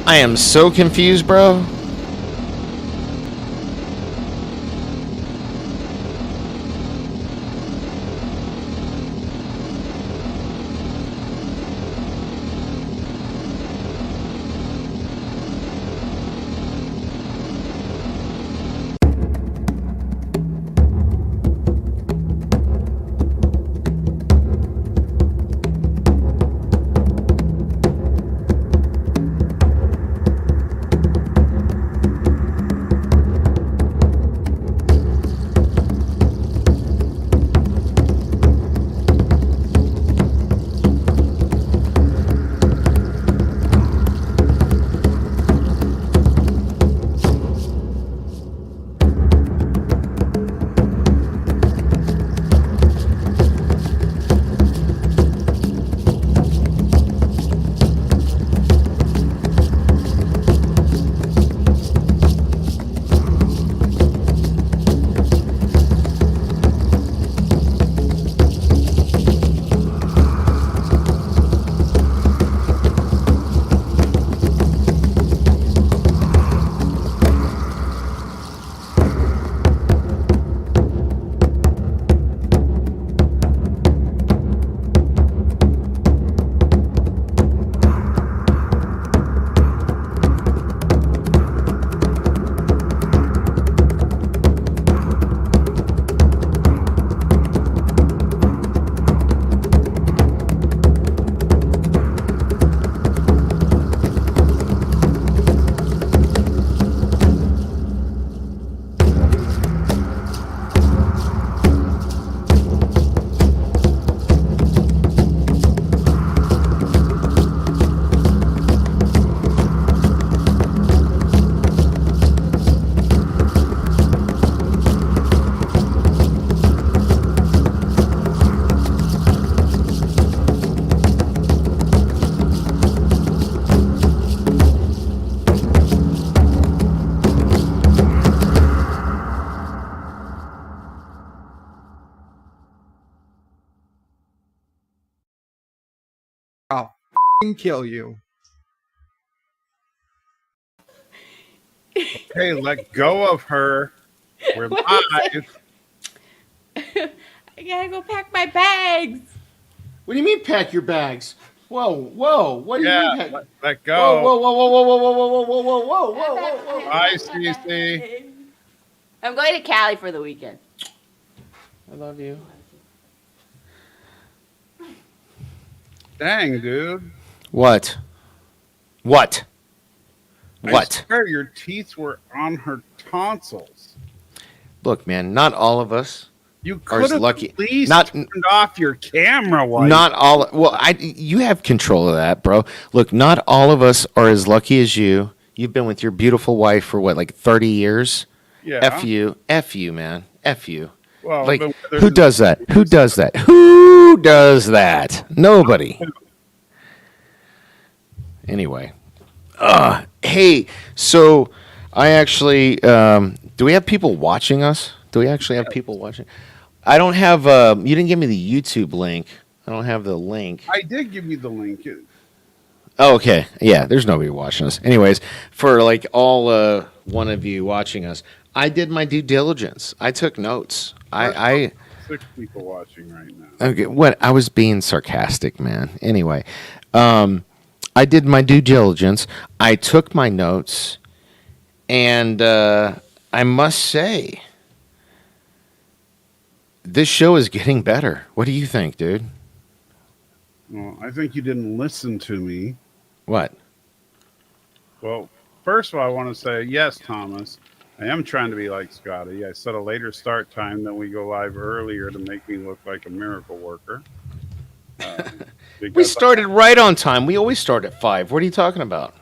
I am so confused, bro. I'll kill you. Hey, let go of her. We're live. I gotta go pack my bags. What do you mean pack your bags? Whoa. What do you Yeah, mean pack? let Whoa, go. whoa, whoa, whoa, whoa, whoa, whoa, whoa, whoa, whoa, whoa, whoa, whoa, whoa. Bye, Cece. I'm going to Cali for the weekend. I love you. Dang, dude. What? What? I swear your teeth were on her tonsils. Look, man, not all of us You are could as have lucky. at least Not turned off your camera while not all. Well, you have control of that, bro. Look, not all of us are as lucky as you. You've been with your beautiful wife for what, like 30 years? Yeah. F you, man. F you. Well, Like, been with her who since does that? Who 20 does that? Who does that? Nobody. Anyway. Hey, so I actually, do we have people watching us? Do we actually have people watching? I don't have, you didn't give me the YouTube link. I don't have the link. I did give you the link. Oh, okay. Yeah, there's nobody watching us. Anyways, for like all one of you watching us, I did my due diligence. I took notes. I 6 people watching right now. okay. What I was being sarcastic, man. Anyway, I did my due diligence. I took my notes, and I must say, this show is getting better. What do you think, dude? Well, I think you didn't listen to me. What? Well, first of all, I want to say, yes, Thomas, I am trying to be like Scotty. I set a later start time, then we go live earlier to make me look like a miracle worker. We Because started right on time. We always start at 5. What are you talking about?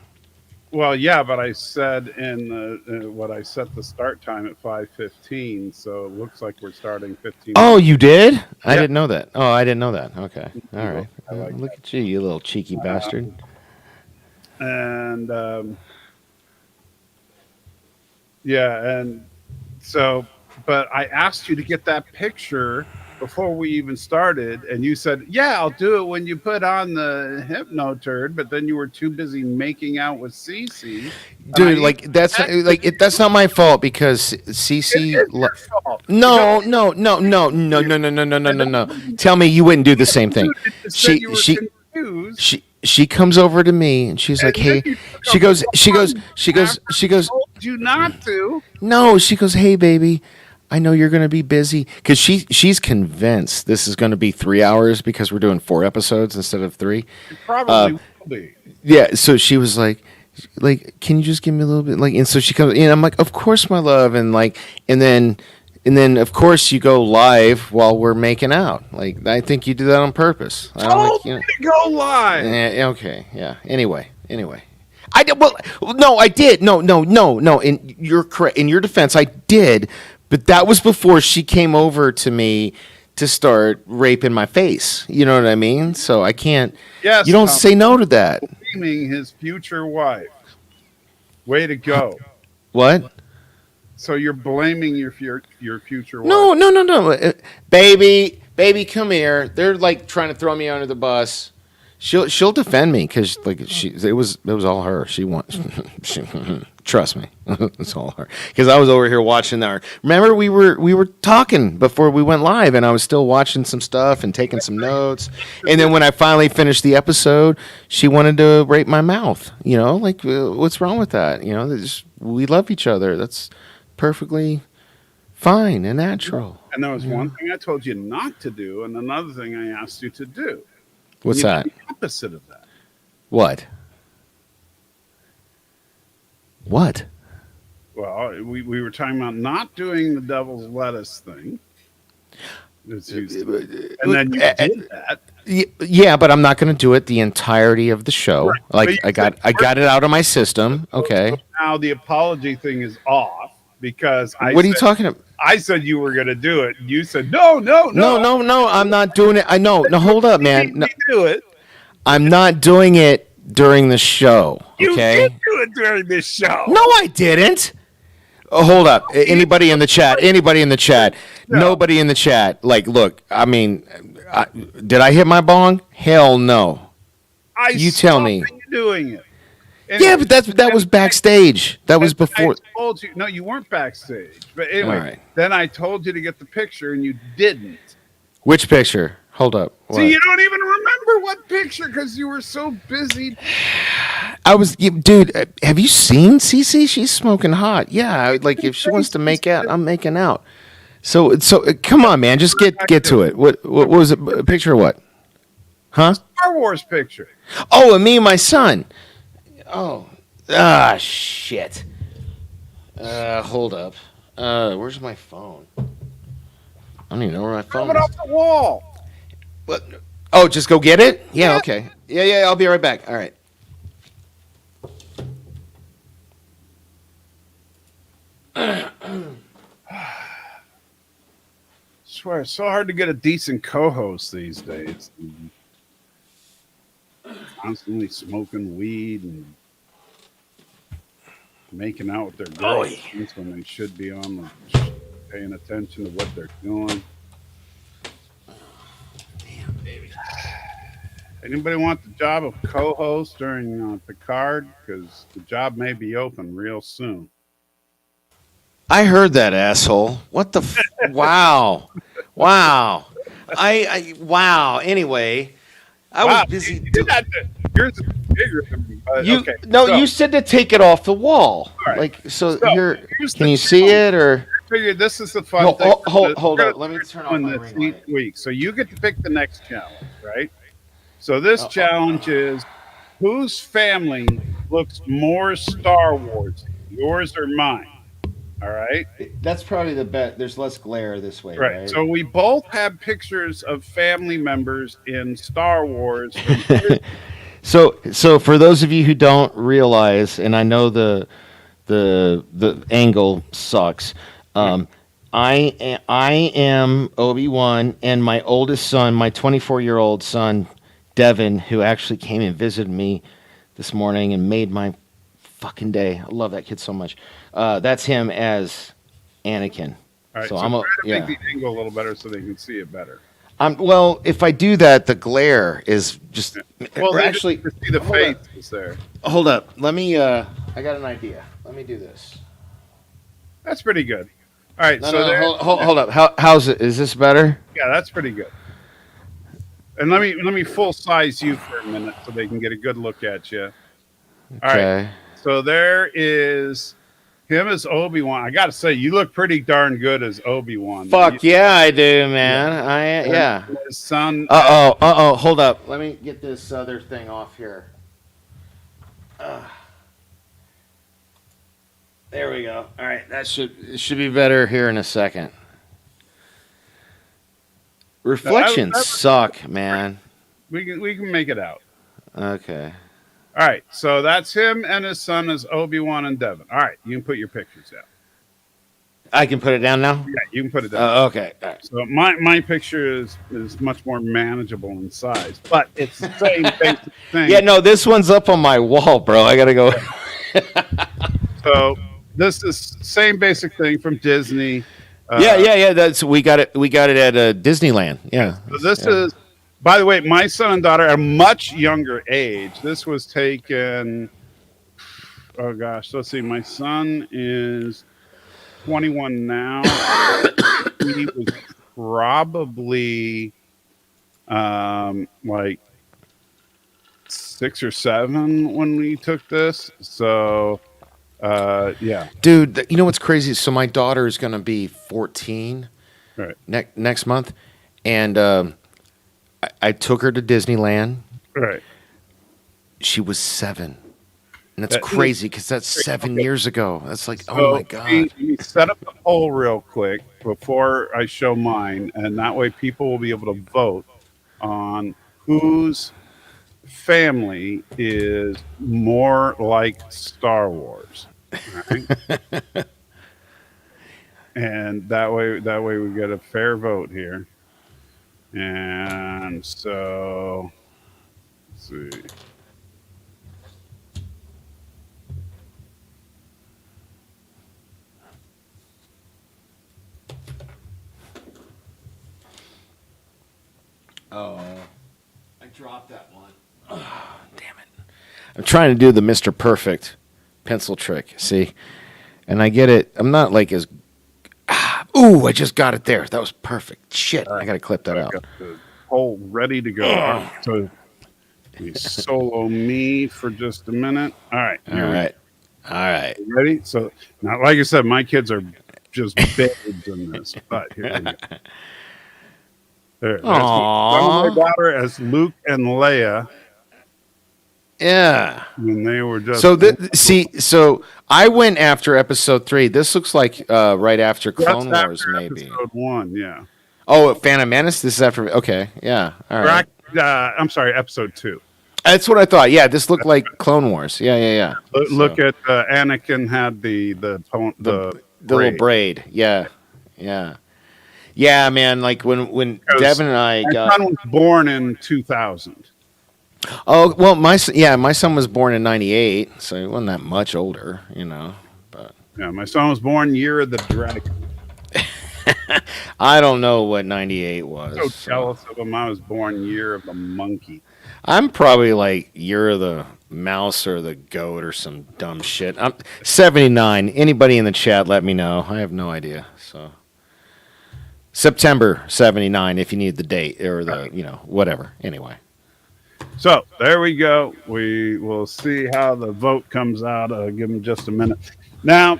Well, yeah, but I said in what I set the start time at 5:15, so it looks like we're starting 15 Oh, minutes. you did? I Yeah. didn't know that. Oh, I didn't know that. Okay. All Well, right. I like Look at you, you little cheeky bastard. and yeah, and so, but I asked you to get that picture before we even started, and you said, "Yeah, I'll do it when you put on the hypno turd," but then you were too busy making out with Cece. And I Dude, even like that's texted that's you. not my fault because It Cece. is your fault. No, no, no, no, no, no, no, no, no, no, no, no. Tell me you wouldn't do the same thing. You just said She you were she confused, she comes over to me and she's like, and then "Hey," you took she a goes, run after she I goes, told you not to. no, she goes, "Hey, baby, I know you're gonna be busy," because she's convinced this is gonna be 3 hours because we're doing 4 episodes instead of three. It probably will be. Yeah, so she was like, can you just give me a little bit, like, and so she comes, and I'm like, of course, my love, and like, and then of course you go live while we're making out. Like, I think you do that on purpose. I don't Told like, you me to go live. okay, yeah. Anyway, I did. Well, no, I did. No. In your correct. In your defense, I did, but that was before she came over to me to start raping my face. You know what I mean? So I can't. Yes, You don't Tom, say no to that. blaming his future wife. Way to go. What? So you're blaming your future wife. No. Baby, come here. They're like trying to throw me under the bus. She'll defend me because like it was all her. She wants. Trust me, it's all her. Because I was over here watching our. Remember we were talking before we went live, and I was still watching some stuff and taking some notes. And then when I finally finished the episode, she wanted to rape my mouth. You know, like what's wrong with that? You know, we love each other. That's perfectly fine and natural. And there was one thing I told you not to do, and another thing I asked you to do. What's You that? did the opposite of that. What? What? Well, we were talking about not doing the devil's lettuce thing. And then you did that. Yeah, but I'm not going to do it the entirety of the show. Right. Like But you I got it out of my system. Okay. So now the apology thing is off because What are you talking about? I said you were going to do it. You said no. No. I'm not doing it. I know. No, hold up, man. No, do it. I'm not doing it during the show. You Okay. did do it during this show. No, I didn't. Oh, hold up. Anybody in the chat? No. Nobody in the chat. Like, look. I mean, did I hit my bong? Hell no. You tell me. You doing it. Yeah, but that was backstage. That was before. I told you. No, you weren't backstage. But anyway, All right. then I told you to get the picture, and you didn't. Which picture? Hold up. What? See, you don't even remember what picture because you were so busy. Dude. Have you seen Cece? She's smoking hot. Yeah, like if she wants to make out, I'm making out. So come on, man, just get to it. What was it? A picture of what? Huh? Star Wars picture. Oh, and me and my son. Oh, shit. Hold up. Where's my phone? I don't even know where my phone Throw it is. off the wall. What? Oh, just go get it? Yeah, Yeah. okay. Yeah, I'll be right back. All right. Swear, it's so hard to get a decent co-host these days. Constantly smoking weed and making out with their girlfriends when they should be on the paying attention to what they're doing. Damn, baby. Anybody want the job of co-host during Picard? Because the job may be open real soon. I heard that, asshole. What the? Wow. Wow. Anyway, I was busy. Yours is bigger than me. But okay, You said to take it off the wall. All right. Like so. So, Here, here's can the you see challenge. it or? I figured this is the fun No, thing. hold We're up. Let me turn off doing my this ring each light. week. So you get to pick the next challenge, right? So this challenge is whose family looks more Star Wars, yours or mine? All right. That's probably the bet. There's less glare this way, Right. So we both have pictures of family members in Star Wars. So for those of you who don't realize, and I know the angle sucks. I am Obi-Wan, and my oldest son, my 24-year-old son, Devin, who actually came and visited me this morning and made my fucking day. I love that kid so much. That's him as Anakin. All right, So so I'm try a to make yeah. the angle a little better so they can see it better. Well, if I do that, the glare is just. Well, Or they just actually, need to see the hold up. faces there. Hold up. Let me. I got an idea. Let me do this. That's pretty good. All right, No, so no, no. there. Hold up. How's it? Is this better? Yeah, that's pretty good. And let me full size you for a minute so they can get a good look at you. All right. Okay. So there is him as Obi-Wan. I got to say, you look pretty darn good as Obi-Wan. Fuck yeah, I do, Yeah. man. Yeah. And his son. Oh. Hold up. Let me get this other thing off here. There we go. All right, it should be better here in a second. Reflections suck, man. We can make it out. Okay. All right. So that's him and his son as Obi-Wan and Devin. All right. You can put your pictures down. I can put it down now. Yeah, you can put it down. Okay. All right. So my picture is much more manageable in size, but it's the same basic thing. Yeah, no, this one's up on my wall, bro. I gotta go. So this is same basic thing from Disney. Yeah. That's we got it. We got it at Disneyland. Yeah. So this is, by the way, my son and daughter at a much younger age. This was taken. Oh gosh, let's see. My son is 21 now. He was probably like 6 or 7 when we took this. So yeah. Dude, you know what's crazy? So my daughter is gonna be 14 Right. next month, and I took her to Disneyland. Right. She was 7. And that's That- crazy because that's 7 years ago. That's like, So oh my God. let me set up the poll real quick before I show mine, and that way people will be able to vote on whose family is more like Star Wars. Right? And that way we get a fair vote here. And so let's see. Oh, I dropped that one. Oh, damn it. I'm trying to do the Mr. Perfect pencil trick, see? And I get it. I'm not like as. Ooh, I just got it there. That was perfect. Shit, I got to clip that out. Got the poll ready to go. All right, so you solo me for just a minute. All right. All right. All right. Ready? So now, like I said, my kids are just babes in this. But here we go. There. That's Aww. my daughter as Luke and Leia Yeah. when they were just. So so I went after episode 3. This looks like right after Clone That's Wars, after maybe. Episode 1, yeah. Oh, Phantom Menace. This is after. Okay, yeah. All right. I'm sorry, episode 2. That's what I thought. Yeah, this looked like Clone Wars. Yeah. Look at Anakin had the little braid. Yeah. Yeah, man. Like when Devin and I my got. son was born in 2000. Oh well, my son was born in '98, so he wasn't that much older, But Yeah, my son was born year of the dragon. I don't know what '98 was. So jealous of him. I was born year of the monkey. I'm probably like year of the mouse or the goat or some dumb shit. I'm 79. Anybody in the chat, let me know. I have no idea. So September 79, if you need the date or the whatever. Anyway. So there we go. We will see how the vote comes out. Give them just a minute. Now,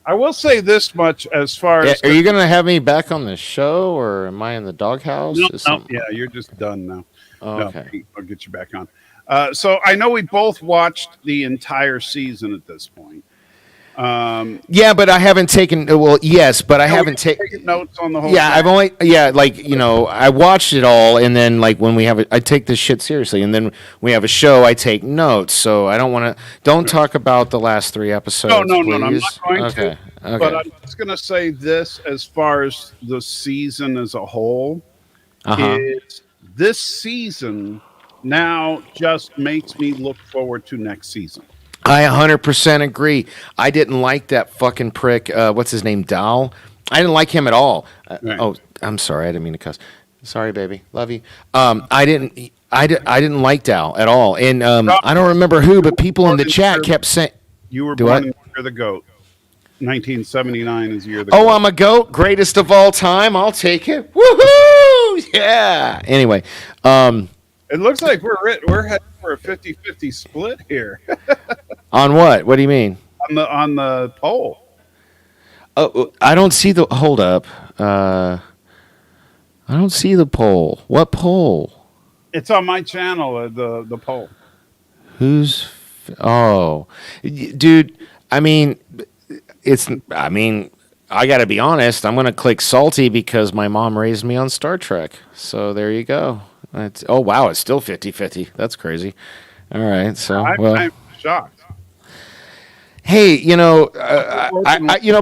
I will say this much as far as. Are you going to have me back on the show or am I in the doghouse? No, yeah, you're just done now. Oh, No, okay. I'll get you back on. So I know we both watched the entire season at this point. Yeah, but I haven't taken. Well, yes, but I haven't taken notes on the whole. Yeah, thing. I've only. Yeah, like I watched it all, and then like when we have, I take this shit seriously, and then we have a show, I take notes. So I don't want to. Don't talk about the last 3 episodes. No, please. I'm not going to. Okay. But I'm just going to say this as far as the season as a whole is this season now just makes me look forward to next season. I 100% agree. I didn't like that fucking prick. What's his name? Dow. I didn't like him at all. Right. Oh, I'm sorry. I didn't mean to cuss. Sorry, baby. Love you. I didn't. I didn't like Dow at all. And I don't remember who, but people in the chat kept saying, You were "Do born I?" in the year of the goat. 1979 is the year of the Oh, goat. I'm a goat. Greatest of all time. I'll take it. Woohoo! Yeah. Anyway, It looks like we're heading for a 50-50 split here on what? What do you mean? on the poll. Oh, I don't see the. Hold up. I don't see the poll. What poll? It's on my channel. The poll. Who's? Oh, dude. I mean, it's. I mean, I got to be honest. I'm gonna click salty because my mom raised me on Star Trek. So there you go. Oh wow, it's still 50-50. That's crazy. All right. So I'm shocked. hey,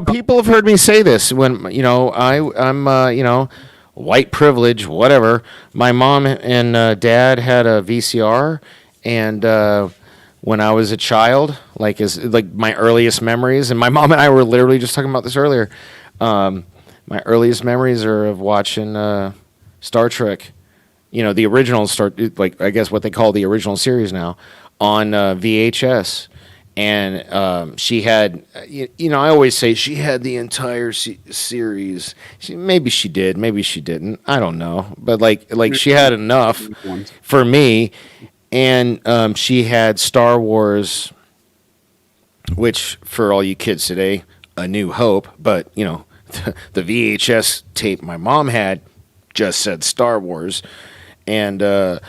people have heard me say this when I'm white privilege, whatever. My mom and dad had a VCR, and when I was a child, like my earliest memories, and my mom and I were literally just talking about this earlier. My earliest memories are of watching Star Trek. The original I guess what they call the original series now on VHS. And she had, I always say she had the entire series. Maybe she did, maybe she didn't. I don't know, but like she had enough for me. And she had Star Wars, which for all you kids today, A New Hope. But the VHS tape my mom had just said Star Wars, and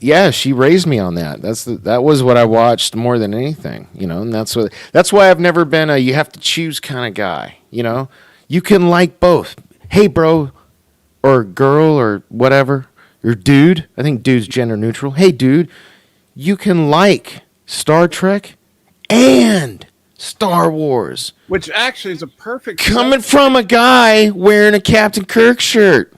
yeah, she raised me on that. That was what I watched more than anything, and that's why I've never been a you have to choose kind of guy. You can like both. Hey, bro, or girl, or whatever, or dude. I think dude's gender neutral. Hey, dude, you can like Star Trek and Star Wars. Which actually is a perfect Coming from a guy wearing a Captain Kirk shirt.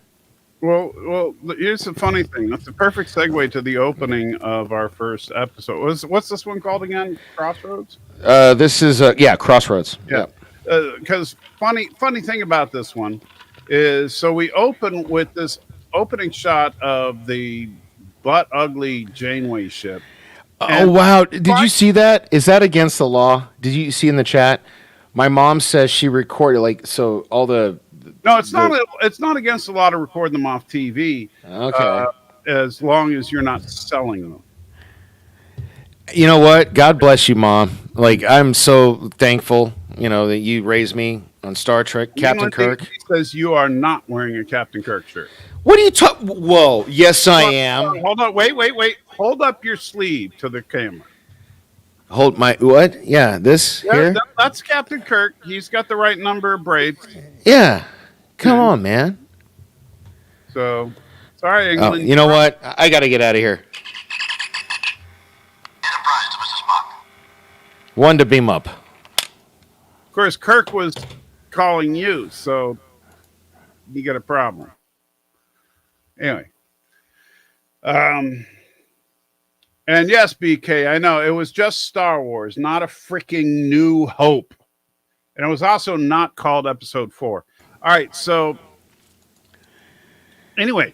Well, here's the funny thing. That's the perfect segue to the opening of our first episode. What's this one called again? Crossroads? This is Crossroads. Yeah. Because funny thing about this one is, so we open with this opening shot of the butt ugly Janeway ship. Oh wow! Did you see that? Is that against the law? Did you see in the chat? My mom says she recorded so all the. No, it's not. It's not against the law to record them off TV. Okay. As long as you're not selling them. You know what? God bless you, Mom. Like, I'm so thankful, that you raised me on Star Trek, Captain Kirk. He says you are not wearing a Captain Kirk shirt. What are you talking? Whoa! Yes, I am. Hold on. Wait. Hold up your sleeve to the camera. Hold my what? Yeah, this here. That's Captain Kirk. He's got the right number of braids. Yeah. Come on, man. So, sorry, England. You know what? I got to get out of here. Enterprise, Mr. Spock. One to beam up. Of course, Kirk was calling you, so you got a problem. Anyway. And yes, BK, I know. It was just Star Wars, not a freaking New Hope. And it was also not called Episode 4. All right, so anyway,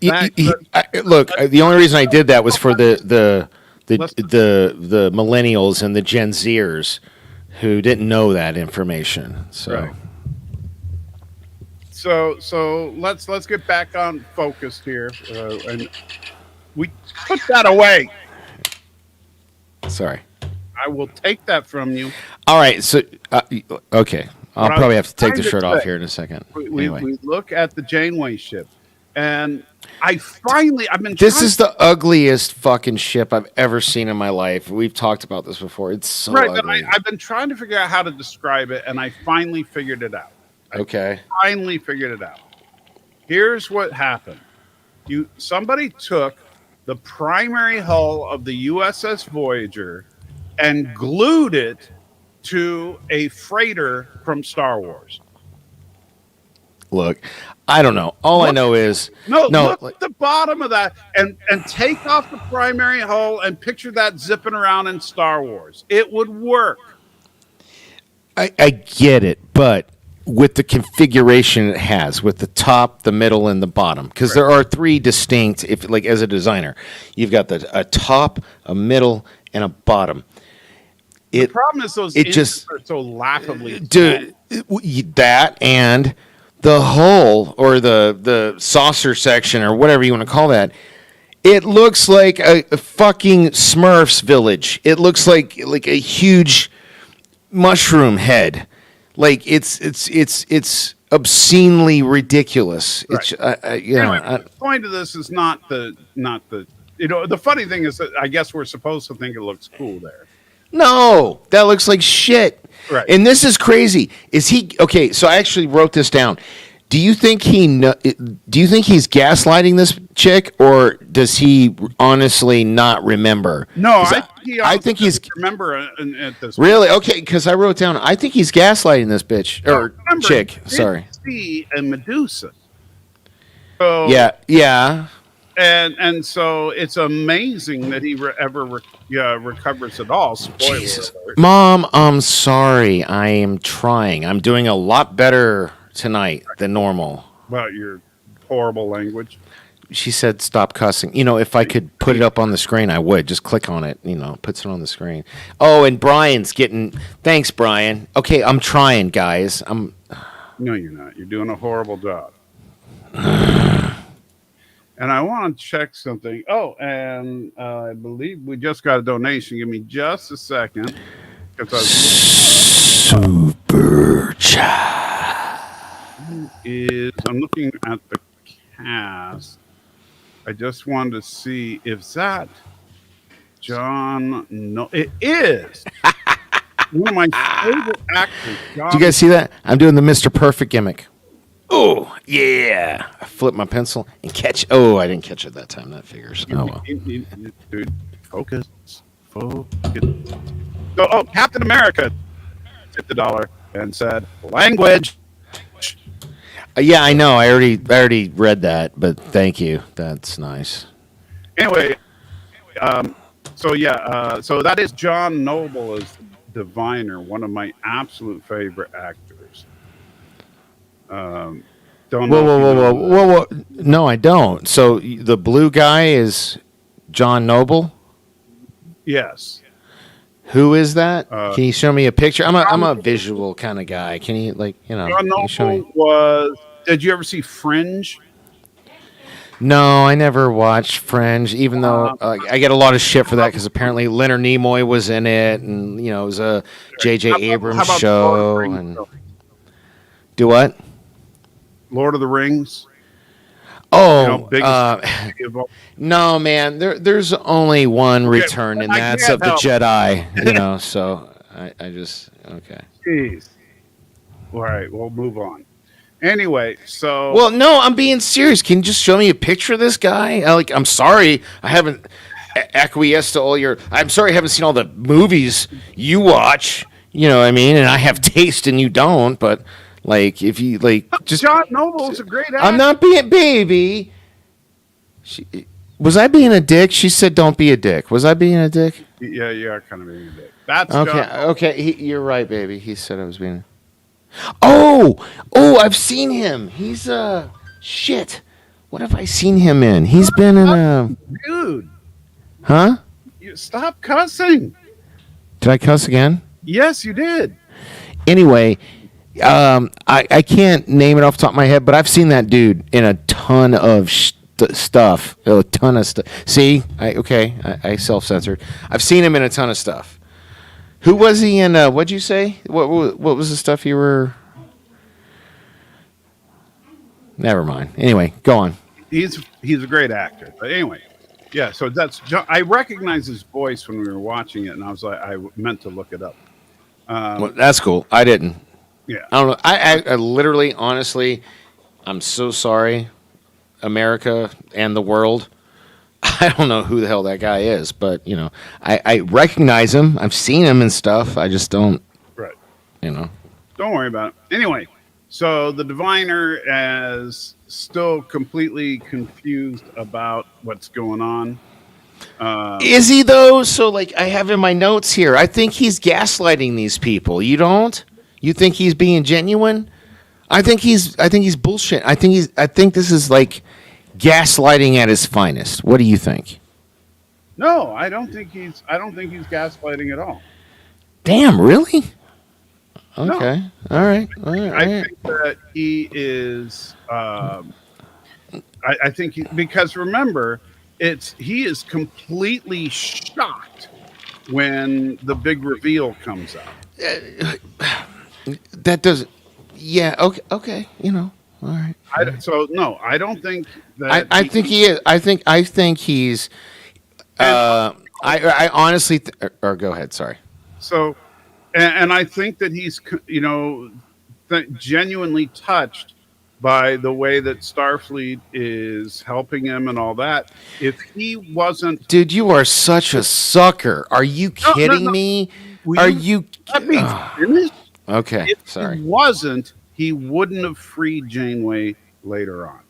look. The only reason I did that was for the millennials and the Gen Zers who didn't know that information. So, right. So let's get back on focus here, and we put that away. Sorry, I will take that from you. All right, so okay. I'll probably have to take the shirt off here in a second. We Anyway. look at the Janeway ship, and I've been. This is the ugliest fucking ship I've ever seen in my life. We've talked about this before. It's so ugly. I've been trying to figure out how to describe it, and I finally figured it out. Finally figured it out. Here's what happened. Somebody took the primary hull of the USS Voyager and glued it to a freighter from Star Wars. Look, I don't know. All I know is No, no. look at the bottom of that and take off the primary hull and picture that zipping around in Star Wars. It would work. I get it, but with the configuration it has, with the top, the middle, and the bottom, because there are three distinct. If like as a designer, you've got a top, a middle, and a bottom. The problem is those engines are so laughably that and the hull or the saucer section or whatever you want to call that. It looks like a fucking Smurfs village. It looks like a huge mushroom head. Like it's obscenely ridiculous. Right. It's the point of this is not the the funny thing is that I guess we're supposed to think it looks cool there. No, that looks like shit. Right. And this is crazy. Is he okay? So I actually wrote this down. Do you think do you think he's gaslighting this chick, or does he honestly not remember? No, I think he's remember at this really okay because I wrote down. I think he's gaslighting this bitch or remember, chick. Sorry. See a Medusa. So yeah. And so it's amazing that he recovers at all. Spoiler alert. Mom, I'm sorry. I am trying. I'm doing a lot better tonight than normal. About your horrible language. She said stop cussing. If I could put it up on the screen, I would. Just click on it. Puts it on the screen. Oh, and Brian's getting... Thanks, Brian. Okay, I'm trying, guys. No, you're not. You're doing a horrible job. And I want to check something. Oh, and I believe we just got a donation. Give me just a second. Super chat. I'm looking at the cast. I just wanted to see if that John. No, it is one of my favorite actors. Did you guys see that? I'm doing the Mr. Perfect gimmick. Oh, yeah. I flip my pencil and catch. Oh, I didn't catch it that time. That figures. Oh, well. Dude, focus. Oh, Captain America tipped the dollar and said, language. Yeah, I know. I already read that, but thank you. That's nice. Anyway, so that is John Noble as Diviner, one of my absolute favorite actors. Don't Whoa. No, I don't. So the blue guy is John Noble? Yes. Who is that? Can you show me a picture? I'm a visual kind of guy. Can you John Noble was... Did you ever see Fringe? No, I never watched Fringe, even though I get a lot of shit for that because apparently Leonard Nimoy was in it, and it was a J.J. Abrams show. And do what? Lord of the Rings. Oh, no, man. There's only one return, and that's of the Jedi. So I just okay. Jeez. All right, we'll move on. Anyway, so well, no, I'm being serious. Can you just show me a picture of this guy? I'm sorry, I haven't acquiesced to all your. I'm sorry, I haven't seen all the movies you watch. You know what I mean? And I have taste, and you don't. But if you just John Noble's a great actor. I'm not being baby. Was I being a dick? She said, "Don't be a dick." Was I being a dick? Yeah, you are kind of being a dick. That's okay. Okay, you're right, baby. He said I was being. Oh, I've seen him. He's shit. What have I seen him in? He's been in a dude. Huh? You stop cussing. Did I cuss again? Yes, you did. Anyway, I can't name it off the top of my head, but I've seen that dude in a ton of stuff. A ton of stuff. See, I self-censored. I've seen him in a ton of stuff. Who was he in? What'd you say? What was the stuff you were? Never mind. Anyway, go on. He's a great actor. But anyway, yeah. So that's John. I recognized his voice when we were watching it, and I meant to look it up. Well, that's cool. I didn't. Yeah. I don't know. I literally, honestly, I'm so sorry, America and the world. I don't know who the hell that guy is, but I recognize him. I've seen him and stuff. I just don't. Right. Don't worry about it. Anyway, So the diviner is still completely confused about what's going on. Is he though? So like I have in my notes here, I think he's gaslighting these people. You don't? You think he's being genuine? I think he's bullshit. I think this is like gaslighting at his finest. What do you think? No, I don't think he's. I don't think he's gaslighting at all. Damn, really? No, Okay. All right. All right. All I right. think that he is. I think because remember, he is completely shocked when the big reveal comes out. That doesn't. Yeah. Okay. Okay. All right. So no, I don't think I, that I think he is. I think he's. and I honestly. Or go ahead. Sorry. so and I think that he's genuinely touched by the way that Starfleet is helping him and all that. If he wasn't, Dude, you are such a sucker. Are you no, no, kidding no. me? Will Are you you? let me finish? Okay. If Sorry. he wasn't, he wouldn't have freed Janeway later on.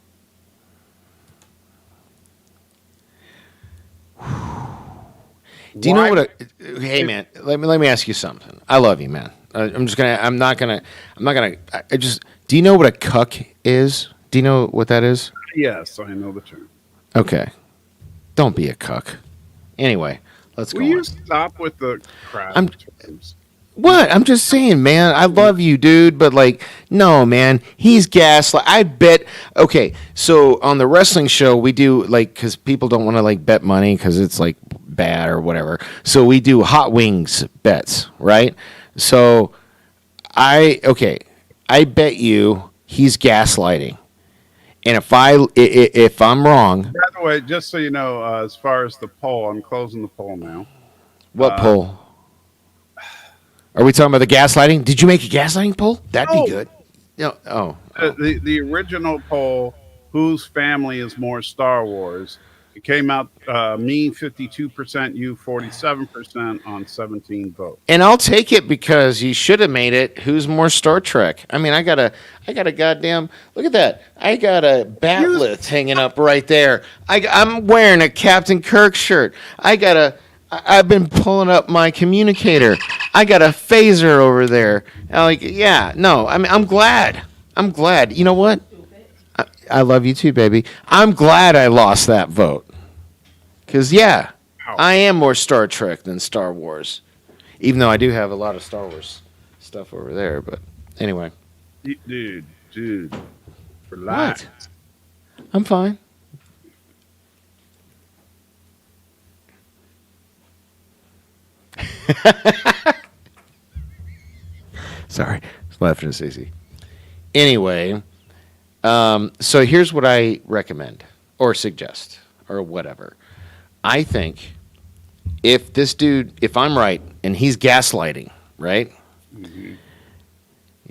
Do you know Why? what? Hey, man. Let me ask you something. I love you, man. I'm just gonna. I'm not gonna. I'm not gonna. I just. Do you know what a cuck is? Do you know what that is? Yes, I know the term. Okay. Don't be a cuck. Anyway, let's Will go you on. stop with the crap I'm- terms? What? I'm just saying, man. I love you, dude, but like, no, man. He's gaslight. I bet. Okay, so on the wrestling show, we do like because people don't want to like bet money because it's like bad or whatever. So we do hot wings bets, right? So I bet you he's gaslighting, and if I'm wrong, By the way, just so you know, as far as the poll, I'm closing the poll now. what poll? Are we talking about the gaslighting? Did you make a gaslighting poll? That'd be No. good. No. Oh. The original poll, whose family is more Star Wars? It came out me 52%, you 47% on 17 votes. And I'll take it because you should have made it. Who's more Star Trek? I mean, I got a goddamn look at that. I got a batleth hanging up right there. I'm wearing a Captain Kirk shirt. I've been pulling up my communicator. I got a phaser over there. Yeah, no. I mean, I'm glad. I'm glad. You know what? I love you too, baby. I'm glad I lost that vote. Because, yeah, Wow. I am more Star Trek than Star Wars. Even though I do have a lot of Star Wars stuff over there. But anyway. Dude, relax. What? I'm fine. Sorry. I was laughing at Stacey. Anyway, so here's what I recommend or suggest or whatever. I think if I'm right and he's gaslighting, right? Mhm.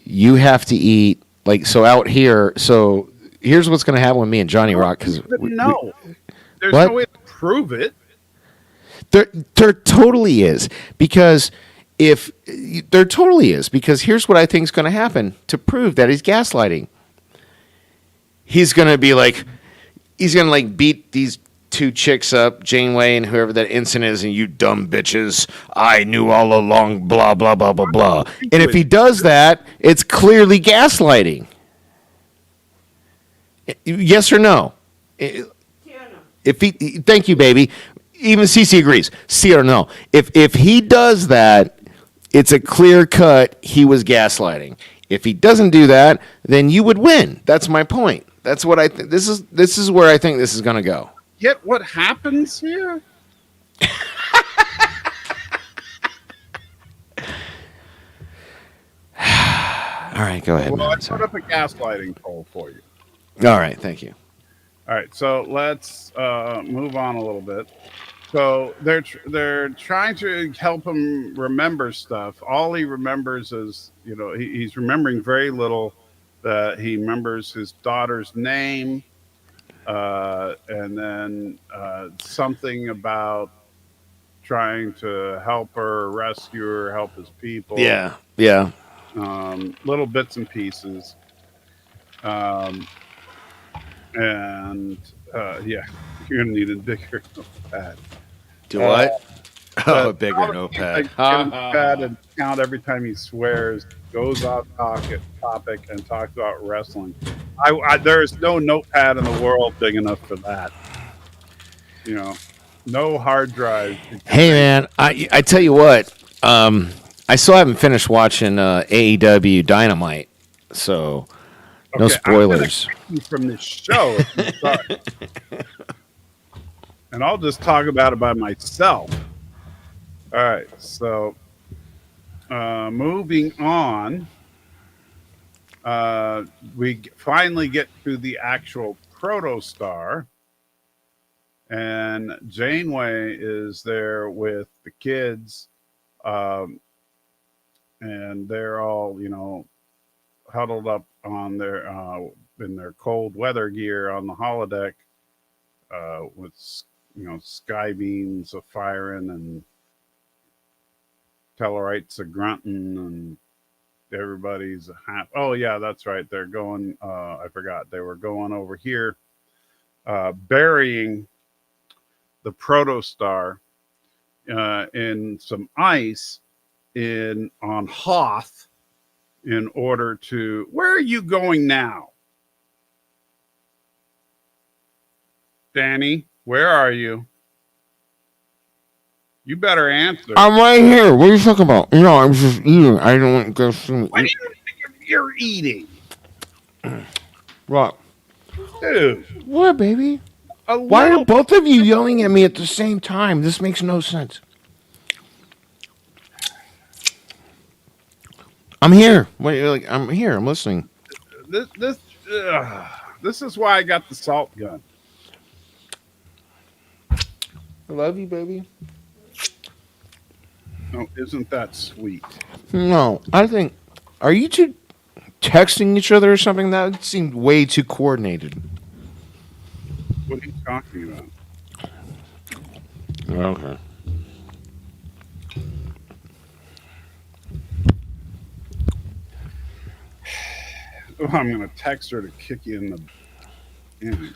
You have to eat like so out here. So here's what's going to happen with me and Johnny Rock because No, there's What? no way to prove it. there totally is because if there totally is because here's what I think is going to happen to prove that he's gaslighting. He's going to be like he's going to like beat these two chicks up, Janeway and whoever that ensign is, and you dumb bitches. I knew all along, blah blah blah blah blah. And if he does that, it's clearly gaslighting. Yes or no? If he, thank you, baby. Even Cece agrees. See or no? If he does that, it's a clear cut. He was gaslighting. If he doesn't do that, then you would win. That's my point. That's what I think. This is where I think this is going to go. Yet what happens here? All right, go ahead. Well, Man. I put Sorry. up a gaslighting poll for you. All right, thank you. All right, so let's move on a little bit. So they're trying to help him remember stuff. All he remembers is, he's remembering very little. He remembers his daughter's name, and then something about trying to help her, rescue her, help his people. Yeah, yeah. Little bits and pieces. Um, and yeah, you're gonna need a bigger notepad. Do Uh, what? Oh, but a bigger probably notepad. like get a notepad and count every time he swears, goes off topic, and talks about wrestling. There is no notepad in the world big enough for that. You know, no hard drive could Hey contain. man, I tell you what, I still haven't finished watching AEW Dynamite, so no Okay, I'm gonna spoilers. kick you from this show if you start, and I'll just talk about it by myself. All right, so moving on, uh, finally get to the actual protostar, and Janeway is there with the kids, um, and they're all huddled up on their in their cold weather gear on the holodeck, with sky beams of firing and Tellarites a grunting and everybody's half. Oh yeah, that's right. They're going. I forgot they were going over here, burying the protostar in some ice in on Hoth in order to. Where are you going now, Danny? Where are you? You better answer. I'm right here. What are you talking about? No, I'm just eating. I don't want to go see What do eat. you think you're eating, What? dude? What, baby? A Why are little. both of you yelling at me at the same time? This makes no sense. I'm here. Wait, like I'm here. I'm listening. This this this is why I got the salt gun. I love you, baby. Oh, isn't that sweet? No, I think. Are you two texting each other or something? That seemed way too coordinated. What are you talking about? Okay. Oh, I'm gonna text her to kick you in the. In.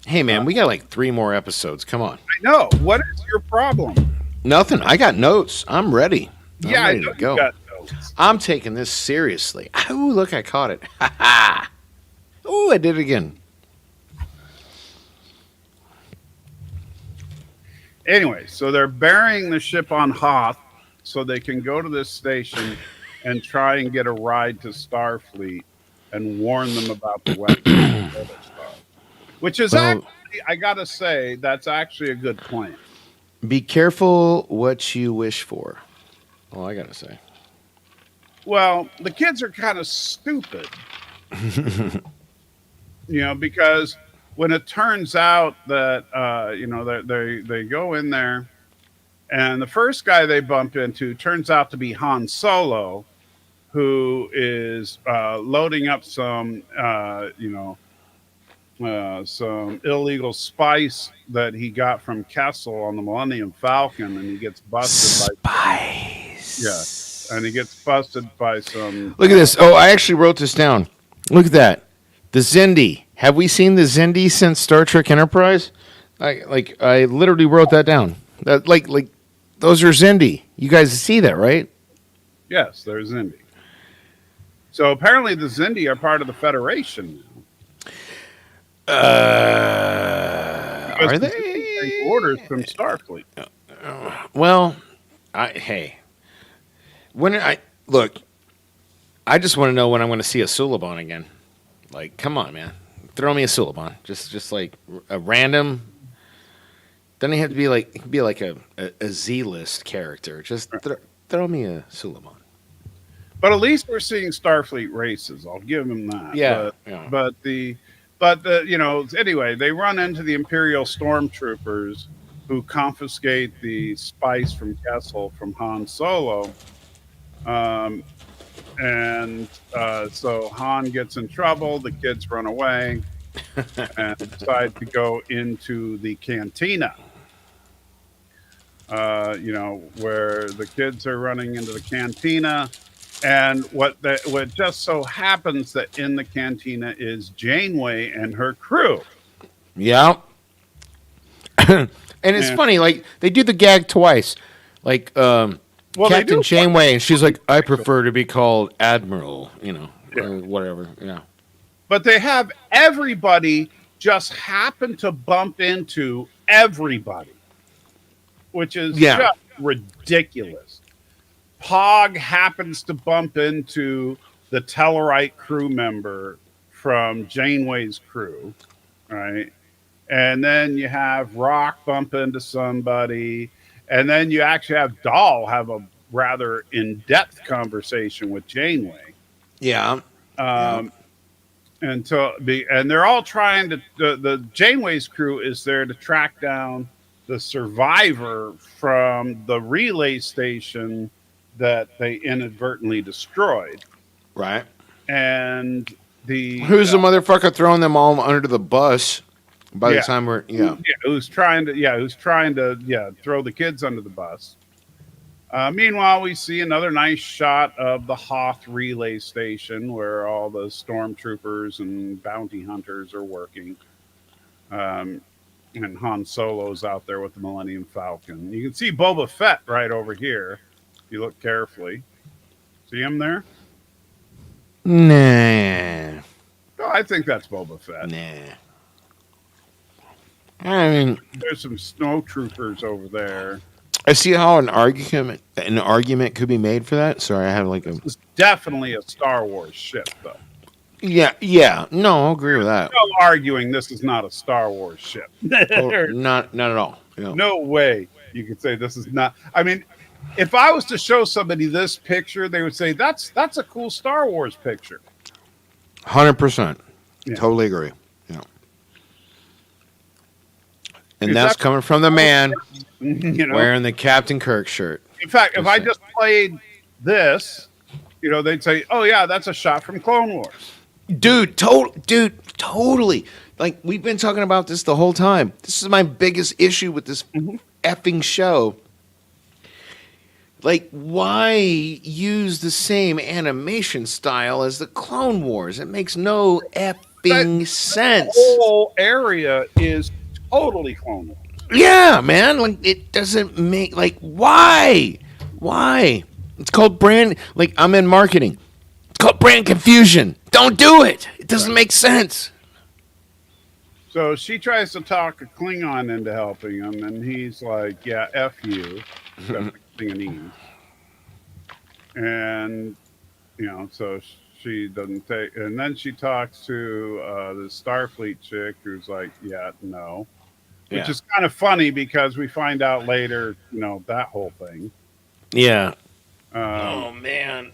Hey, man, we got like 3 more episodes. Come on. I know. What is your problem? Nothing. I got notes. I'm ready. Yeah, I'm I ready know to you go. got notes. I'm taking this seriously. Ooh, look, I caught it. Ha ha. Ooh, I did it again. Anyway, so they're burying the ship on Hoth so they can go to this station and try and get a ride to Starfleet and warn them about the weapons. Which is Well, actually, I gotta say, that's actually a good plan. be careful what you wish for. All I gotta say. Well, the kids are kind of stupid, because when it turns out that they go in there, and the first guy they bump into turns out to be Han Solo, who is loading up some illegal spice that he got from Kessel on the Millennium Falcon, and he gets busted Spice. and he gets busted by some. Look at this. Oh, I actually wrote this down. Look at that. The Zindi. Have we seen the Zindi since Star Trek Enterprise? I literally wrote that down. That like those are Zindi. You guys see that, right? Yes, there's Zindi. So apparently the Zindi are part of the Federation now. Because Are the Zindi take they? orders from Starfleet. Well, hey, when I look, I just want to know when I'm going to see a Suliban again. Like, come on, man, throw me a Suliban. Just like a random. Doesn't have to be like it can be like a Z-list character. Just throw me a Suliban. But at least we're seeing Starfleet races. I'll give them that. Yeah, But, yeah. anyway, they run into the Imperial stormtroopers who confiscate the spice from Kessel from Han Solo. So Han gets in trouble. The kids run away and decide to go into the cantina. Where the kids are running into the cantina, And what just so happens that in the cantina is Janeway and her crew. Yeah. And it's And funny, like they do the gag twice. Like well, they Captain do. Janeway, and she's like, I prefer to be called Admiral, Yeah. or whatever. Yeah. But they have everybody just happen to bump into everybody, which is Yeah. just ridiculous. Pog happens to bump into the Tellarite crew member from Janeway's crew, right? And then you have Rock bump into somebody, and then you actually have Dahl have a rather in-depth conversation with Janeway. Yeah. Yeah. Um, and they're all trying to the Janeway's crew is there to track down the survivor from the relay station that they inadvertently destroyed. Right. And Who's the motherfucker throwing them all under the bus by the time we're who's trying to throw the kids under the bus. Meanwhile, we see another nice shot of the Hoth relay station where all the stormtroopers and bounty hunters are working. And Han Solo's out there with the Millennium Falcon. You can see Boba Fett right over here if you look carefully. See him there? Nah. Oh, I think that's Boba Fett. Nah. I mean, There's some snowtroopers over there. I see how an argument could be made for that. Sorry, I have like a. It's definitely a Star Wars ship, though. Yeah. No, I'll agree with that. No arguing this is not a Star Wars ship. Not at all. No way you could say this is not. I mean, if I was to show somebody this picture, they would say that's a cool Star Wars picture. 100%. Totally agree. And that's coming from the man wearing the Captain Kirk shirt. In fact, if I just played this, they'd say, "Oh yeah, that's a shot from Clone Wars." Dude, totally. Like we've been talking about this the whole time. This is my biggest issue with this effing show. Like, why use the same animation style as the Clone Wars? It makes no effing sense. The whole area is totally Clone Wars. Yeah, man. Like, it doesn't make, like, why? Why? It's called brand, like, I'm in marketing. It's called brand confusion. Don't do it. It doesn't make sense. So she tries to talk a Klingon into helping him, and he's like, yeah, F you. Klingonese. And, so she doesn't take, and then she talks to the Starfleet chick who's like, yeah, no. Which is kind of funny because we find out later, that whole thing. Yeah. Oh, man.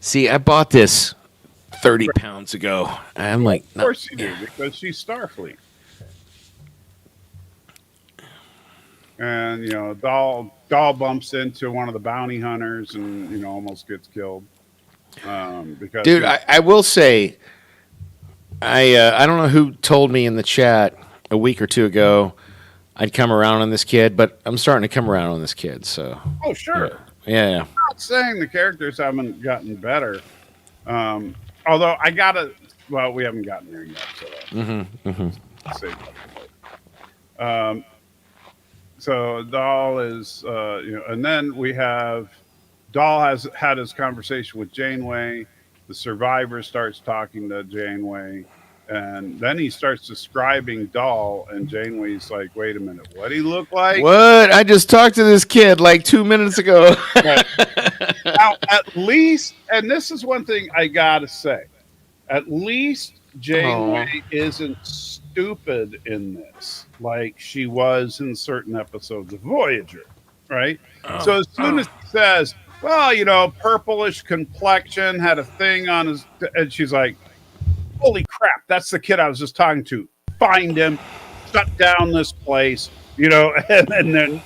See, I bought this 30 pounds ago. I'm like, of course you do, because she's Starfleet. And, Dahl bumps into one of the bounty hunters and, almost gets killed. Because dude, I will say, I don't know who told me in the chat a week or two ago I'd come around on this kid, but I'm starting to come around on this kid. So. Oh, sure. Yeah. I'm not saying the characters haven't gotten better. Although we haven't gotten there yet. So. So Dahl is, and then we have Dahl has had his conversation with Janeway. The survivor starts talking to Janeway, and then he starts describing Dahl, and Janeway's like, "Wait a minute, what he look like?" What? I just talked to this kid like 2 minutes ago. Now, at least, and this is one thing I gotta say, at least Janeway isn't stupid in this, like she was in certain episodes of Voyager, right? So as soon as he says, well, purplish complexion, had a thing on his, and she's like, holy crap, that's the kid I was just talking to. Find him, shut down this place, and then,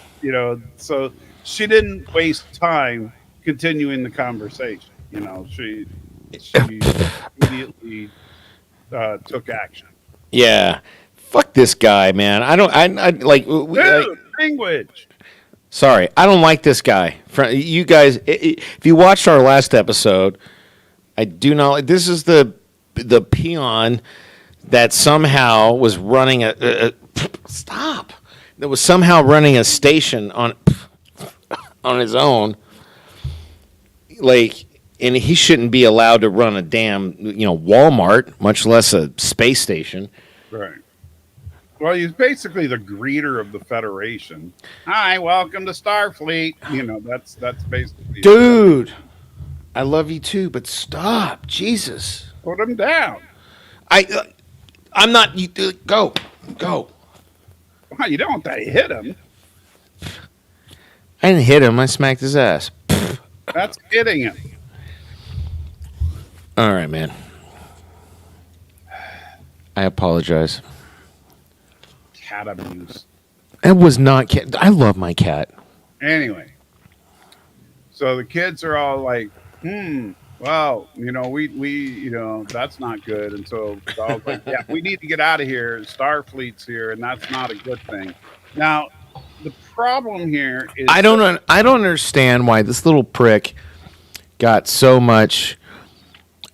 so she didn't waste time continuing the conversation. She immediately took action. Yeah. Fuck this guy, man. I like Dude, language. Sorry, I don't like this guy. You guys, if you watched our last episode, I do not like. This is the peon that somehow was running stop. That was somehow running a station on his own. Like, and he shouldn't be allowed to run a damn Walmart, much less a space station. Right. Well, he's basically the greeter of the Federation. Hi, welcome to Starfleet. That's basically Dude, I love you too, but stop, Jesus. Put him down. I'm not. You go. Well, you don't have to hit him. I didn't hit him. I smacked his ass. That's hitting him. All right, man. I apologize. Cat abuse. It was not cat. I love my cat. Anyway, so the kids are all like, well, we that's not good. And so I was like, yeah, we need to get out of here. Starfleet's here, and that's not a good thing. Now, the problem here is I don't understand why this little prick got so much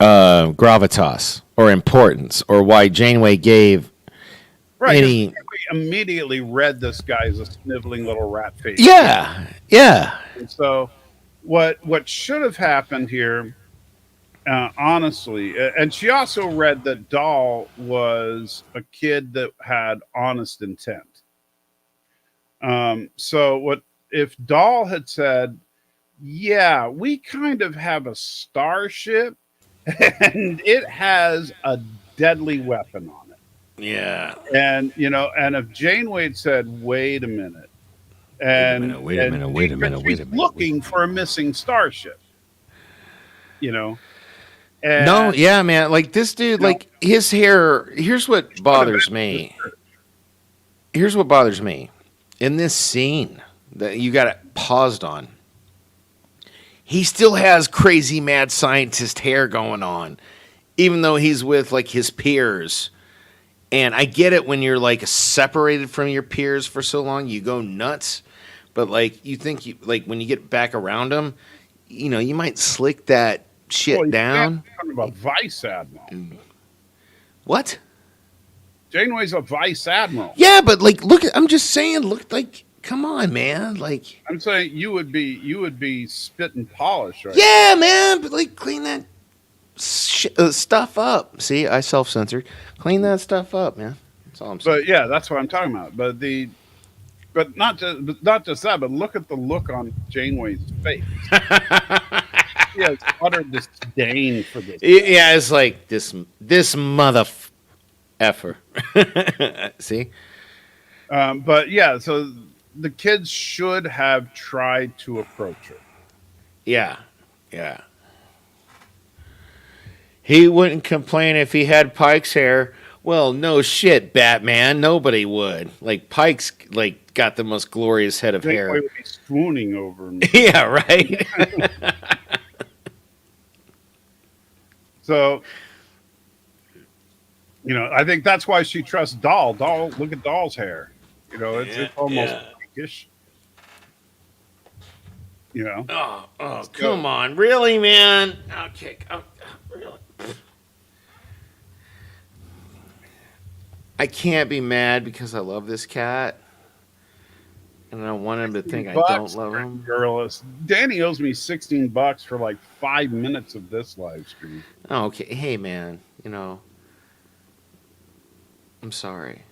gravitas or importance, or why Janeway gave any. We immediately read this guy as a sniveling little rat face. Yeah. And so, what should have happened here, honestly, and she also read that Dahl was a kid that had honest intent. So what if Dahl had said, yeah, we kind of have a starship and it has a deadly weapon on it. Yeah. And, and if Janeway had said, wait a minute. Wait a minute. She's looking for a missing starship. And, No, yeah, man. Like this dude, like his hair. Here's what bothers me. In this scene that you got it paused on, he still has crazy mad scientist hair going on, even though he's with like his peers. And I get it when you're like separated from your peers for so long, you go nuts. But like you think when you get back around them, you might slick that shit down. Talking about vice admiral. What? Janeway's a vice admiral. Yeah, but like, I'm just saying, like, come on, man. Like, I'm saying you would be spit and polish, right? Yeah, man, but like, clean that stuff up. See, I self-censored. Clean that stuff up, man. That's all I'm saying. But yeah, that's what I'm talking about. But not just that, but look at the look on Janeway's face. She has utter disdain for this. Yeah, it's like this mother effer. See? But yeah, so the kids should have tried to approach her. Yeah. He wouldn't complain if he had Pike's hair. Well, no shit, Batman. Nobody would. Like, Pike's like got the most glorious head of hair. Would be swooning over him. Yeah, right. So, I think that's why she trusts Dahl. Look at Dahl's hair. It's almost pinkish. Oh, come on, really, man? Okay, really. I can't be mad because I love this cat, and I want him to think I don't love him. Girlist. Danny owes me $16 for like 5 minutes of this live stream. Oh, okay, hey man, I'm sorry.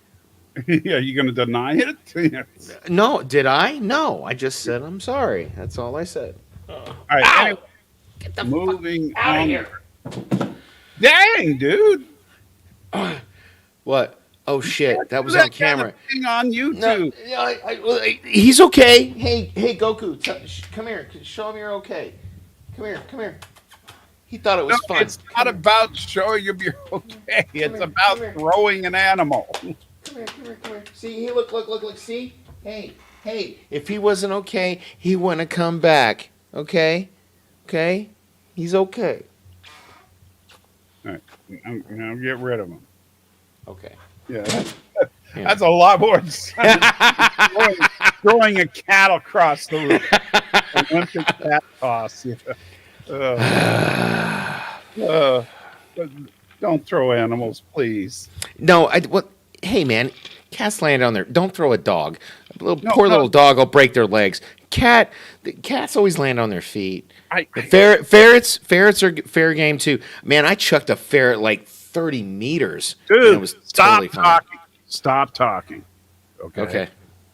Yeah, you going to deny it? No, did I? No, I just said I'm sorry. That's all I said. All right, anyway, get the moving fuck out on. of here. Dang, dude. What? Oh shit, that was on camera. Thing on YouTube. No, he's okay. Hey, Goku, come here. Show him you're okay. Come here. He thought it was fun. It's not about showing you you're okay. It's about throwing an animal. Come here. See, hey, look. See? Hey. If he wasn't okay, he wouldn't have come back. Okay? He's okay. All right. Now get rid of him. Okay. Yeah. That's a lot more than throwing a cat across the room. Olympic cat toss. But don't throw animals, please. No, hey, man, cats land on there. Don't throw a dog. No, Poor no. little dog will break their legs. Cats always land on their feet. I- Ferrets are fair game too. Man, I chucked a ferret like 30 meters. And Dude, it was stop totally fine. talking. Stop talking. Okay. Okay.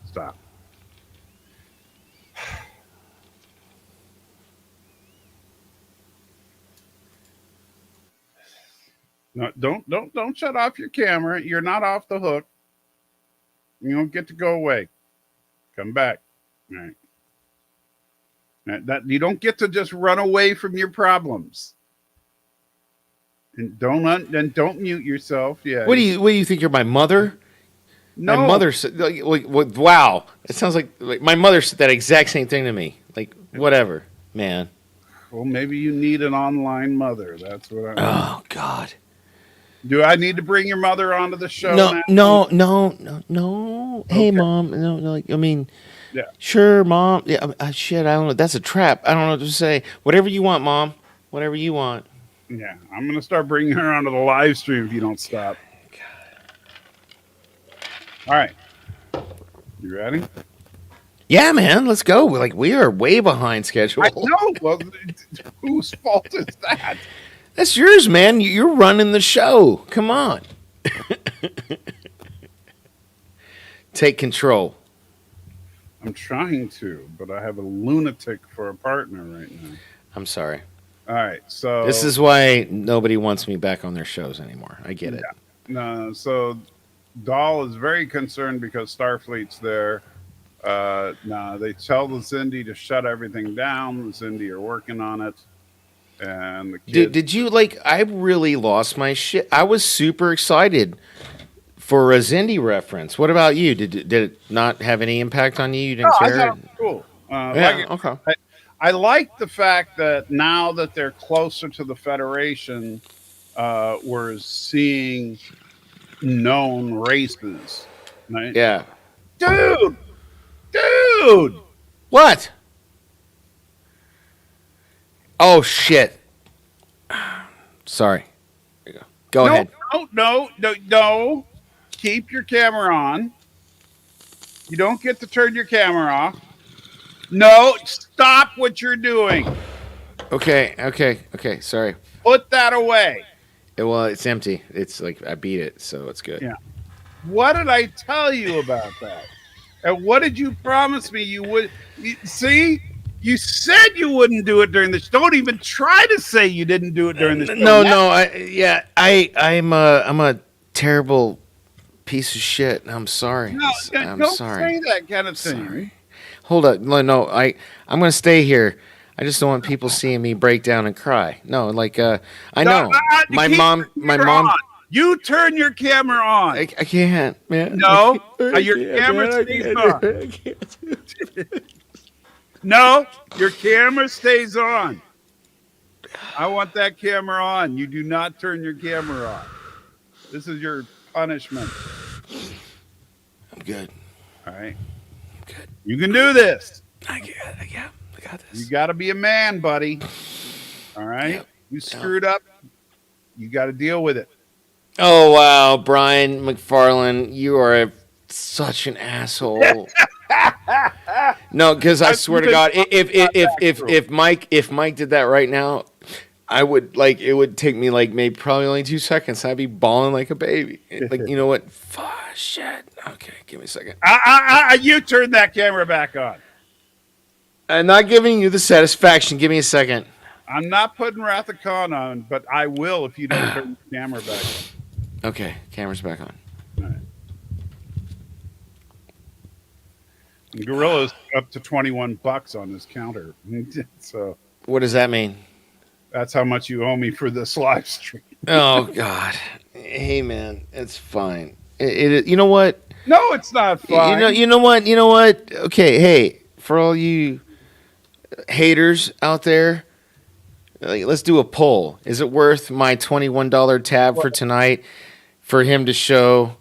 Stop. No, don't shut off your camera. You're not off the hook. You don't get to go away. Come back. All right. That you don't get to just run away from your problems. And don't mute yourself. Yeah. What do you think? You're my mother? No. My mother said, wow. It sounds like my mother said that exact same thing to me. Like, whatever, man. Well, maybe you need an online mother. That's what I mean. Oh, God. Do I need to bring your mother onto the show No, now? no. Hey, Okay. Mom. No, I mean, Yeah. sure, Mom. Yeah, shit, I don't know. That's a trap. I don't know what to say. Whatever you want, Mom. Whatever you want. Yeah. I'm going to start bringing her onto the live stream if you don't stop. All right. You ready? Yeah, man, let's go. We are way behind schedule. I know. Well, whose fault is that? That's yours, man. You're running the show. Come on. Take control. I'm trying to, but I have a lunatic for a partner right now. I'm sorry. All right. So This is why nobody wants me back on their shows anymore. I get it. no. So Dahl is very concerned because Starfleet's there. No, they tell the Zindi to shut everything down. The Zindi are working on it. And the kids, Did you I really lost my shit. I was super excited for a Zindi reference. What about you? Did it not have any impact on you? You didn't I care? thought it was cool. Yeah, okay. I like the fact that now that they're closer to the Federation, we're seeing known races. Right? Yeah. Dude! What? Oh shit. Sorry. There you go. Go ahead. No. Keep your camera on. You don't get to turn your camera off. No, stop what you're doing. Okay. Sorry. Put that away. Well, it's empty. It's I beat it, so it's good. Yeah. What did I tell you about that? And what did you promise me you would? See, you said you wouldn't do it during the show. Don't even try to say you didn't do it during the show. No. I'm a terrible piece of shit. I'm sorry. No, I'm don't sorry. say that kind of thing. Sorry. Hold up. No. I'm gonna stay here. I just don't want people seeing me break down and cry. No, I know. My mom. You turn your camera on. I can't, man. No, I your can't, camera man. stays on. I can't. No, your camera stays on. I want that camera on. You do not turn your camera on. This is your punishment. I'm good. All right. Good. You can do this. I got this. You got to be a man, buddy. All right. Yep. You screwed up. You got to deal with it. Oh wow, Brian McFarlane, you are such an asshole. No, because I swear to God, if Mike did that right now, I would it would take me maybe probably only 2 seconds. I'd be bawling like a baby. You know what? Fuck, shit. Okay, give me a second. You turn that camera back on. I'm not giving you the satisfaction. Give me a second. I'm not putting Wrath of Khan on, but I will if you don't turn the camera back on. Okay, camera's back on. All right. And Gorilla's up to $21 on his counter. So What does that mean? that's how much you owe me for this live stream. Oh God. Hey man, it's fine. You know what? No, it's not fine. You know what? Okay, hey, for all you haters out there, let's do a poll. Is it worth my $21 tab for tonight for him to show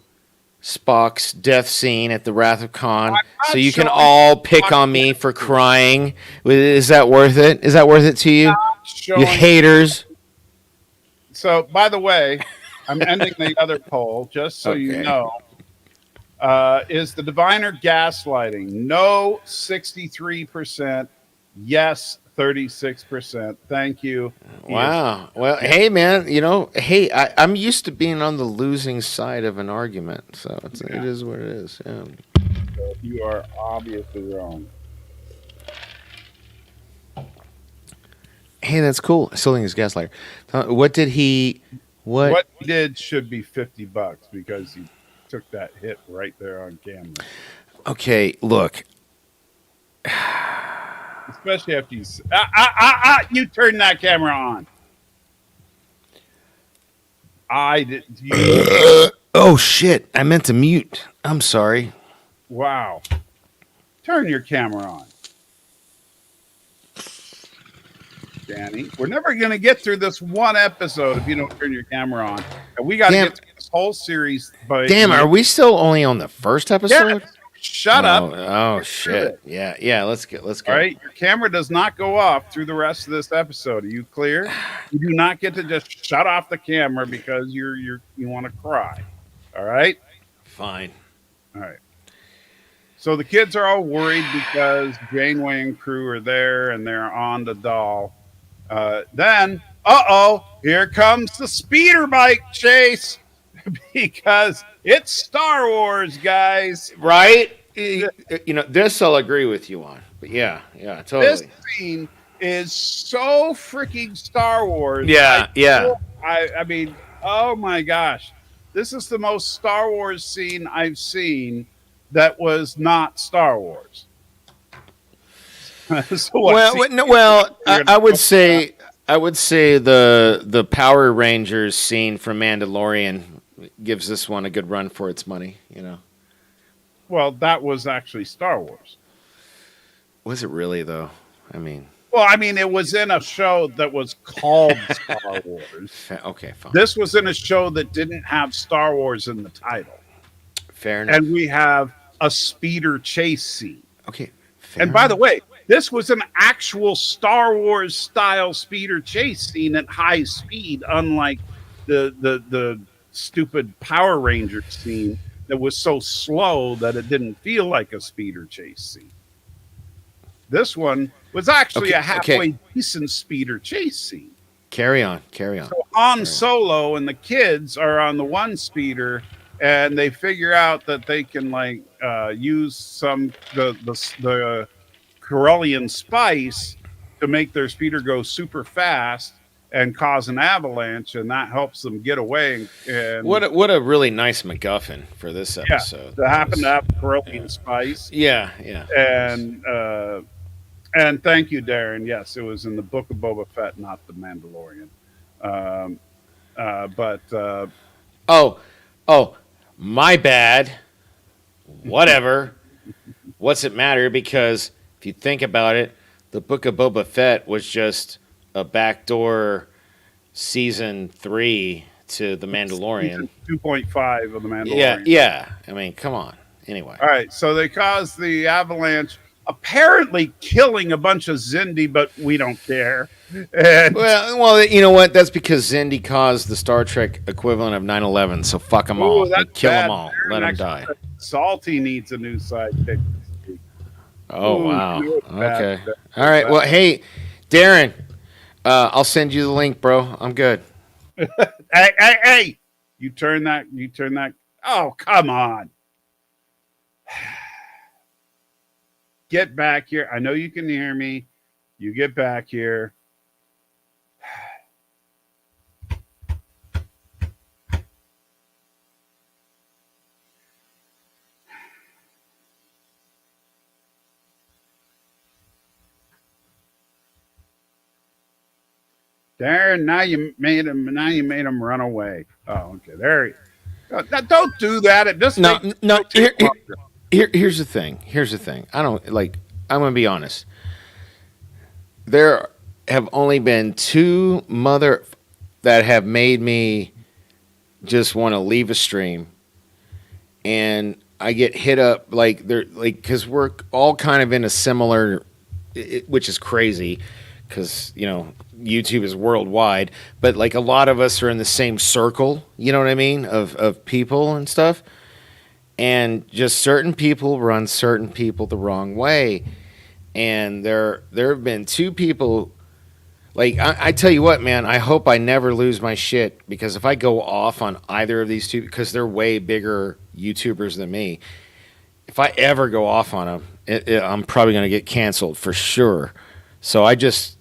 Spock's death scene at the Wrath of Khan, not so you can showing all pick Spock's on me death for scene. crying. Is that worth it? Is that worth it to you? You Showing. haters. So, by the way, I'm ending the other poll just so you Okay. know. Is the diviner gaslighting? No, 63%. Yes, 36%. Thank you. He is. Wow. Well, hey, man. Hey, I'm used to being on the losing side of an argument, so it is what it is. Yeah. You are obviously wrong. Hey, that's cool. I still think he's gaslighter. What did he? What he did should be $50 because he took that hit right there on camera. Okay, look. Especially after you turned that camera on. I did. Oh shit! I meant to mute. I'm sorry. Wow. Turn your camera on. Danny, we're never going to get through this one episode if you don't turn your camera on. And we got to get through this whole series. Damn, are we still only on the first episode? Yeah. Shut up. Oh shit. Yeah, let's go. All right, your camera does not go off through the rest of this episode. Are you clear? You do not get to just shut off the camera because you want to cry. All right? Fine. All right. So the kids are all worried because Janeway and crew are there and they're on the doll. Then, here comes the speeder bike chase because it's Star Wars, guys. Right? This I'll agree with you on. But yeah, totally. This scene is so freaking Star Wars. Yeah. I mean, oh my gosh. This is the most Star Wars scene I've seen that was not Star Wars. I would say the Power Rangers scene from Mandalorian gives this one a good run for its money, Well, that was actually Star Wars. Was it really though? I mean, it was in a show that was called Star Wars. Okay, fine. This was in a show that didn't have Star Wars in the title. Fair enough. And we have a speeder chase scene. Okay. And by the way, this was an actual Star Wars style speeder chase scene at high speed, unlike the stupid Power Ranger scene that was so slow that it didn't feel like a speeder chase scene. This one was actually a halfway decent speeder chase scene. Carry on. So Han Solo and the kids are on the one speeder, and they figure out that they can use some the Corellian spice to make their speeder go super fast and cause an avalanche, and that helps them get away. And what a really nice MacGuffin for this episode. That happened to have Corellian spice. Yeah. And thank you, Darren. Yes, it was in the Book of Boba Fett, not the Mandalorian. My bad. Whatever. What's it matter? Because if you think about it, the Book of Boba Fett was just a backdoor season 3 to the Mandalorian. 2.5 of the Mandalorian. Yeah. I mean, come on. Anyway. All right. So they caused the avalanche, apparently killing a bunch of Zindi, but we don't care. And well, you know what? That's because Zindi caused the Star Trek equivalent of 9/11. So fuck them all. Kill them all. Let them die. Salty needs a new sidekick. Oh, wow. Okay. All right. Well, hey, Darren, I'll send you the link, bro. I'm good. Hey. You turn that. Oh, come on. Get back here. I know you can hear me. You get back here. Darren, now you made him run away. Oh, okay. There he is. Don't do that. It just Here's the thing. I don't like. I'm gonna be honest. There have only been 2 that have made me just want to leave a stream, and I get hit up like they're like because we're all kind of in a similar, which is crazy because YouTube is worldwide, but like a lot of us are in the same circle. You know what I mean of people and stuff, and just certain people run certain people the wrong way, and there have been two people. Like I tell you what, man, I hope I never lose my shit because if I go off on either of these two, because they're way bigger YouTubers than me, if I ever go off on them, I'm probably going to get canceled for sure. So I just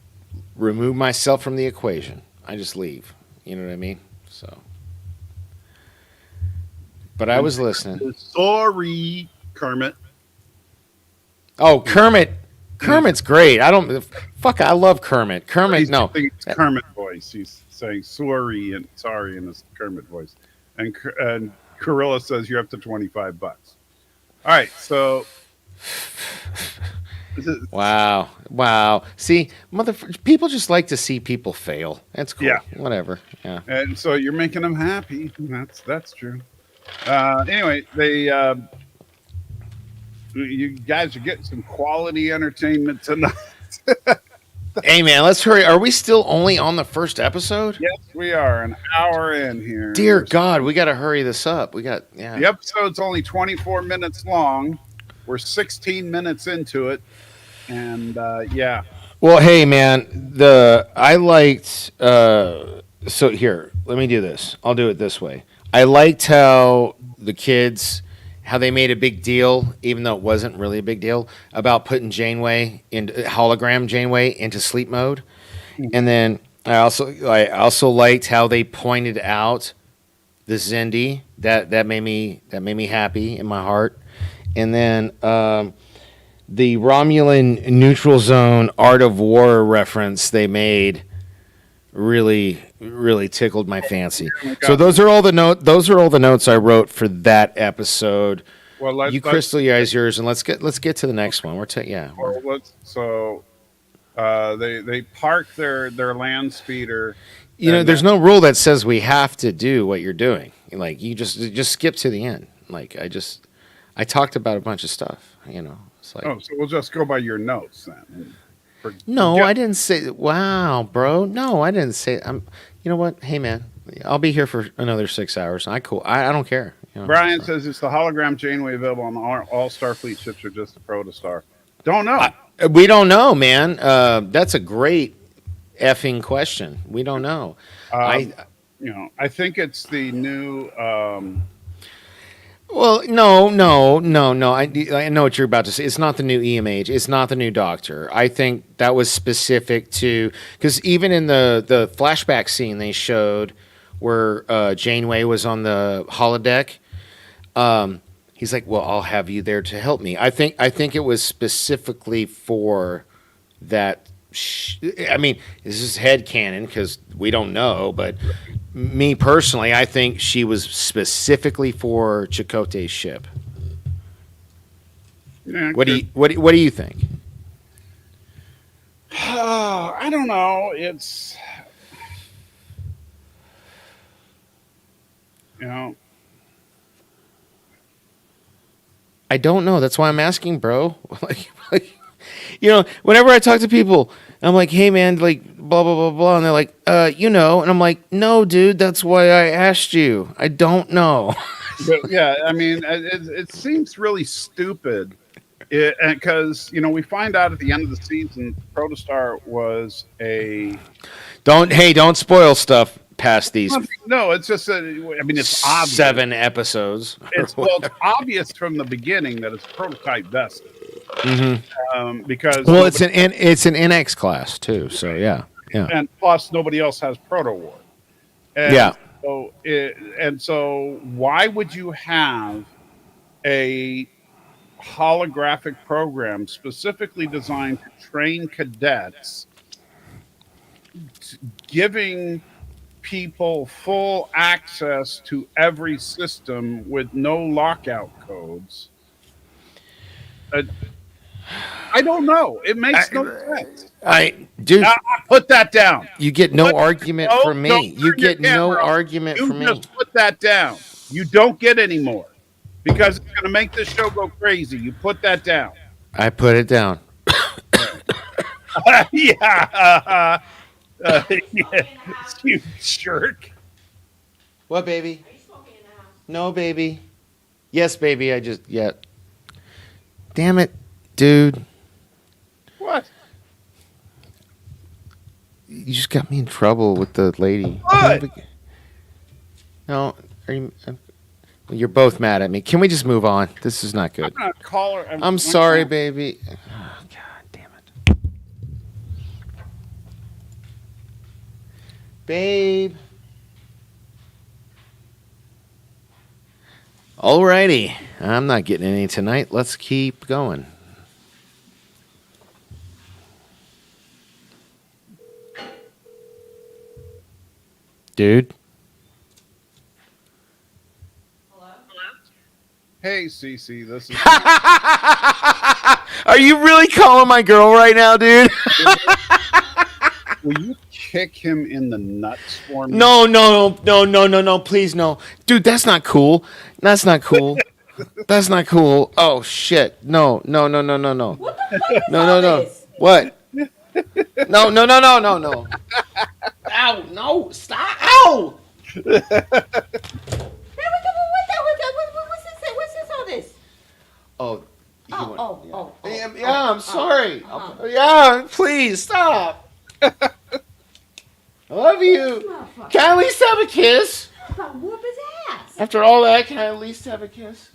remove myself from the equation. I just leave. You know what I mean? So, but I was listening. Sorry, Kermit. Oh, Kermit. Kermit's great. I love Kermit. Kermit, no. I think it's Kermit voice. He's saying sorry in his Kermit voice. And Corilla says you're up to $25. All right, so Wow. See, people just like to see people fail. That's cool. Yeah. Whatever. Yeah. and so you're making them happy. That's true. Anyway, you guys are getting some quality entertainment tonight. Hey man, let's hurry. Are we still only on the first episode? Yes, we are an hour in here. Dear God, we got to hurry this up. The episode's only 24 minutes long. We're 16 minutes into it, and yeah. Well, hey man, I liked. So here, let me do this. I'll do it this way. I liked how the kids, how they made a big deal, even though it wasn't really a big deal, about putting hologram Janeway into sleep mode. And then I also liked how they pointed out the Xindi. That made me happy in my heart. And then the Romulan neutral zone Art of War reference they made really tickled my fancy. So those are all the notes I wrote for that episode. Well, you crystallize yours, and let's get to the next one. They park their land speeder. There's no rule that says we have to do what you're doing. Like you just skip to the end. Like I talked about a bunch of stuff. It's like, so we'll just go by your notes then. No, I didn't say. Wow, bro. No, I didn't say. You know what? Hey, man, I'll be here for another 6 hours. I don't care. Brian says it's the hologram Janeway available on all Starfleet ships or just the Protostar. Don't know. We don't know, man. That's a great effing question. We don't know. I think it's the new. Well, no. I know what you're about to say. It's not the new EMH. It's not the new Doctor. I think that was specific to because even in the flashback scene they showed where Janeway was on the holodeck, he's like, "Well, I'll have you there to help me." I think it was specifically for that. I mean, this is headcanon because we don't know, but me personally, I think she was specifically for Chakotay's ship. Yeah, what do you think? I don't know. It's I don't know. That's why I'm asking, bro. Whenever I talk to people, I'm like, hey, man, like, blah, blah, blah, blah. And they're like, And I'm like, no, dude, that's why I asked you. I don't know. But, yeah, I mean, it seems really stupid. Because, we find out at the end of the season, Protostar was a... Don't spoil stuff past these. No, it's just, it's obvious. 7 episodes. It's obvious from the beginning that it's a prototype vessel. Mm-hmm. Because it's an NX class too, so yeah, and plus nobody else has Proto War. So why would you have a holographic program specifically designed to train cadets, giving people full access to every system with no lockout codes? I don't know. It makes no sense. Dude, put that down. You get no argument from me. You get no argument from me. Just put that down. You don't get any more. because it's going to make this show go crazy. You put that down. I put it down. Yeah. Yeah. You jerk. What, baby? No, baby. Yes, baby. Yeah. Damn it, dude. What? You just got me in trouble with the lady. What? No, you're both mad at me. Can we just move on? This is not good. I'm going to call her. I'm sorry, baby. Oh, God damn it. Babe. Alrighty. I'm not getting any tonight. Let's keep going. Dude. Hey, Cece, this is. Are you really calling my girl right now, dude? Will you kick him in the nuts for me? No, please, no. Dude, that's not cool. That's not cool. That's not cool. Oh, shit. No. What the fuck is all this? What? No. Ow, no, stop. Ow! Hey, what's this all this? Oh, Oh. I'm sorry. Yeah, please, stop. I love you. Can I at least have a kiss? About whoop his ass. After all that, can I at least have a kiss?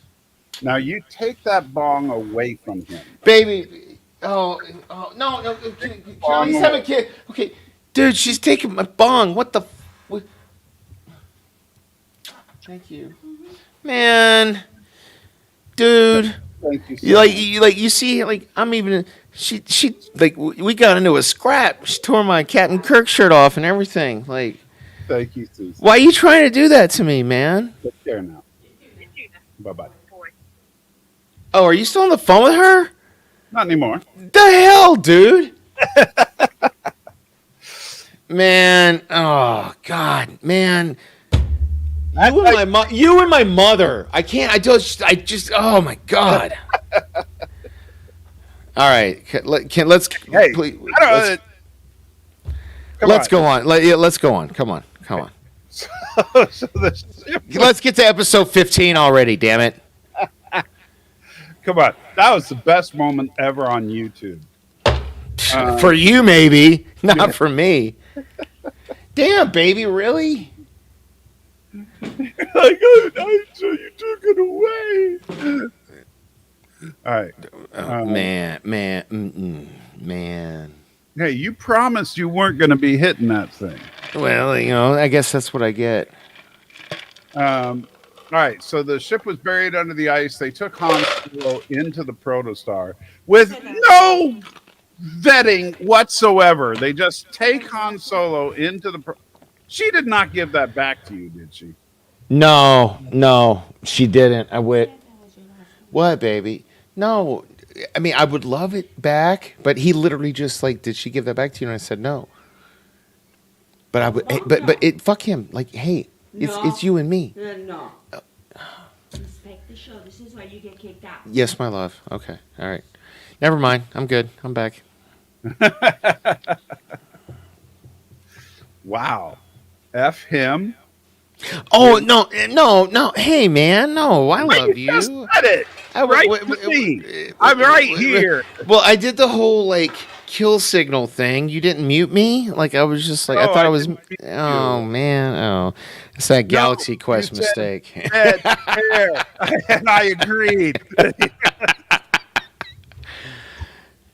Now you take that bong away from him. Baby, no, can I at least have a kiss? Okay, dude, she's taking my bong. What the? Thank you, man. Dude, Thank you. you see, like I'm even. She like we got into a scrap. She tore my Captain Kirk shirt off and everything. Like, Thank you, Susan. why are you trying to do that to me, man? Take care now. Bye-bye. Oh, are you still on the phone with her? Not anymore. The hell, dude? Man, oh God, man. You and my mother. I can't. I just. Oh my God. All right. Let's. Hey, please, I don't. let's go on. Let's go on. Come on. So the ship Let's get to episode 15 already. Damn it. Come on. That was the best moment ever on YouTube. For you, maybe, not for me. Damn, baby, really? So you took it away. All right. Man. Hey, you promised you weren't going to be hitting that thing. Well, I guess that's what I get. All right. So the ship was buried under the ice. They took Han Solo into the Protostar with no vetting whatsoever. They just take Han Solo into the. She did not give that back to you, did she? No, she didn't. I would. What, baby? No, I mean I would love it back, but he literally just like, did she give that back to you? And I said no. But I would. But it. Fuck him. Like, hey, it's you and me. No. Respect the show. This is why you get kicked out. Yes, my love. Okay, all right. Never mind. I'm good. I'm back. Wow. F him. Oh no! Hey man, no! I love you. Just said it. I'm right here. Well, I did the whole like kill signal thing. You didn't mute me. Like I was just like I thought I was. Oh man! Oh, it's that Galaxy Quest mistake. Dead air. And I agreed.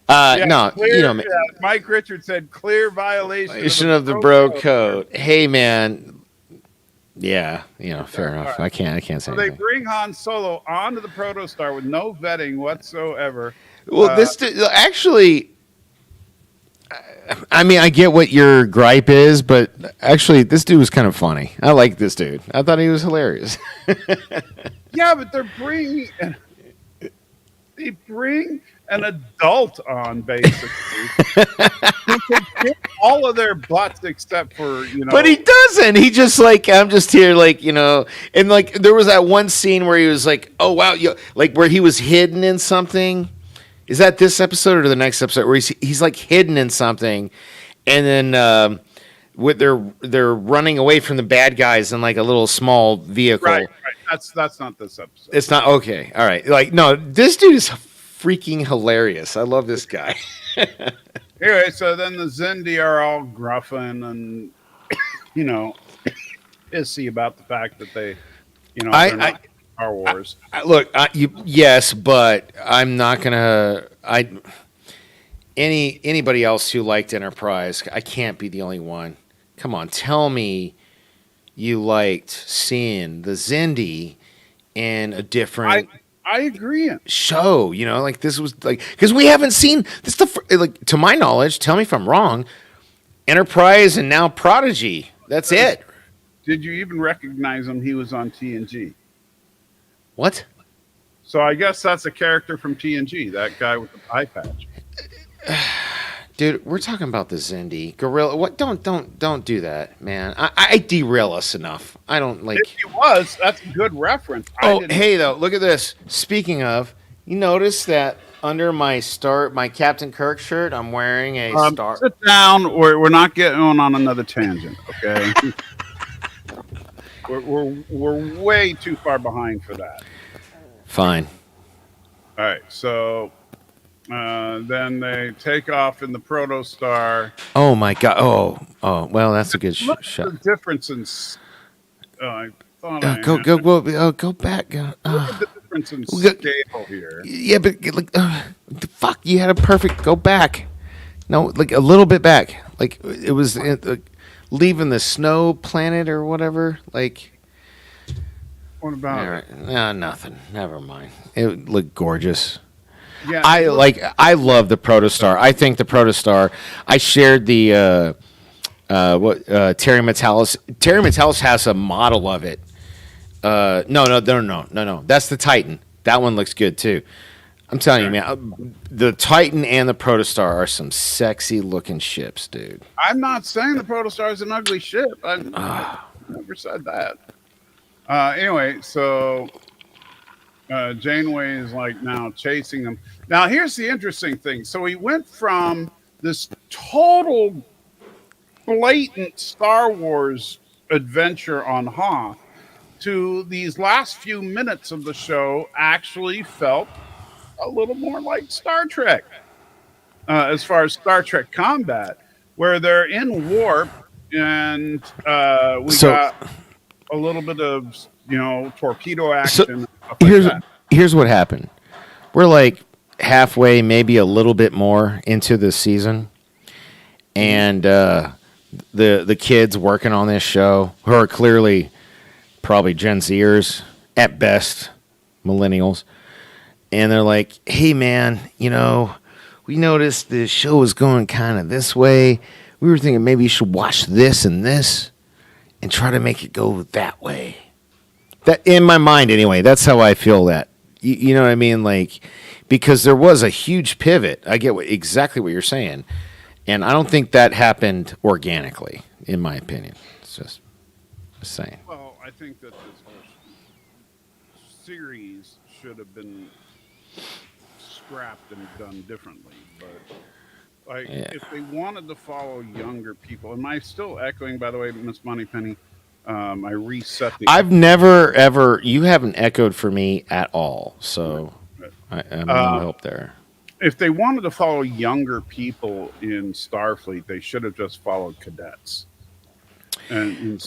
No, clear, Mike Richards said clear violation of the bro code. Hey man. Yeah, fair enough. Right. I can't say So anything. they bring Han Solo onto the Protostar with no vetting whatsoever. Well, actually, I mean, I get what your gripe is, but actually, this dude was kind of funny. I like this dude. I thought he was hilarious. Yeah, but they're bringing. They bring an adult on basically. Who can kick all of their butts except for But he doesn't. He just like I'm just here, like and like there was that one scene where he was like, "Oh wow," like where he was hidden in something. Is that this episode or the next episode where he's like hidden in something, and then they're running away from the bad guys in like a little small vehicle. Right. That's not this episode. It's not okay. All right, like no, this dude is freaking hilarious. I love this guy. Anyway, so then the Zindi are all gruffing and pissy about the fact that they, they're not Star Wars. Look, yes, but I'm not gonna. Anybody else who liked Enterprise, I can't be the only one. Come on, tell me you liked seeing the Zindi in a different. I agree. Show, like this was like because we haven't seen this. Like to my knowledge, tell me if I'm wrong. Enterprise and now Prodigy. That's it. Did you even recognize him? He was on TNG. What? So I guess that's a character from TNG. That guy with the eye patch. Dude, we're talking about the Zindi Gorilla. What? Don't do that, man. I derail us enough. I don't like. If he was, that's a good reference. Hey though, look at this. Speaking of, you notice that under my Captain Kirk shirt, I'm wearing a star. Sit down. We're not getting on another tangent. Okay. we're way too far behind for that. Fine. All right. So. Then they take off in the Protostar. Oh my god! Oh! Well, that's a good shot. The difference in. I thought. Go back. Look at the difference in scale here. Yeah, but like, fuck! You had a perfect. Go back. No, like a little bit back. Like it was leaving the snow planet or whatever. Like. What about? All right. No, nothing. Never mind. It looked gorgeous. Yeah, I love the Protostar. I think the Protostar. I shared the Terry Metalis. Terry Metalis has a model of it. No. That's the Titan. That one looks good too. I'm telling you, man. The Titan and the Protostar are some sexy looking ships, dude. I'm not saying the Protostar is an ugly ship. I never said that. Anyway, so. Janeway is like now chasing them. Now, here's the interesting thing. So he went from this total blatant Star Wars adventure on Hoth to these last few minutes of the show actually felt a little more like Star Trek as far as Star Trek combat, where they're in warp and we got a little bit of torpedo action. Here's what happened. We're like halfway, maybe a little bit more into the season, and the kids working on this show, who are clearly probably Gen Zers at best, millennials, and they're like, "Hey, man, we noticed the show is going kind of this way. We were thinking maybe you should watch this and this, and try to make it go that way." That in my mind, anyway, that's how I feel that. You know what I mean? Like, because there was a huge pivot. I get exactly what you're saying. And I don't think that happened organically, in my opinion. It's just saying. Well, I think that this whole series should have been scrapped and done differently. But if they wanted to follow younger people, am I still echoing, by the way, Miss Moneypenny? I reset the. I've never ever. You haven't echoed for me at all, so I'm no help there. If they wanted to follow younger people in Starfleet, they should have just followed cadets. And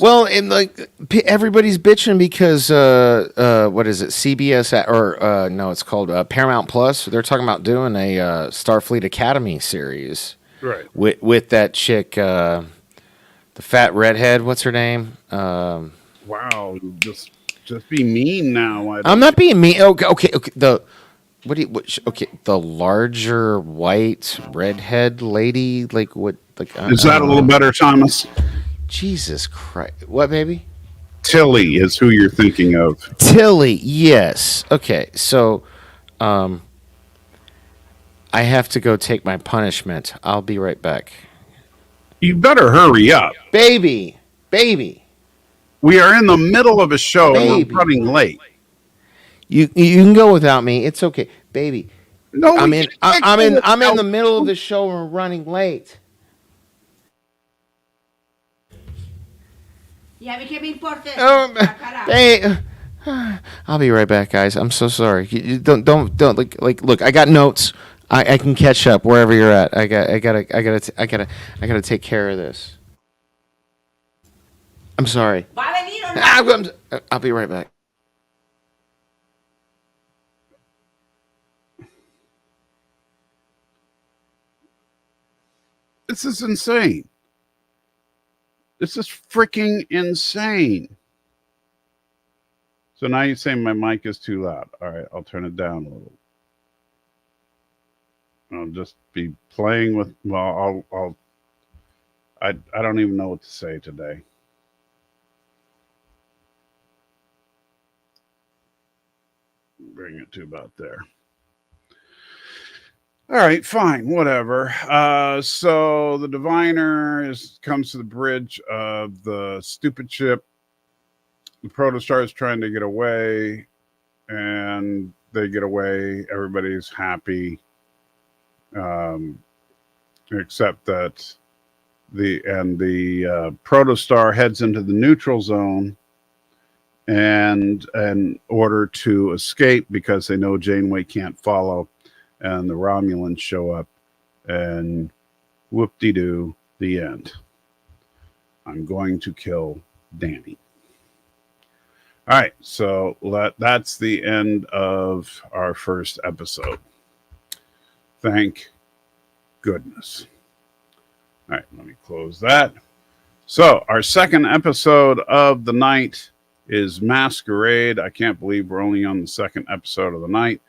like everybody's bitching because what is it? CBS or no, it's called Paramount Plus. They're talking about doing a Starfleet Academy series, right? With that chick. The fat redhead, what's her name? Wow, just be mean now. I'm not being mean. Okay. The the larger white redhead lady, like what? Like is that a little better, Thomas? Jesus Christ! What, baby? Tilly is who you're thinking of. Tilly, yes. Okay, so, I have to go take my punishment. I'll be right back. You better hurry up. Baby, baby, We are in the middle of a show and we're baby. running late. You can go without me. It's okay, baby. No, we I'm in. can't go I'm in without the middle of you. the show and we're running late. ¿Y a mí qué me importa eso? Oh, Ah, carajo. hey, I'll be right back, guys. I'm so sorry. You don't look. I got notes. I can catch up wherever you're at. I gotta take care of this. I'm sorry. ¿Va a venir o no? I'll be right back. This is insane. This is freaking insane. So now you're saying my mic is too loud. All right, I'll turn it down a little. I'll just be playing with. Well, I don't even know what to say today. Bring it to about there. All right, fine, whatever. So the diviner comes to the bridge of the stupid ship. The protostar is trying to get away, and they get away. Everybody's happy, except that the protostar heads into the neutral zone, and in order to escape because they know Janeway can't follow. And the Romulans show up, and whoop-de-doo, the end. I'm going to kill Danny. All right, so that's the end of our first episode. Thank goodness. All right, let me close that. So our second episode of the night is Masquerade. I can't believe we're only on the second episode of the night.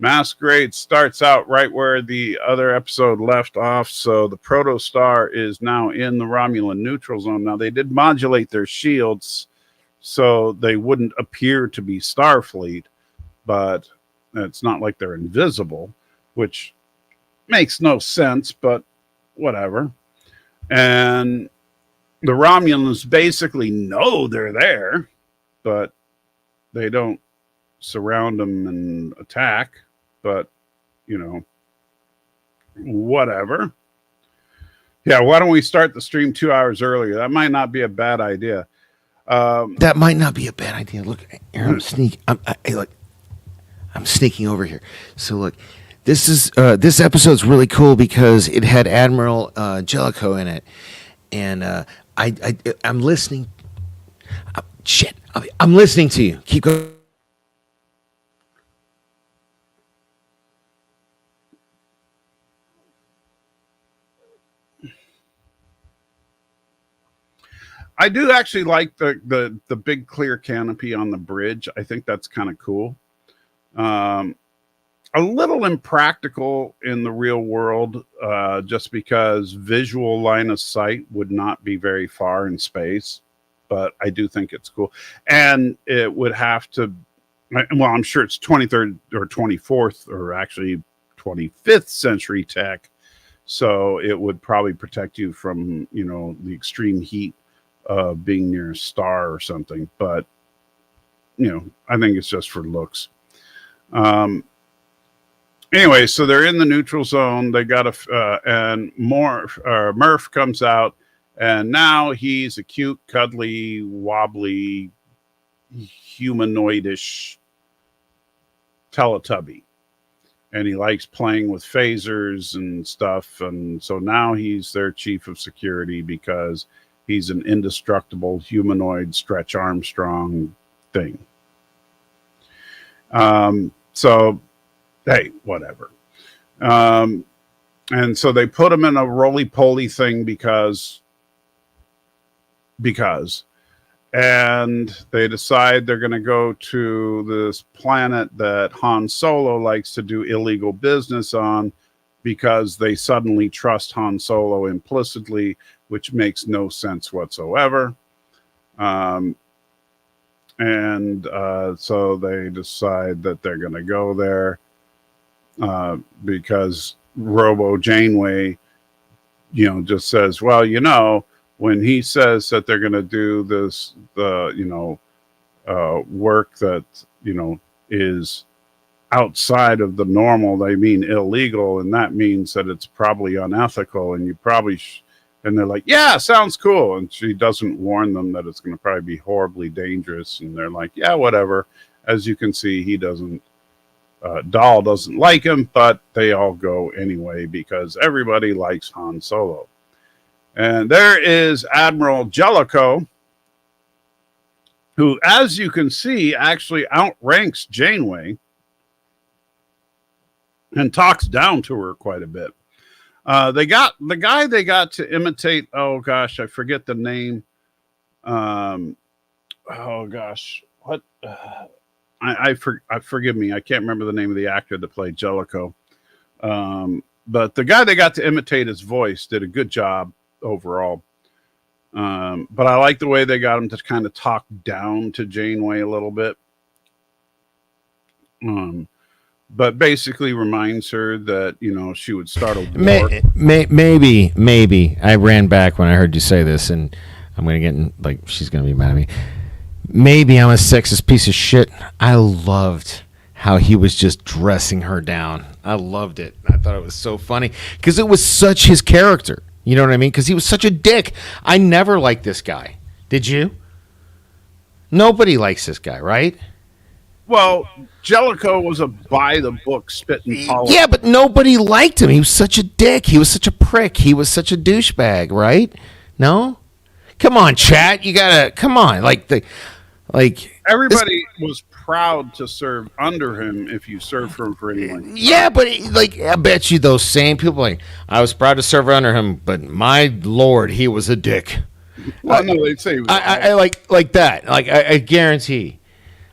Masquerade starts out right where the other episode left off. So the protostar is now in the Romulan neutral zone. Now, they did modulate their shields so they wouldn't appear to be Starfleet, but it's not like they're invisible, which makes no sense, but whatever. And the Romulans basically know they're there, but they don't surround them and attack. But, whatever. Yeah, why don't we start the stream 2 hours earlier? That might not be a bad idea. That might not be a bad idea. Look, I'm sneaking over here. So look, this episode's really cool because it had Admiral Jellicoe in it, and I'm listening. Shit, I'm listening to you. Keep going. I do actually like the big clear canopy on the bridge. I think that's kind of cool. A little impractical in the real world, just because visual line of sight would not be very far in space. But I do think it's cool. And it would have to, well, I'm sure it's 23rd or 24th or actually 25th century tech. So it would probably protect you from, the extreme heat of being near a star or something. But, I think it's just for looks. Anyway, so they're in the neutral zone. They got and Murph comes out, and now he's a cute, cuddly, wobbly, humanoidish Teletubby. And he likes playing with phasers and stuff. And so now he's their chief of security because he's an indestructible humanoid Stretch Armstrong thing. So, hey, whatever. And so they put him in a roly-poly thing because, and they decide they're going to go to this planet that Han Solo likes to do illegal business on because they suddenly trust Han Solo implicitly, which makes no sense whatsoever. So they decide that they're going to go there because Robo Janeway, just says, well, when he says that they're going to do this, work that, is outside of the normal, they mean illegal. And that means that it's probably unethical. And you probably, and they're like, yeah, sounds cool. And she doesn't warn them that it's going to probably be horribly dangerous. And they're like, yeah, whatever. As you can see, he doesn't, Dahl doesn't like him, but they all go anyway because everybody likes Han Solo. And there is Admiral Jellicoe, who, as you can see, actually outranks Janeway and talks down to her quite a bit. They got the guy they got to imitate. Oh gosh, I forget the name. Oh gosh, what? Forgive me. I can't remember the name of the actor that played Jellicoe. But the guy they got to imitate his voice did a good job overall. But I like the way they got him to kind of talk down to Janeway a little bit. But basically reminds her that, she would start a war. Maybe. I ran back when I heard you say this, and I'm going to get she's going to be mad at me. Maybe I'm a sexist piece of shit. I loved how he was just dressing her down. I loved it. I thought it was so funny because it was such his character. You know what I mean? Because he was such a dick. I never liked this guy. Did you? Nobody likes this guy, right? Well, Jellicoe was a by-the-book spitting politics. Yeah, but nobody liked him. He was such a dick. He was such a prick. He was such a douchebag, right? No? Come on, chat. You gotta come on. Everybody was proud to serve under him if you served for him for any length. Yeah, but I bet you those same people I was proud to serve under him, but my lord, he was a dick. Well, no, they'd say I like that. I guarantee.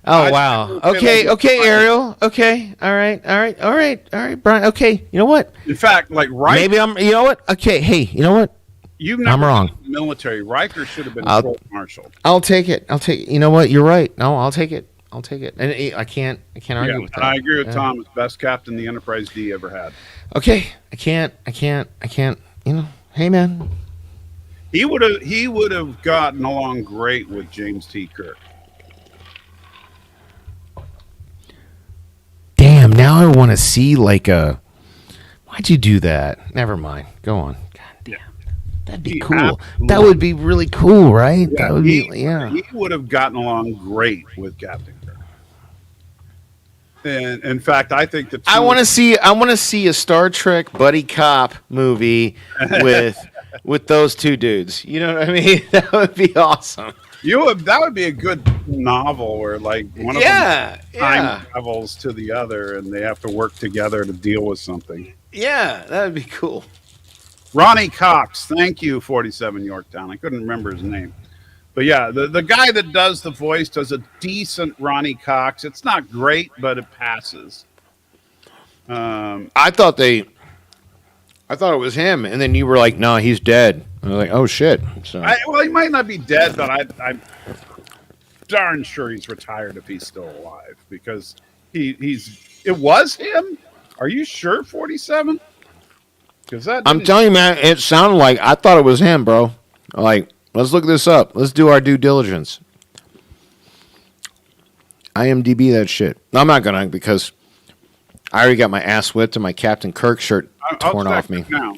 Oh wow. Okay, Ariel. Okay. All right, Brian. Okay. You know what? In fact, Riker. Maybe I'm. You know what? Okay. Hey. You know what? I'm wrong. Been in the military. Riker should have been court-martialed. I'll take it. You know what? You're right. No, I'll take it. And I can't argue with that. I agree with Tom. It's best captain the Enterprise D ever had. Okay. I can't. Hey man. He would have gotten along great with James T. Kirk. Damn, now I want to see why'd you do that? Never mind. Go on. God damn. That'd be cool. Absolutely. That would be really cool, right? Yeah, that would he would have gotten along great with Captain Kirk. And in fact, I think that I want to see a Star Trek buddy cop movie with those two dudes. You know what I mean? That would be awesome. That would be a good novel where one of them time travels to the other and they have to work together to deal with something. Yeah, that would be cool. Ronnie Cox, thank you, 47 Yorktown. I couldn't remember his name. But yeah, the guy that does the voice does a decent Ronnie Cox. It's not great, but it passes. I thought it was him, and then you were like, no, he's dead. I was like, oh, shit. So. Well, he might not be dead, but I'm darn sure he's retired if he's still alive because it was him? Are you sure, 47? I'm telling you, man, it sounded like I thought it was him, bro. Let's look this up. Let's do our due diligence. IMDb that shit. No, I'm not going to because I already got my ass whipped and my Captain Kirk shirt torn off me. Now.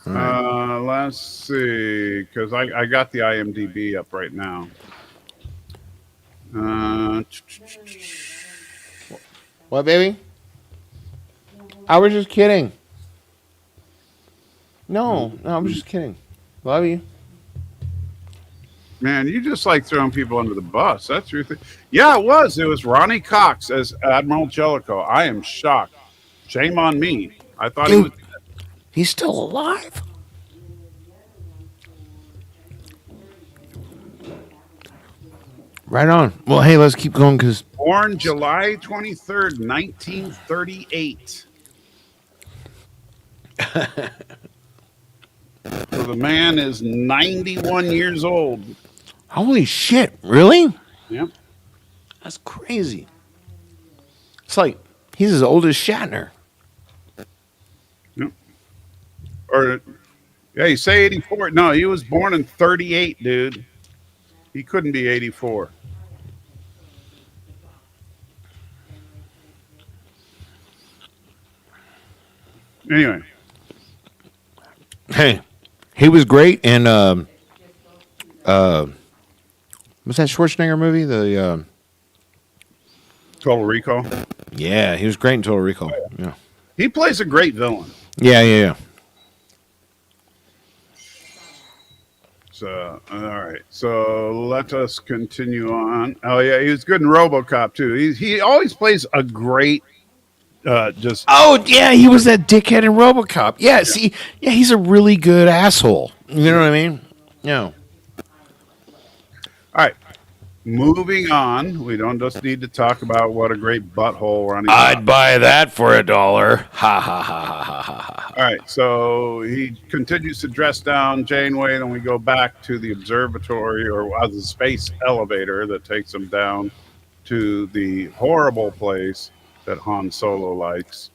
Right. Let's see, because I got the IMDb up right now. What, baby? I was just kidding. No, I was just kidding. Love you. Man, you just like throwing people under the bus. That's your thing. Yeah, it was. It was Ronnie Cox as Admiral Jellicoe. I am shocked. Shame on me. I thought he was dead. He's still alive. Right on. Well, hey, let's keep going because born July 23rd, 1938. So the man is 91 years old. Holy shit! Really? Yep. That's crazy. It's like he's as old as Shatner. Yep. Or yeah, you say 84. No, he was born in 38, dude. He couldn't be 84. Anyway, Hey, he was great in what's that Schwarzenegger movie? Total Recall. Yeah, he was great in Total Recall. Yeah, He plays a great villain. yeah. So, all right. So let us continue on. Oh yeah, he was good in RoboCop too. He always plays a great, just Oh yeah, he was that dickhead in RoboCop. Yeah, see, yeah, he's a really good asshole. You know what I mean? Yeah. all right. Moving on. We don't just need to talk about what a great butthole Ronnie. I'd buy that for $1. Ha ha ha ha ha ha. All right, so he continues to dress down Janeway, and we go back to the observatory or the space elevator that takes him down to the horrible place that Han Solo likes.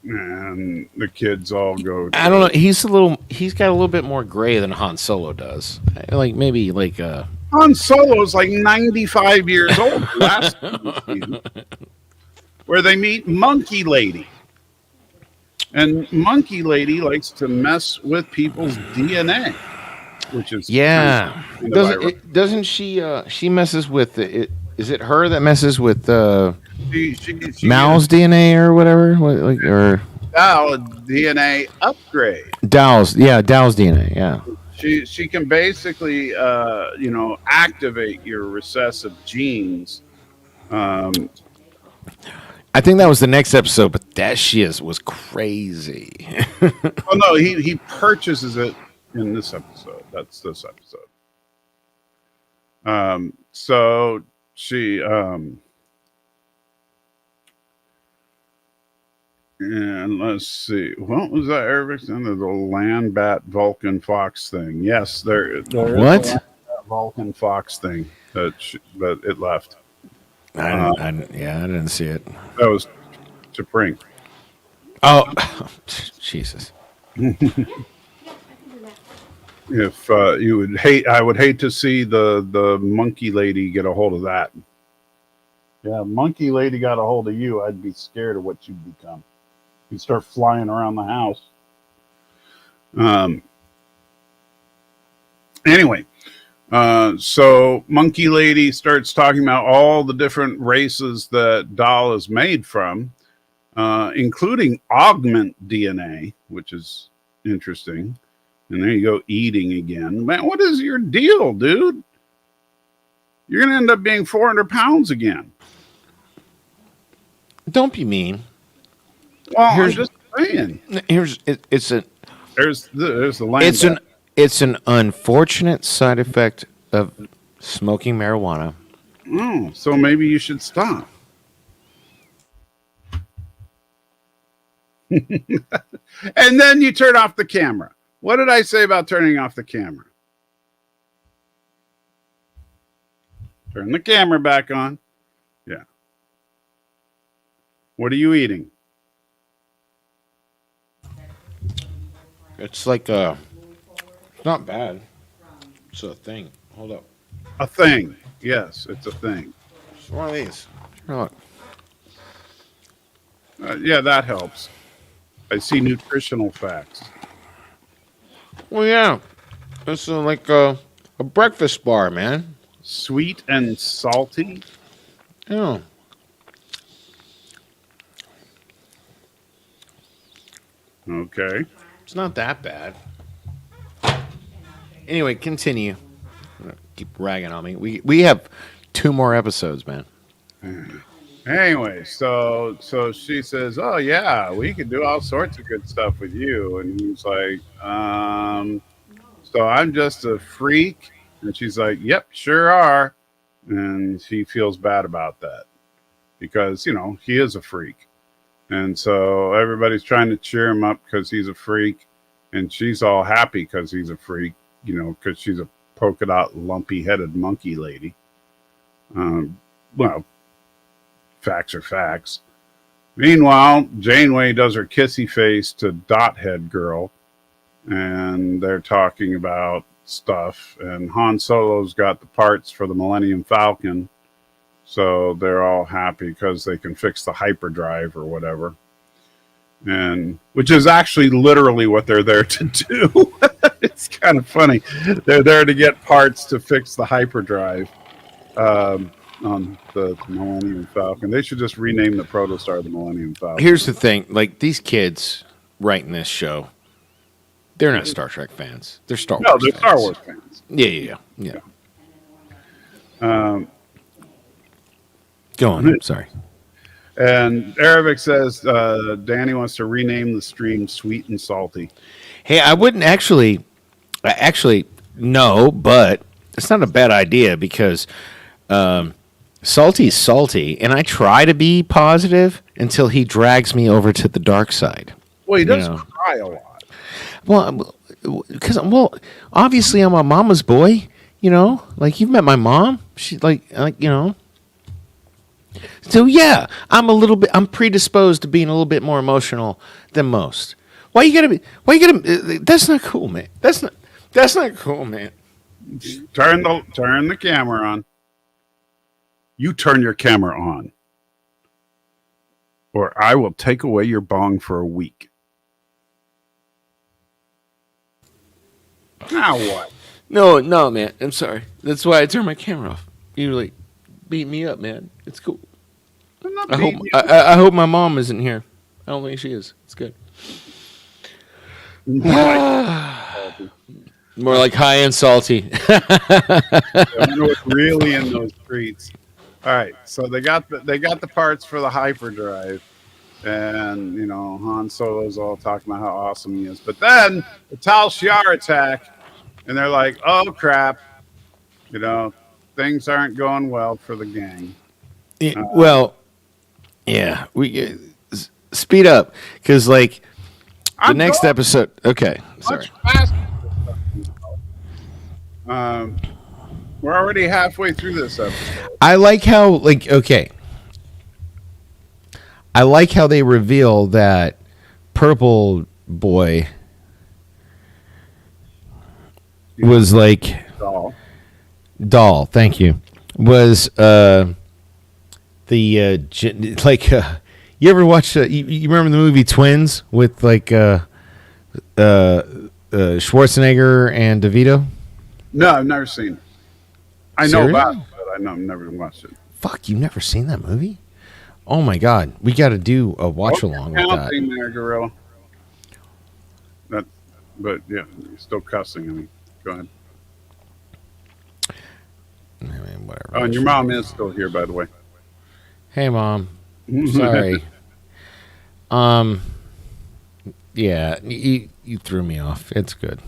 And the kids all go. I don't know. He's got a little bit more gray than Han Solo does. Like maybe like Han Solo is like 95 years old. Last scene, where they meet Monkey Lady. And Monkey Lady likes to mess with people's DNA, which is yeah. Doesn't she? She messes with it. Is it her that messes with she Mal's DNA or whatever? Or DNA upgrade. Dow's? Yeah, Dow's DNA. Yeah. She can basically activate your recessive genes. I think that was the next episode, but that shit was crazy. Oh no, he purchases it in this episode. That's this episode. So she and let's see, what was that? Everything the land bat Vulcan Fox thing. Yes, there What? is a Vulcan Fox thing that it left. I didn't see it. That was to Pring. Oh, Jesus. If you would hate, I would hate to see the monkey lady get a hold of that. Yeah, monkey lady got a hold of you, I'd be scared of what you'd become. You'd start flying around the house. Anyway, so monkey lady starts talking about all the different races that Dahl is made from, including augment DNA, which is interesting. And there you go, eating again. Man, what is your deal, dude? You're going to end up being 400 pounds again. Don't be mean. Well, I'm just saying. There's the line. It's an unfortunate side effect of smoking marijuana. Oh, so maybe you should stop. And then you turn off the camera. What did I say about turning off the camera? Turn the camera back on. Yeah. What are you eating? It's like it's not bad. It's a thing. Hold up. A thing. Yes, it's a thing. It's one of these. Here, look. Yeah, that helps. I see nutritional facts. Well, yeah. It's like a breakfast bar, man. Sweet and salty. Yeah. Okay. It's not that bad. Anyway, continue. Keep ragging on me. We have 2 more episodes, man. Anyway, so she says, "Oh yeah, we can do all sorts of good stuff with you," and he's like, "So I'm just a freak," and she's like, "Yep, sure are," and he feels bad about that because he is a freak. And so everybody's trying to cheer him up because he's a freak. And she's all happy because he's a freak, because she's a polka dot, lumpy headed monkey lady. Well, facts are facts. Meanwhile, Janeway does her kissy face to Dothead Girl, and they're talking about stuff. And Han Solo's got the parts for the Millennium Falcon, so they're all happy because they can fix the hyperdrive or whatever. And which is actually literally what they're there to do. It's kind of funny. They're there to get parts to fix the hyperdrive on the Millennium Falcon. They should just rename the Protostar the Millennium Falcon. Here's the thing: like these kids writing this show, they're not Star Trek fans. They're Star Wars. No, they're fans. Star Wars fans. Yeah. Go on. I'm sorry. And Arabic says Danny wants to rename the stream Sweet and Salty. Hey, I wouldn't actually no, but it's not a bad idea because Salty's salty, and I try to be positive until he drags me over to the dark side. Well, he does cry a lot. Well, because obviously I'm a mama's boy. Like you've met my mom. She like. So yeah, I'm predisposed to being a little bit more emotional than most. Why you gotta that's not cool, man. That's not cool, man. Turn the camera on. You turn your camera on, or I will take away your bong for a week. Now what? No, man. I'm sorry. That's why I turned my camera off. You like beat me up, man. It's cool. I hope my mom isn't here. I don't think she is. It's good. More like high and salty. I wonder what's really in those treats. All right, so they got the parts for the hyperdrive, and Han Solo's all talking about how awesome he is. But then the Tal Shiar attack, and they're like, "Oh crap, things aren't going well for the gang." Yeah, we speed up because the next episode. Okay, sorry. We're already halfway through this episode. I like how I like how they reveal that Purple Boy was like doll. Thank you. Was you ever watch? You remember the movie Twins with Schwarzenegger and DeVito? No, I've never seen it. I know Seriously? about it, but I've never watched it. Fuck, you've never seen that movie? Oh my god, we got to do a watch along with that. There, Gorilla. But yeah, you're still cussing. I mean, go ahead. I mean, whatever. Oh, and your mom is still here, by the way. Hey, Mom. Sorry. Yeah, you threw me off. It's good.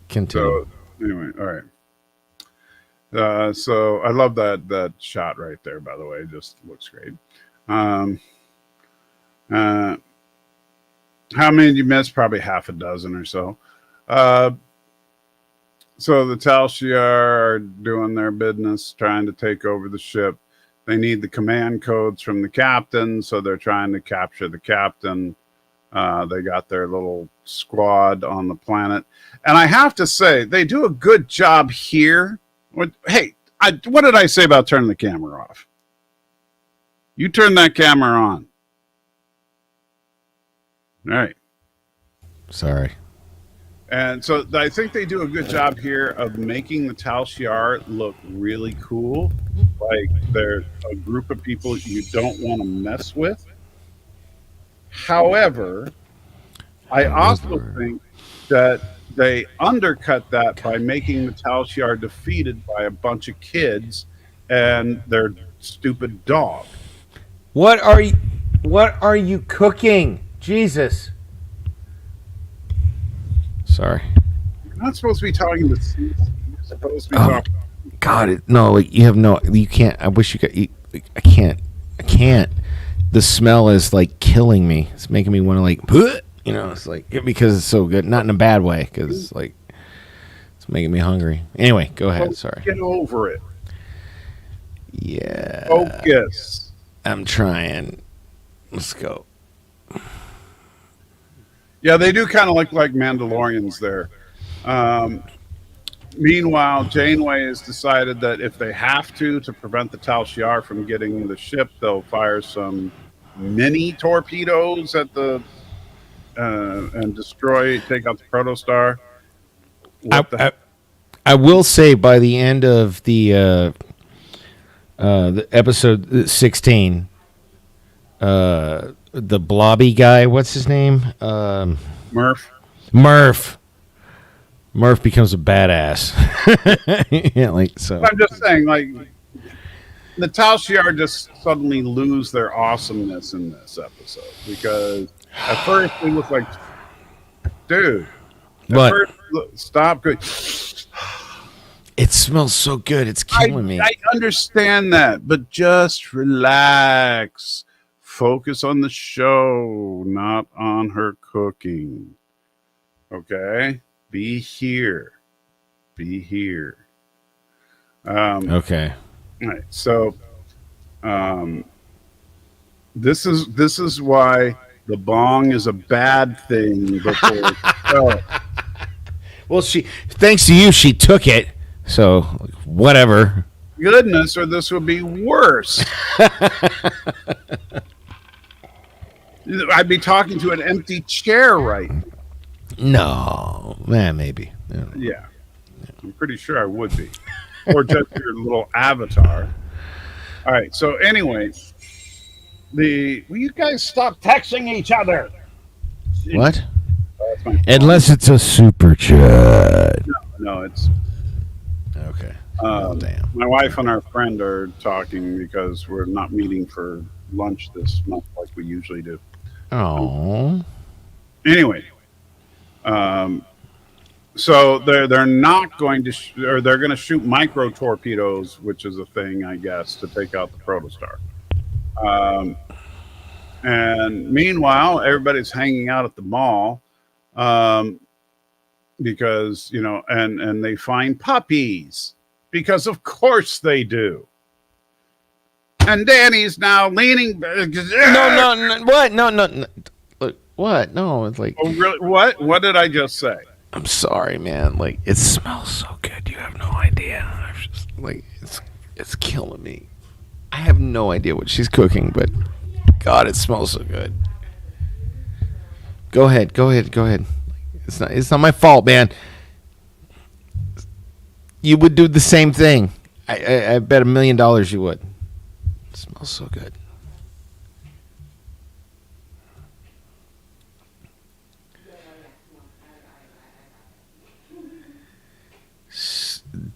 Continue. So, anyway, all right. So I love that shot right there, by the way. It just looks great. How many did you miss? Probably half a dozen or so. So the Tal Shiar are doing their business, trying to take over the ship. They need the command codes from the captain, so they're trying to capture the captain. They got their little squad on the planet. And I have to say, they do a good job here. Hey, what did I say about turning the camera off? You turn that camera on. All right. Sorry. And so I think they do a good job here of making the Tal Shiar look really cool. Like they're a group of people you don't want to mess with. However, I also think that they undercut that by making the Tal Shiar defeated by a bunch of kids and their stupid dog. What are you cooking? Jesus. Sorry. You're not supposed to be talking to You're supposed to be talking. God, you can't. I wish you could. I can't. The smell is like killing me. It's making me want to it's like because it's so good. Not in a bad way, because it's making me hungry. Anyway, go ahead. Sorry. Get over it. Yeah. Focus. I'm trying. Let's go. Yeah, they do kind of look like Mandalorians there. Um, Meanwhile, Janeway has decided that if they have to prevent the Tal Shiar from getting the ship, they'll fire some mini torpedoes at the and take out the protostar. I, What the? I I will say by the end of the episode 16, the blobby guy, what's his name? Murph. Murph. Murph becomes a badass. Yeah, like so. I'm just saying, like the Tal Shiar just suddenly lose their awesomeness in this episode because at first they look like, dude. At But first, stop. Good. it smells so good. It's killing me. I understand that, but just relax. Focus on the show, not on her cooking. Okay? Be here. Be here. Okay. All right. So, this is why the bong is a bad thing before the show. Well, thanks to you, she took it. So whatever. Goodness, or this would be worse. I'd be talking to an empty chair right now. No, man, maybe. Yeah. I'm pretty sure I would be. Or just your little avatar. All right. So anyway, will you guys stop texting each other? What? That's my phone. Unless it's a super chat. No, it's Okay. Oh, damn. my wife and our friend are talking because we're not meeting for lunch this month like we usually do. Oh. Anyway, so they're not going to or they're going to shoot micro torpedoes, which is a thing, I guess, to take out the protostar. And meanwhile, everybody's hanging out at the mall because and they find puppies because of course they do. And Danny's now leaning. No. What? No. Look, what? No, it's like. Oh, really? What? What did I just say? I'm sorry, man. Like, it smells so good. You have no idea. I'm just like, it's killing me. I have no idea what she's cooking, but God, it smells so good. Go ahead. It's not my fault, man. You would do the same thing. I bet $1 million you would. It smells so good.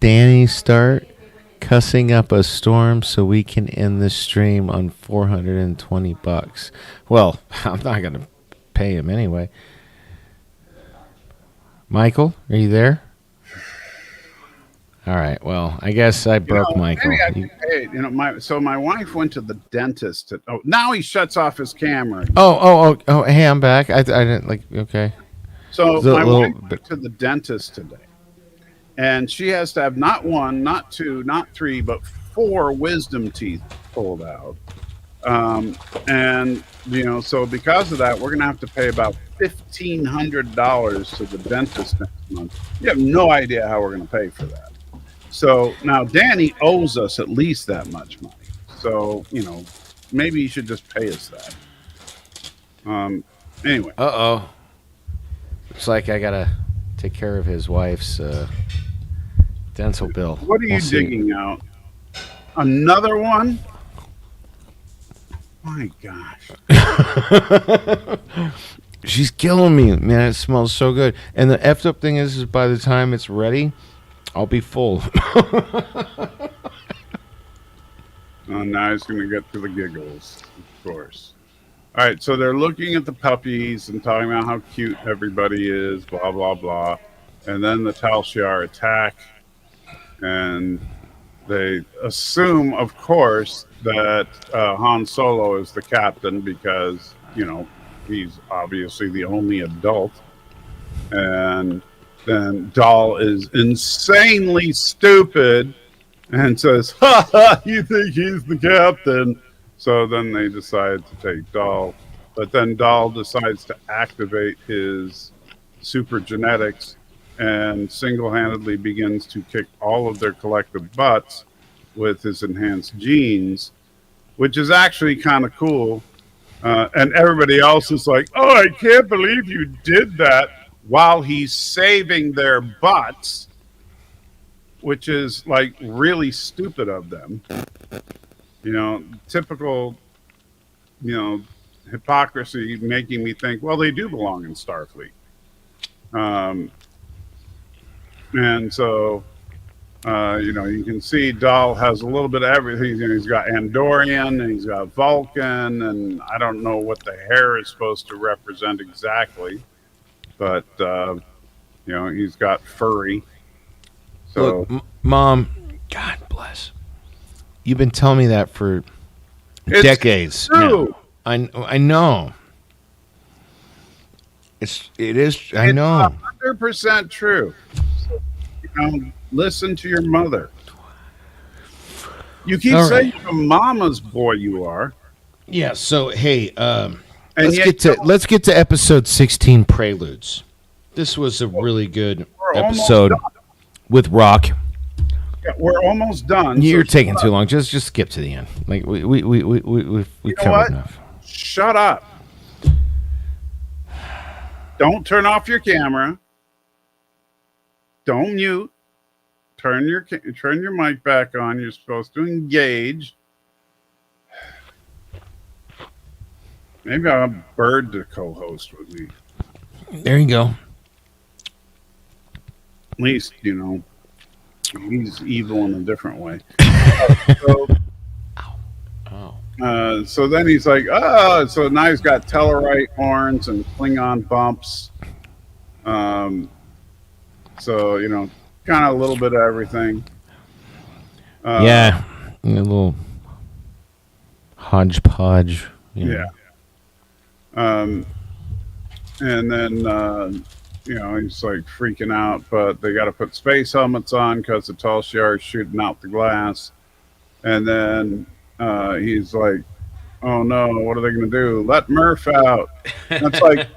Danny, start cussing up a storm so we can end the stream on $420. Well, I'm not going to pay him anyway. Michael, are you there? All right. Well, I guess I broke Michael. Maybe I can pay it. My wife went to the dentist. Now he shuts off his camera. Oh! Hey, I'm back. I didn't like. Okay. So The my little wife bit- went to the dentist today, and she has to have not one, not two, not three, but 4 wisdom teeth pulled out. And so because of that, we're gonna have to pay about $1,500 to the dentist next month. You have no idea how we're gonna pay for that. So now Danny owes us at least that much money. So maybe you should just pay us that. Anyway. Uh-oh. Looks like I gotta take care of his wife's dental bill. What are you digging out? Another one? My gosh. She's killing me, man. It smells so good. And the effed up thing is by the time it's ready, I'll be full. Oh, now he's going to get to the giggles, of course. All right, so they're looking at the puppies and talking about how cute everybody is, blah, blah, blah. And then the Tal Shiar attack, and they assume, of course, that Han Solo is the captain because, he's obviously the only adult. And then Dahl is insanely stupid and says, "Ha ha, you think he's the captain?" So then they decide to take Dahl, but then Dahl decides to activate his super genetics and single-handedly begins to kick all of their collective butts with his enhanced genes, which is actually kind of cool. And everybody else is like, "Oh, I can't believe you did that," while he's saving their butts, which is like really stupid of them. Typical, hypocrisy, making me think, well, they do belong in Starfleet. And so, you can see Dahl has a little bit of everything. He's got Andorian, and he's got Vulcan, and I don't know what the hair is supposed to represent exactly, but he's got furry. So, Look, Mom, God bless. You've been telling me that for it's decades. true. Now. I know. It is. I know. 100% true. So, listen to your mother. You keep All saying you're a mama's boy. You are. Yeah. So hey, And let's get to episode 16, Preludes. This was a really good We're almost episode done. with Rock. Yeah, we're almost done. You're so taking too long. Just skip to the end. Like we covered what? enough. Shut up. Don't turn off your camera. Don't mute. Turn your mic back on. You're supposed to engage. Maybe I'll have Bird to co-host with me. There you go. At least, he's evil in a different way. So then he's like, so now he's got Tellarite horns and Klingon bumps. So, kind of a little bit of everything. Yeah, a little hodgepodge. Yeah. And then, he's like freaking out, but they got to put space helmets on because the tall is shooting out the glass. And then he's like, oh no, what are they going to do? Let Murph out. And it's like,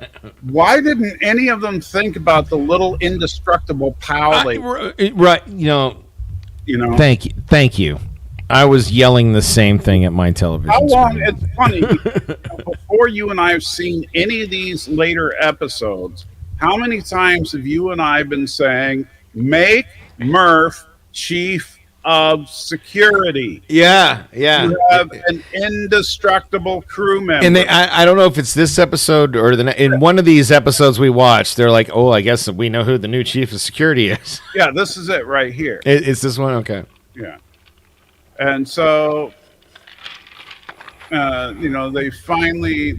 why didn't any of them think about the little indestructible pal? Right. Thank you. I was yelling the same thing at my television. How long? screen. It's funny. Before you and I have seen any of these later episodes, how many times have you and I been saying, make Murph chief of security? Yeah. You have an indestructible crew member. And I don't know if it's this episode or in one of these episodes we watched, they're like, oh, I guess we know who the new chief of security is. Yeah, this is it right here. It's this one? Okay. Yeah. And so, they finally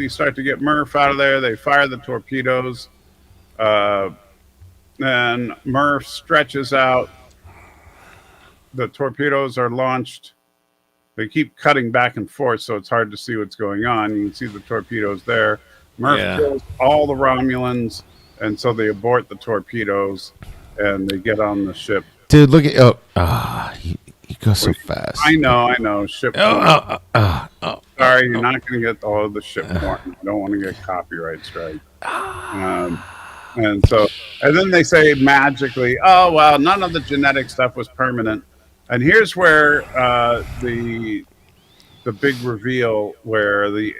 start to get Murph out of there. They fire the torpedoes. Then Murph stretches out. The torpedoes are launched. They keep cutting back and forth, so it's hard to see what's going on. You can see the torpedoes there. Murph kills all the Romulans, and so they abort the torpedoes, and they get on the ship. Dude, look at you go so fast. I know. Ship porn. Sorry, you're not going to get all of the ship porn. I don't want to get copyright strike. And then they say magically, oh well, none of the genetic stuff was permanent. And here's where the big reveal, where the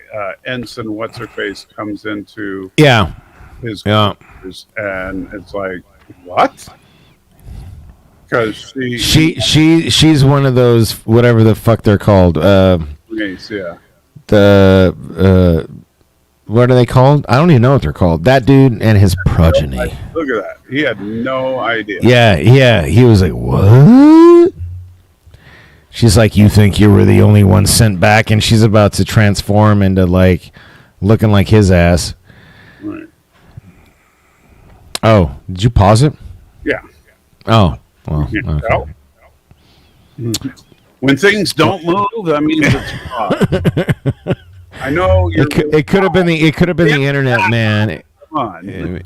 ensign what's her face comes into his quarters, and it's like, what? Because she's one of those whatever the fuck they're called. What are they called? I don't even know what they're called. That dude and his progeny. Look at that. He had no idea. Yeah. He was like, what? She's like, you think you were the only one sent back, and she's about to transform into like looking like his ass. Right. Oh, did you pause it? Yeah. Oh. Well, okay. When things don't move, that means it's wrong. I know it could have been the internet, man. Come on.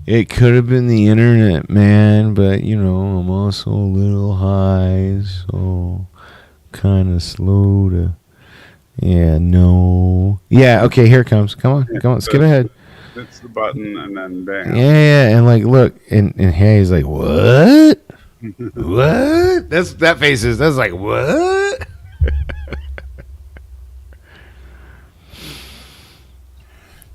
It could have been the internet, man, but I'm also a little high, so kind of slow to. Yeah, no. Yeah, okay, here it comes. Come on, skip ahead. Hits the button and then bam. Yeah, and like, look, and he's like, what? What? That's like, what?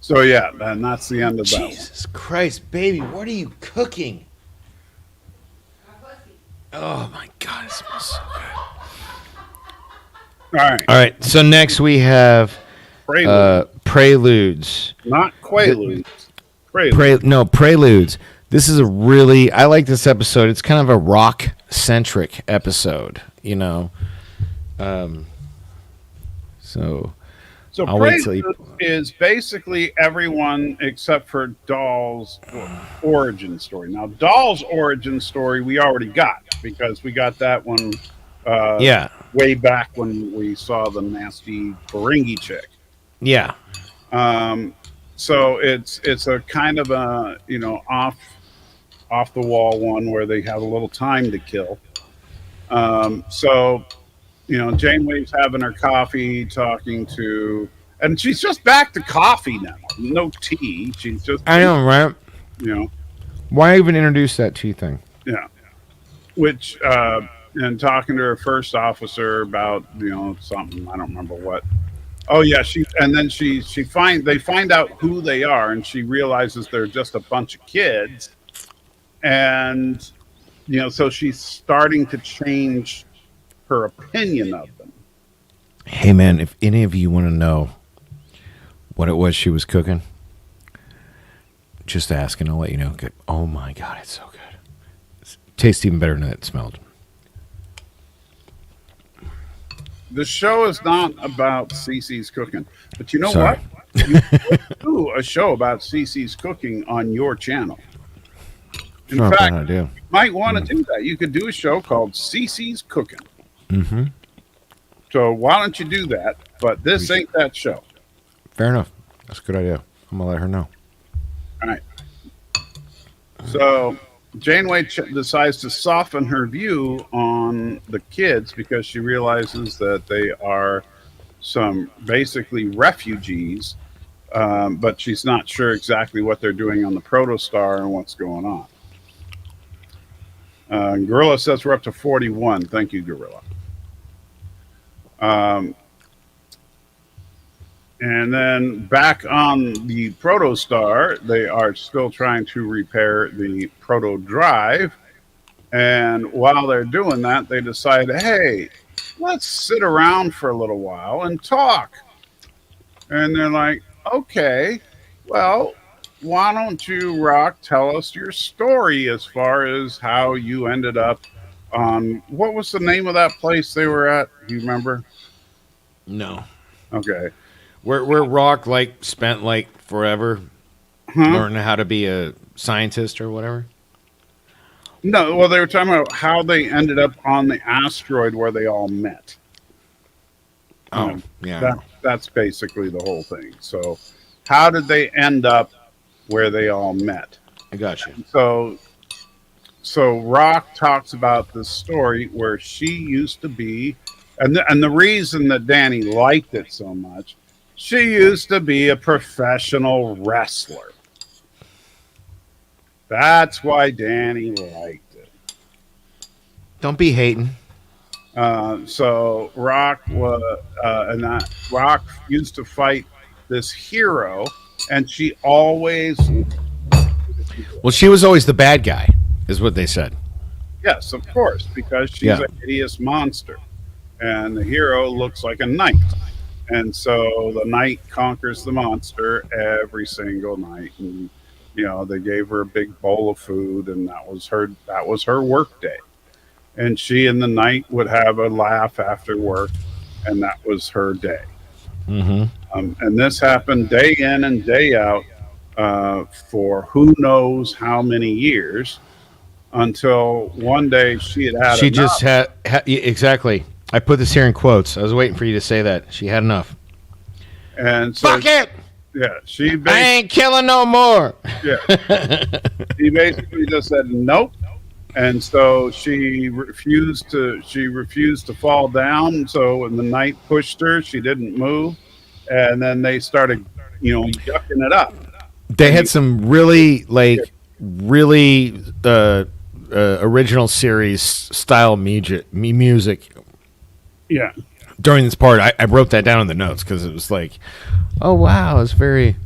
So yeah, and that's the end of that one. Jesus Christ, baby, what are you cooking? Oh my God, it smells so good. All right. All right, so next we have Preludes. Preludes. Not Quaaludes. Preludes. Preludes. This is I like this episode. It's kind of a rock-centric episode, you know. So I'll wait till Preludes is basically everyone except for Doll's origin story. Now, Doll's origin story we already got because we got that one way back when we saw the nasty Ferengi chick. Yeah. So it's a kind of a off the wall one where they have a little time to kill. So Janeway's having her coffee, talking to, and she's just back to coffee now. No tea. She's just. I know, right? Why even introduce that tea thing? Yeah. Which and talking to her first officer about something, I don't remember what. Oh yeah, they find out who they are, and she realizes they're just a bunch of kids, and so she's starting to change her opinion of them. Hey man, if any of you want to know what it was she was cooking, just ask and I'll let you know. Oh my God, it's so good. It tastes even better than it smelled. The show is not about Cece's cooking, but you know Sorry. what? You could do a show about Cece's cooking on your channel. In fact, you might want to do that. You could do a show called Cece's Cooking. Mm-hmm. So why don't you do that? But this ain't that show. Fair enough. That's a good idea. I'm going to let her know. All right. So Janeway decides to soften her view on the kids because she realizes that they are some basically refugees, but she's not sure exactly what they're doing on the Protostar and what's going on. Gorilla says we're up to 41. Thank you, Gorilla. And then back on the Protostar, they are still trying to repair the proto drive. And while they're doing that, they decide, hey, let's sit around for a little while and talk. And they're like, okay, well, why don't you, Rock, tell us your story as far as how you ended up on, what was the name of that place they were at? Do you remember? No. Okay. Where Rock spent forever learning how to be a scientist or whatever? No, well, they were talking about how they ended up on the asteroid where they all met. Oh, yeah. That's basically the whole thing. So how did they end up where they all met? I got you. So Rock talks about this story where she used to be, and the reason that Danny liked it so much, she used to be a professional wrestler. That's why Danny liked it. Don't be hating. So Rock Rock used to fight this hero, and she always. Well, she was always the bad guy, is what they said. Yes, of course, because she's a hideous monster, and the hero looks like a knight. And so the knight conquers the monster every single night, and they gave her a big bowl of food, and that was her work day. And she and the knight would have a laugh after work, and that was her day. Mm-hmm. And this happened day in and day out for who knows how many years, until one day she had She enough. just had exactly. I put this here in quotes. I was waiting for you to say that. She had enough. And so, fuck it. Yeah, I ain't killing no more. Yeah. He basically just said, nope, and so she refused to fall down. So when the knight pushed her, she didn't move, and then they started, yucking it up. They And had some really really original series style music yeah, during this part. I wrote that down in the notes because it was like, oh wow, it's very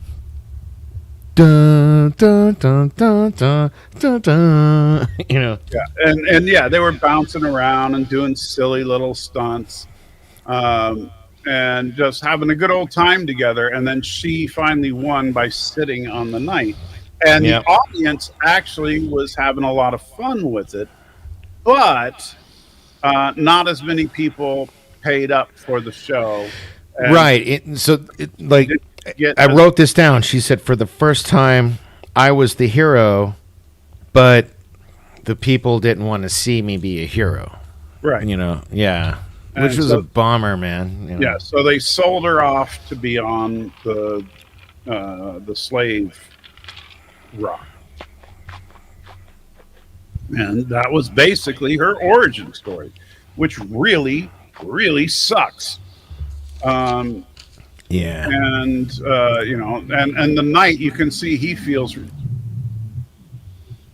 dun dun dun dun dun dun dun. yeah, and yeah, they were bouncing around and doing silly little stunts, um, and just having a good old time together. And then she finally won by sitting on the knight, and the Yeah. audience actually was having a lot of fun with it, but not as many people paid up for the show, and Right. she didn't get I as wrote this down. She said, for the first time, I was the hero, but the people didn't want to see me be a hero. right. Yeah. Which And was a so, bummer, man. yeah, so they sold her off to be on the slave rock, and that was basically her origin story, which really, really sucks. Um, Yeah. and and the knight, you can see he feels.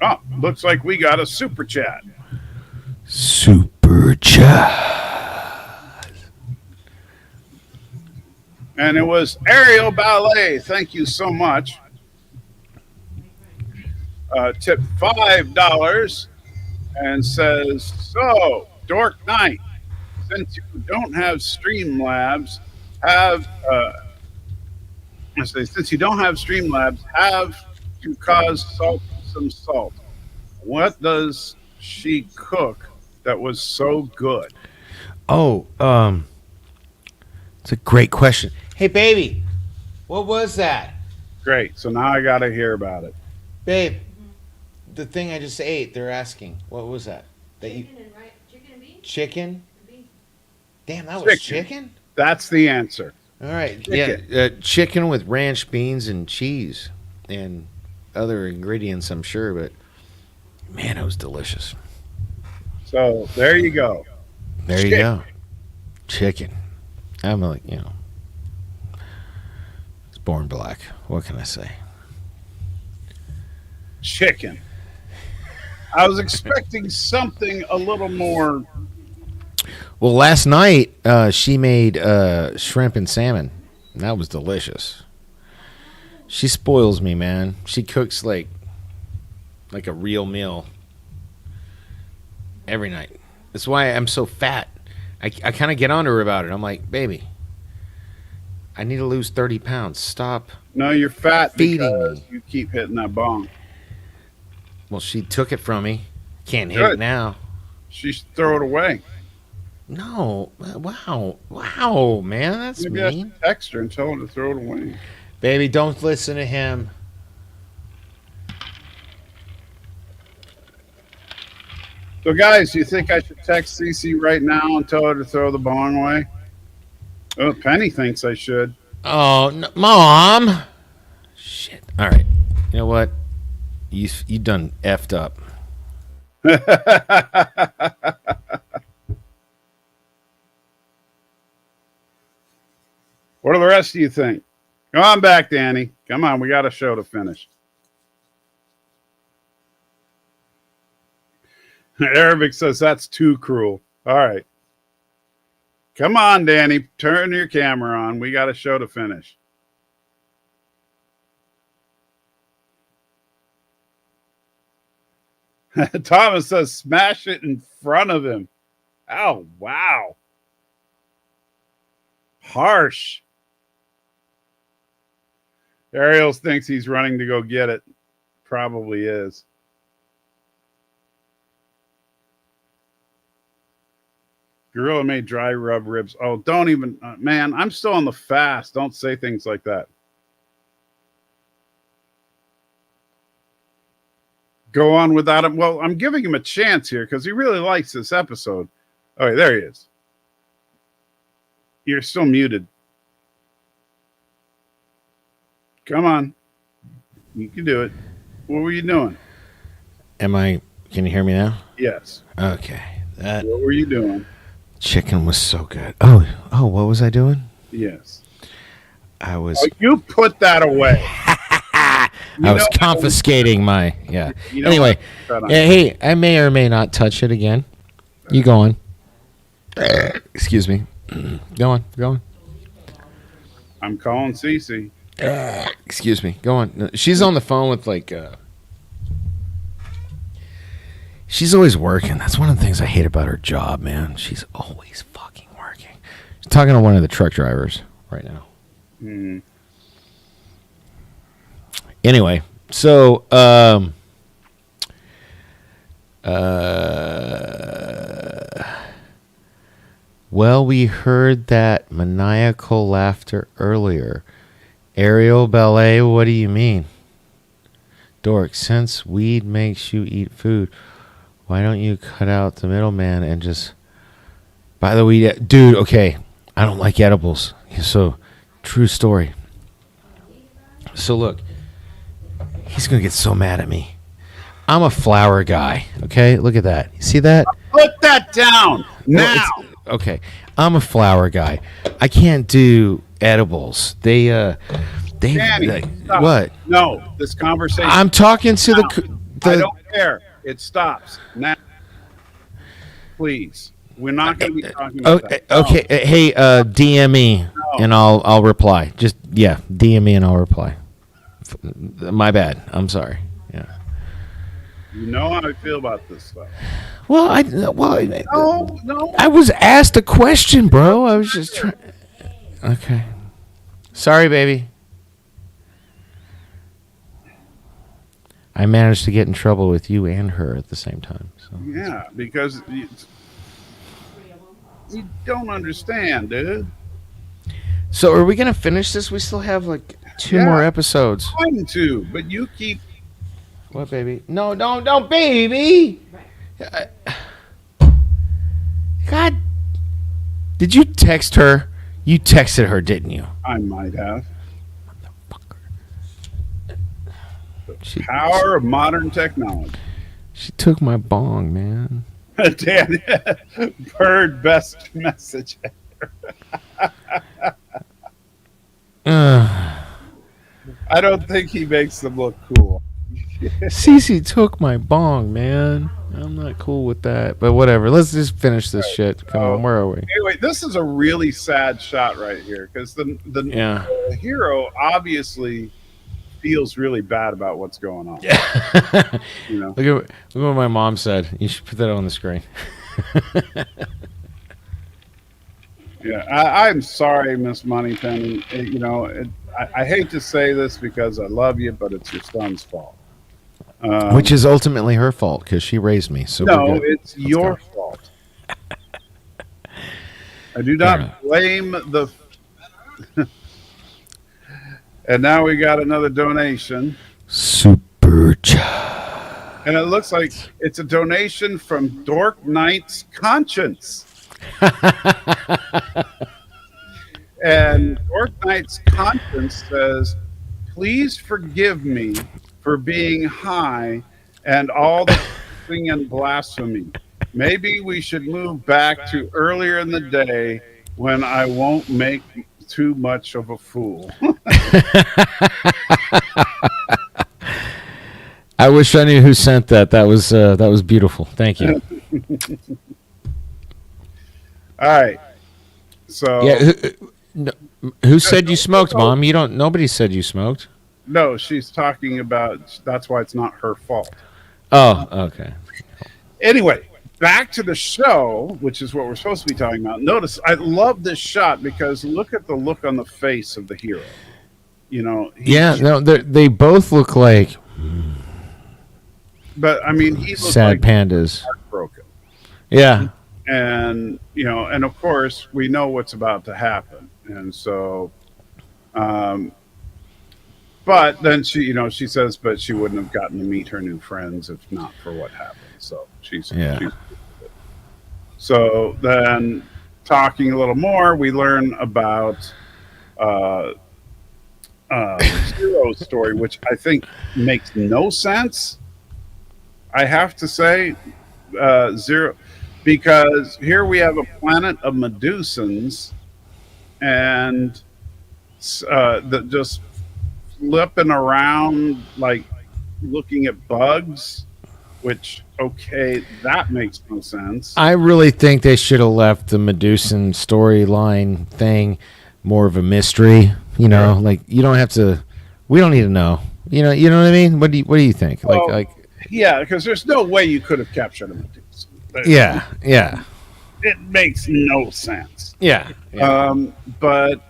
Oh, looks like we got a super chat. Super chat. And it was Aerial Ballet. Thank you so much. Tip $5 and says, so, Dork Knight, since you don't have Streamlabs, have, since you don't have Streamlabs, have to cause salt some salt. What does she cook that was so good? Oh, it's a great question. Hey, baby, what was that? Great. So now I got to hear about it. Babe, the thing I just ate, they're asking. What was that? Chicken and beans? Chicken? Damn, that was Chicken. chicken? That's the answer. All right. Chicken. Yeah, chicken with ranch beans and cheese and other ingredients, I'm sure, but man, it was delicious. So there you go. There you Chicken. go. Chicken. I'm like, it's born black. What can I say? Chicken. I was expecting something a little more. Well, last night she made shrimp and salmon. That was delicious. She spoils me, man. She cooks like a real meal every night. That's why I'm so fat. I kind of get on to her about it. I'm like, baby, I need to lose 30 pounds. Stop. No, you're fat Feeding because me. you keep hitting that bong. Well, she took it from me. Can't hit Good. it now. She should throw it away. No. Wow, man. That's Maybe I mean. should text her and tell her to throw it away. Baby, don't listen to him. So, guys, you think I should text Cece right now and tell her to throw the bong away? Oh, Penny thinks I should. Oh, no, Mom. Shit. All right. You know what? You done effed up. What do the rest of you think? Come on back, Danny. Come on, we got a show to finish. Arabic says that's too cruel. All right. Come on, Danny. Turn your camera on. We got a show to finish. Thomas says smash it in front of him. Oh, wow. Harsh. Ariel thinks he's running to go get it. Probably is. Gorilla made dry rub ribs. Oh, don't even, man, I'm still on the fast. Don't say things like that. Go on without him. Well, I'm giving him a chance here because he really likes this episode. Oh, there he is. You're still muted. Come on. You can do it. What were you doing? Am I Can you hear me now? Yes. Okay. That What were you doing? chicken was so good. Oh, what was I doing? Yes. I Oh, was you put that away. I was confiscating my You know Anyway, what? hey, I may or may not touch it again. You go on. Excuse me. Go on. I'm calling Cece. Excuse me. Go on. She's on the phone with she's always working. That's one of the things I hate about her job, man. She's always fucking working. She's talking to one of the truck drivers right now. Hmm. Anyway, so well, we heard that maniacal laughter earlier. Aerial ballet, what do you mean? Dork, since weed makes you eat food, why don't you cut out the middleman and just buy the weed? Dude, okay, I don't like edibles. So, true story. So, look, he's going to get so mad at me. I'm a flower guy, okay? Look at that. You see that? Put that down now. Okay, I'm a flower guy. I can't do edibles. They Danny, stop. what? No, this conversation. I'm talking to I the don't care. It stops now. Please. We're not going to be talking about that. No. Okay, hey, DM me and I'll reply. Just DM me and I'll reply. My bad. I'm sorry. Yeah. You know how I feel about this stuff. Well, No. I was asked a question, bro. I was just trying. Okay. Sorry, baby. I managed to get in trouble with you and her at the same time. So. Yeah, because you don't understand, dude. So are we gonna finish this? We still have like two more episodes. Trying to, but you keep. What, baby? No, don't, baby. God, did you text her? You texted her, didn't you? I might have. She, Power of modern technology. She took my bong, man. Dan, bird best message. I don't think he makes them look cool. Cece took my bong, man. I'm not cool with that, but whatever. Let's just finish this shit. Come on, where are we? Anyway, this is a really sad shot right here because the hero obviously feels really bad about what's going on. You know? Look at what my mom said. You should put that on the screen. Yeah, I'm sorry, Miss Moneypenny. You know, I hate to say this because I love you, but it's your son's fault. Which is ultimately her fault because she raised me. So no, it's your fault. I do not blame the. And now we got another donation. Super chat. And it looks like it's a donation from Dork Knight's Conscience. And Dork Knight's Conscience says, please forgive me for being high and all the cursing and blasphemy. Maybe we should move back to earlier in the day when I won't make too much of a fool. I wish I knew who sent that. That was beautiful. Thank you. All right. So who said you smoked, Mom? Nobody said you smoked. No, she's talking about that's why it's not her fault. Oh, okay. Anyway, back to the show, which is what we're supposed to be talking about. Notice, I love this shot because look at the look on the face of the hero. You know. They both look like. But I mean, he looks sad like pandas. Heartbroken. Yeah. And and of course, we know what's about to happen, and so. But then she says, but she wouldn't have gotten to meet her new friends if not for what happened. So she's so then talking a little more, we learn about Zero's story, which I think makes no sense. I have to say zero, because here we have a planet of Medusans and that just flipping around like looking at bugs. Which okay, that makes no sense. I really think they should have left the Medusan storyline thing more of a mystery. You know, like you don't have to. We don't need to know. You know what I mean. What do you think? Well, yeah, because there's no way you could have captured a Medusa. Yeah. It makes no sense. Yeah. But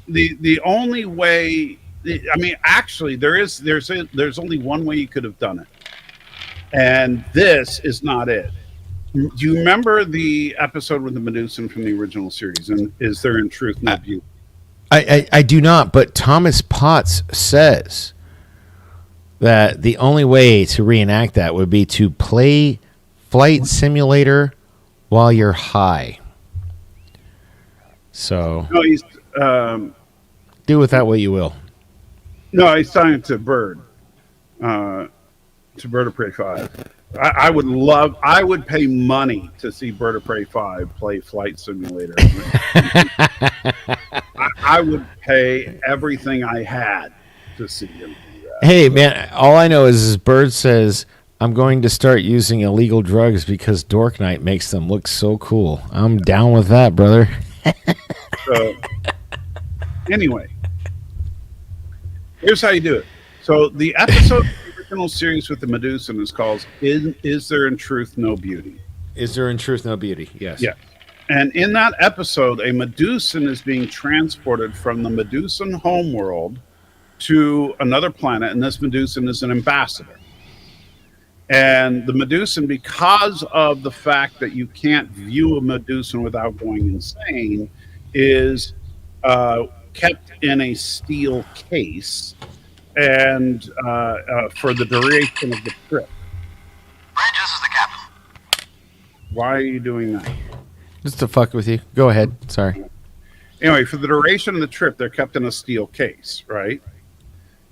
the only way, I mean, actually, there's only one way you could have done it, and this is not it. Do you remember the episode with the Medusan from the original series? And is there in truth no beauty? I do not, but Thomas Potts says that the only way to reenact that would be to play Flight Simulator while you're high. So No, he's do with that what you will. no, he's talking to Bird, to Bird of Prey 5. I would pay money to see Bird of Prey 5 play Flight Simulator. I would pay everything I had to see him do that. Hey, man, all I know is Bird says, I'm going to start using illegal drugs because Dork Night makes them look so cool. I'm down with that, brother. So, anyway, here's how you do it. So, the episode of the original series with the Medusan is called Is There in Truth No Beauty? Is there in truth no beauty? Yes. Yeah. And in that episode, a Medusan is being transported from the Medusan homeworld to another planet, and this Medusan is an ambassador. And the Medusan, because of the fact that you can't view a Medusan without going insane, is kept in a steel case and for the duration of the trip. Bridge, this is the captain. Why are you doing that? Just to fuck with you. Go ahead. Sorry. Anyway, for the duration of the trip, they're kept in a steel case, right?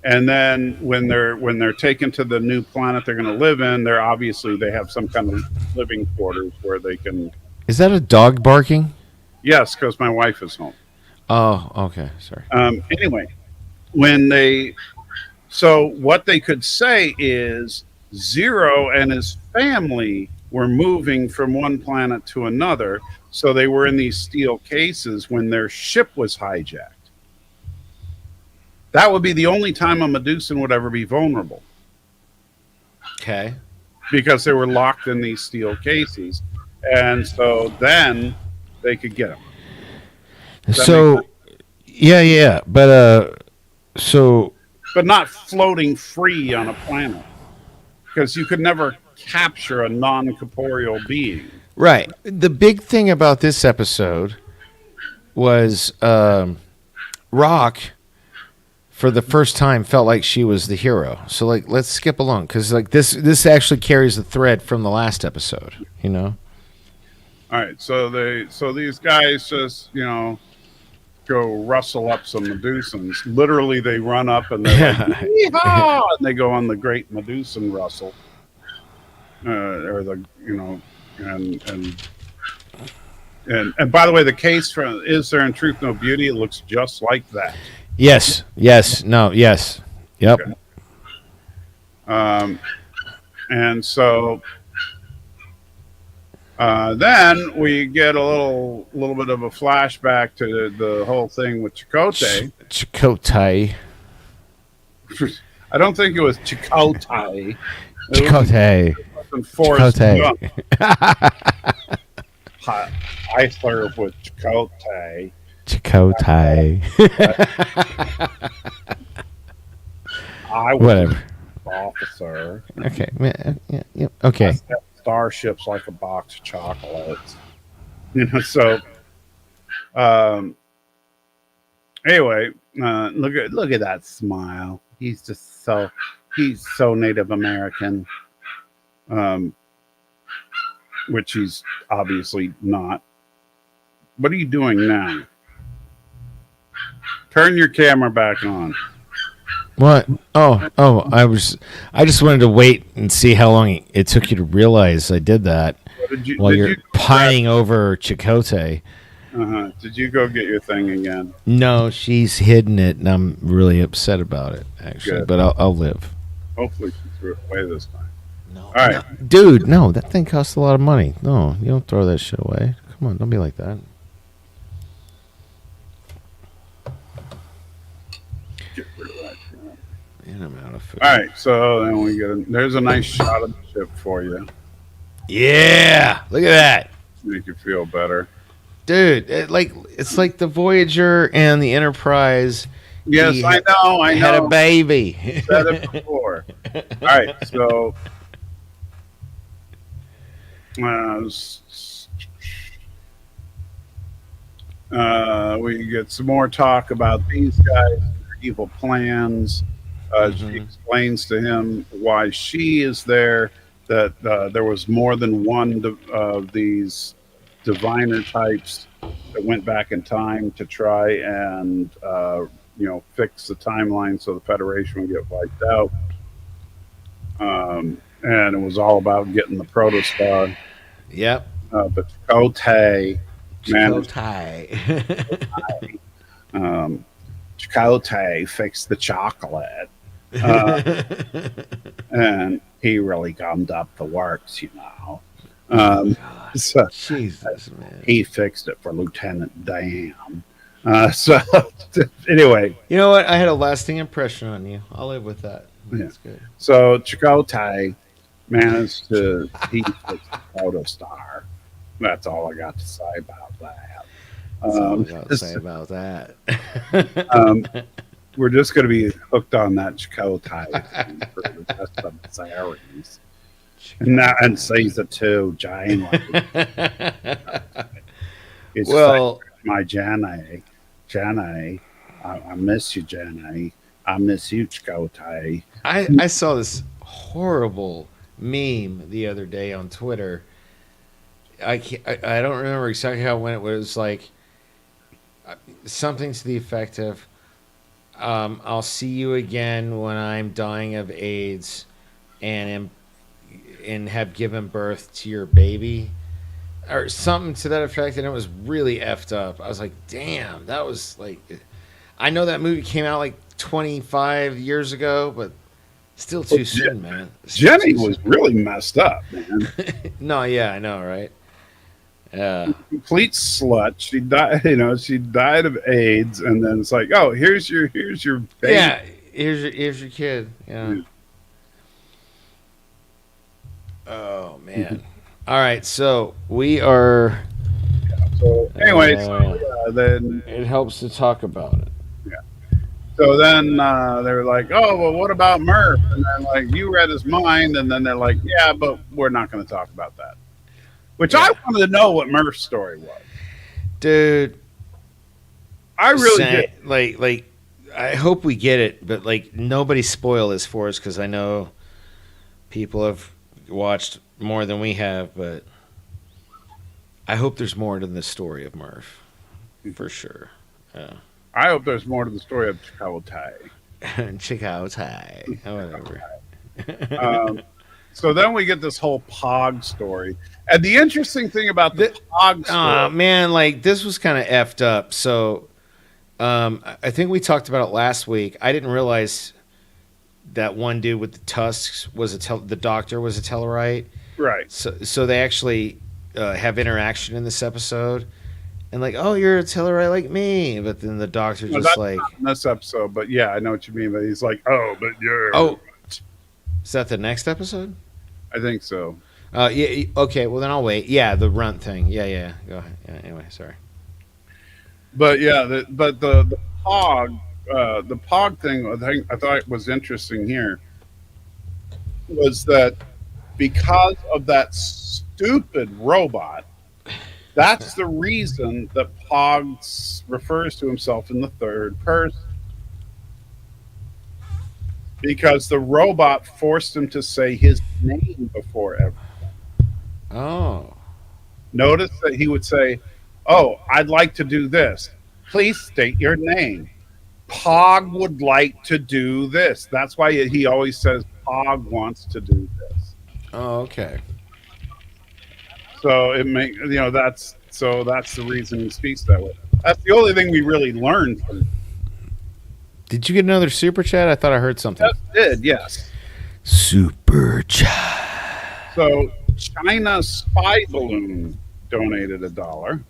And then when they're taken to the new planet they're going to live in, they have some kind of living quarters where they can. Is that a dog barking? Yes, because my wife is home. Oh, okay. Sorry. Anyway, so what they could say is Zero and his family were moving from one planet to another, so they were in these steel cases when their ship was hijacked. That would be the only time a Medusan would ever be vulnerable. Okay. Because they were locked in these steel cases. And so then they could get them. So, yeah. But not floating free on a planet. Because you could never capture a non-corporeal being. right. The big thing about this episode was Rock, for the first time, felt like she was the hero. So, like, let's skip along because, like, this actually carries the thread from the last episode. You know. All right, so these guys just go rustle up some Medusans. Literally, they run up and they're like, "Yeehaw!" and they go on the Great Medusan Rustle, or and by the way, the case from Is There in Truth No Beauty? It looks just like that. Yes. No. Yes. Yep. Okay. And so then we get a little bit of a flashback to the whole thing with Chakotay. Chakotay. I don't think it was Chakotay. Chakotay. I serve with Chakotay. Chakotay. Whatever. Officer. Okay. Yeah. Okay. Starships like a box of chocolates. So anyway, look at that smile. He's so Native American. Which he's obviously not. What are you doing now? Turn your camera back on. What? Oh, I just wanted to wait and see how long it took you to realize I did that What while did you're you pining over Chicote. Did you go get your thing again? No, she's hidden it, and I'm really upset about it, actually. Good. But I'll live. Hopefully she threw it away this time. No, All right. dude, no, that thing costs a lot of money. No, you don't throw that shit away. Come on, don't be like that. Get rid of that. And I'm out of food. All right, so then there's a nice shot of the ship for you. Yeah, look at that, Make you feel better. dude. It's like the Voyager and the Enterprise. Yes, I know. Had a baby. Said it before. All right, so we get some more talk about these guys, their evil plans. She explains to him why she is there. That there was more than one of these diviner types that went back in time to try and fix the timeline so the Federation would get wiped out. And it was all about getting the protostar. Yep. But Chakotay managed. Chakotay fixed the chocolate. And he really gummed up the works, so Jesus, man. he fixed it for Lieutenant Dan. So anyway, You know what? I had a lasting impression on you. I'll live with that. Yeah. That's good. so Chakotay managed to he fixed the protostar. That's all I got to say about that. That's all I got to say about that. We're just going to be hooked on that Chakotay for the rest of the series. And season 2, Jane. It's Well, my Jenny. Jenny. I miss you, Jenny. I miss you, Chakotay. I saw this horrible meme the other day on Twitter. I don't remember exactly how it went. It was like something to the effect of, "I'll see you again when I'm dying of AIDS, and have given birth to your baby," or something to that effect. And it was really effed up. I was like, "Damn, that was like." I know that movie came out like 25 years ago, but still too soon, man. Jenny was really messed up, man. No, yeah, I know, right? Yeah. Complete slut. She died. She died of AIDS, and then it's like, oh, here's your baby. Yeah, here's your kid. Yeah. Oh man. All right, so we are. So anyway, then It helps to talk about it. So then they were like, oh, well, what about Murph? And then, like, you read his mind. And then they're like, yeah, but we're not going to talk about that. Which I wanted to know what Murph's story was. Dude. I really did. Like, I hope we get it, but, like, nobody spoil this for us because I know people have watched more than we have, but I hope there's more to the story of Murph. For sure. Yeah. I hope there's more to the story of Chakotay. Chakotay. Whatever. So then we get this whole Pog story. And the interesting thing about the Pog story... man, like, this was kind of effed up. So, I think we talked about it last week. I didn't realize that one dude with the tusks was the doctor was a Tellarite. Right. So they actually have interaction in this episode. And like, oh, you're a Tellarite like me. But then the doctor just like... Not in this episode, but yeah, I know what you mean. But he's like, oh, but you're... Oh, is that the next episode? I think so. Yeah. Okay. Well, then I'll wait. Yeah, the runt thing. Yeah. Go ahead. Yeah, anyway, sorry. But yeah, the Pog, the Pog thing. I thought was interesting here was that because of that stupid robot, that's the reason that Pog refers to himself in the third person. Because the robot forced him to say his name before everything. Oh. Notice that he would say, oh, I'd like to do this. Please state your name. Pog would like to do this. That's why he always says Pog wants to do this. Oh, okay. So that's the reason he speaks that way. That's the only thing we really learned from him. Did you get another super chat? I thought I heard something. Yes. Super chat. So China Spy Balloon donated $1.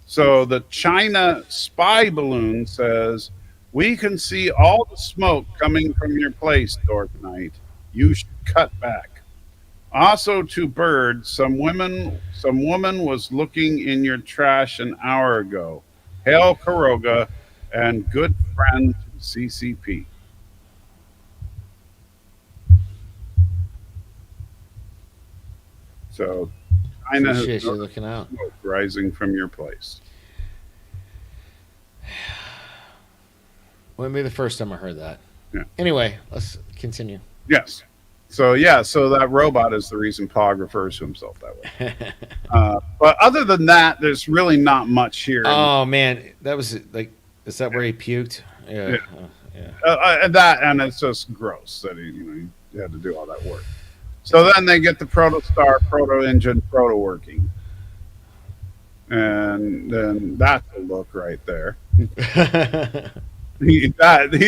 So the China Spy Balloon says, "We can see all the smoke coming from your place, Dork Knight. You should cut back." Also to Bird, some woman was looking in your trash an hour ago. Hail Karoga and good friend CCP. So China has Appreciate you no looking out. smoke rising from your place. Wouldn't be the first time I heard that. Yeah. Anyway, let's continue. Yes. So that robot is the reason Pog refers to himself that way. But other than that, there's really not much here. Oh man, that was like, is that where he puked? Yeah. Yeah. And it's just gross that he had to do all that work. So then they get the Protostar, Proto Engine, Proto working, and then that's a look right there. He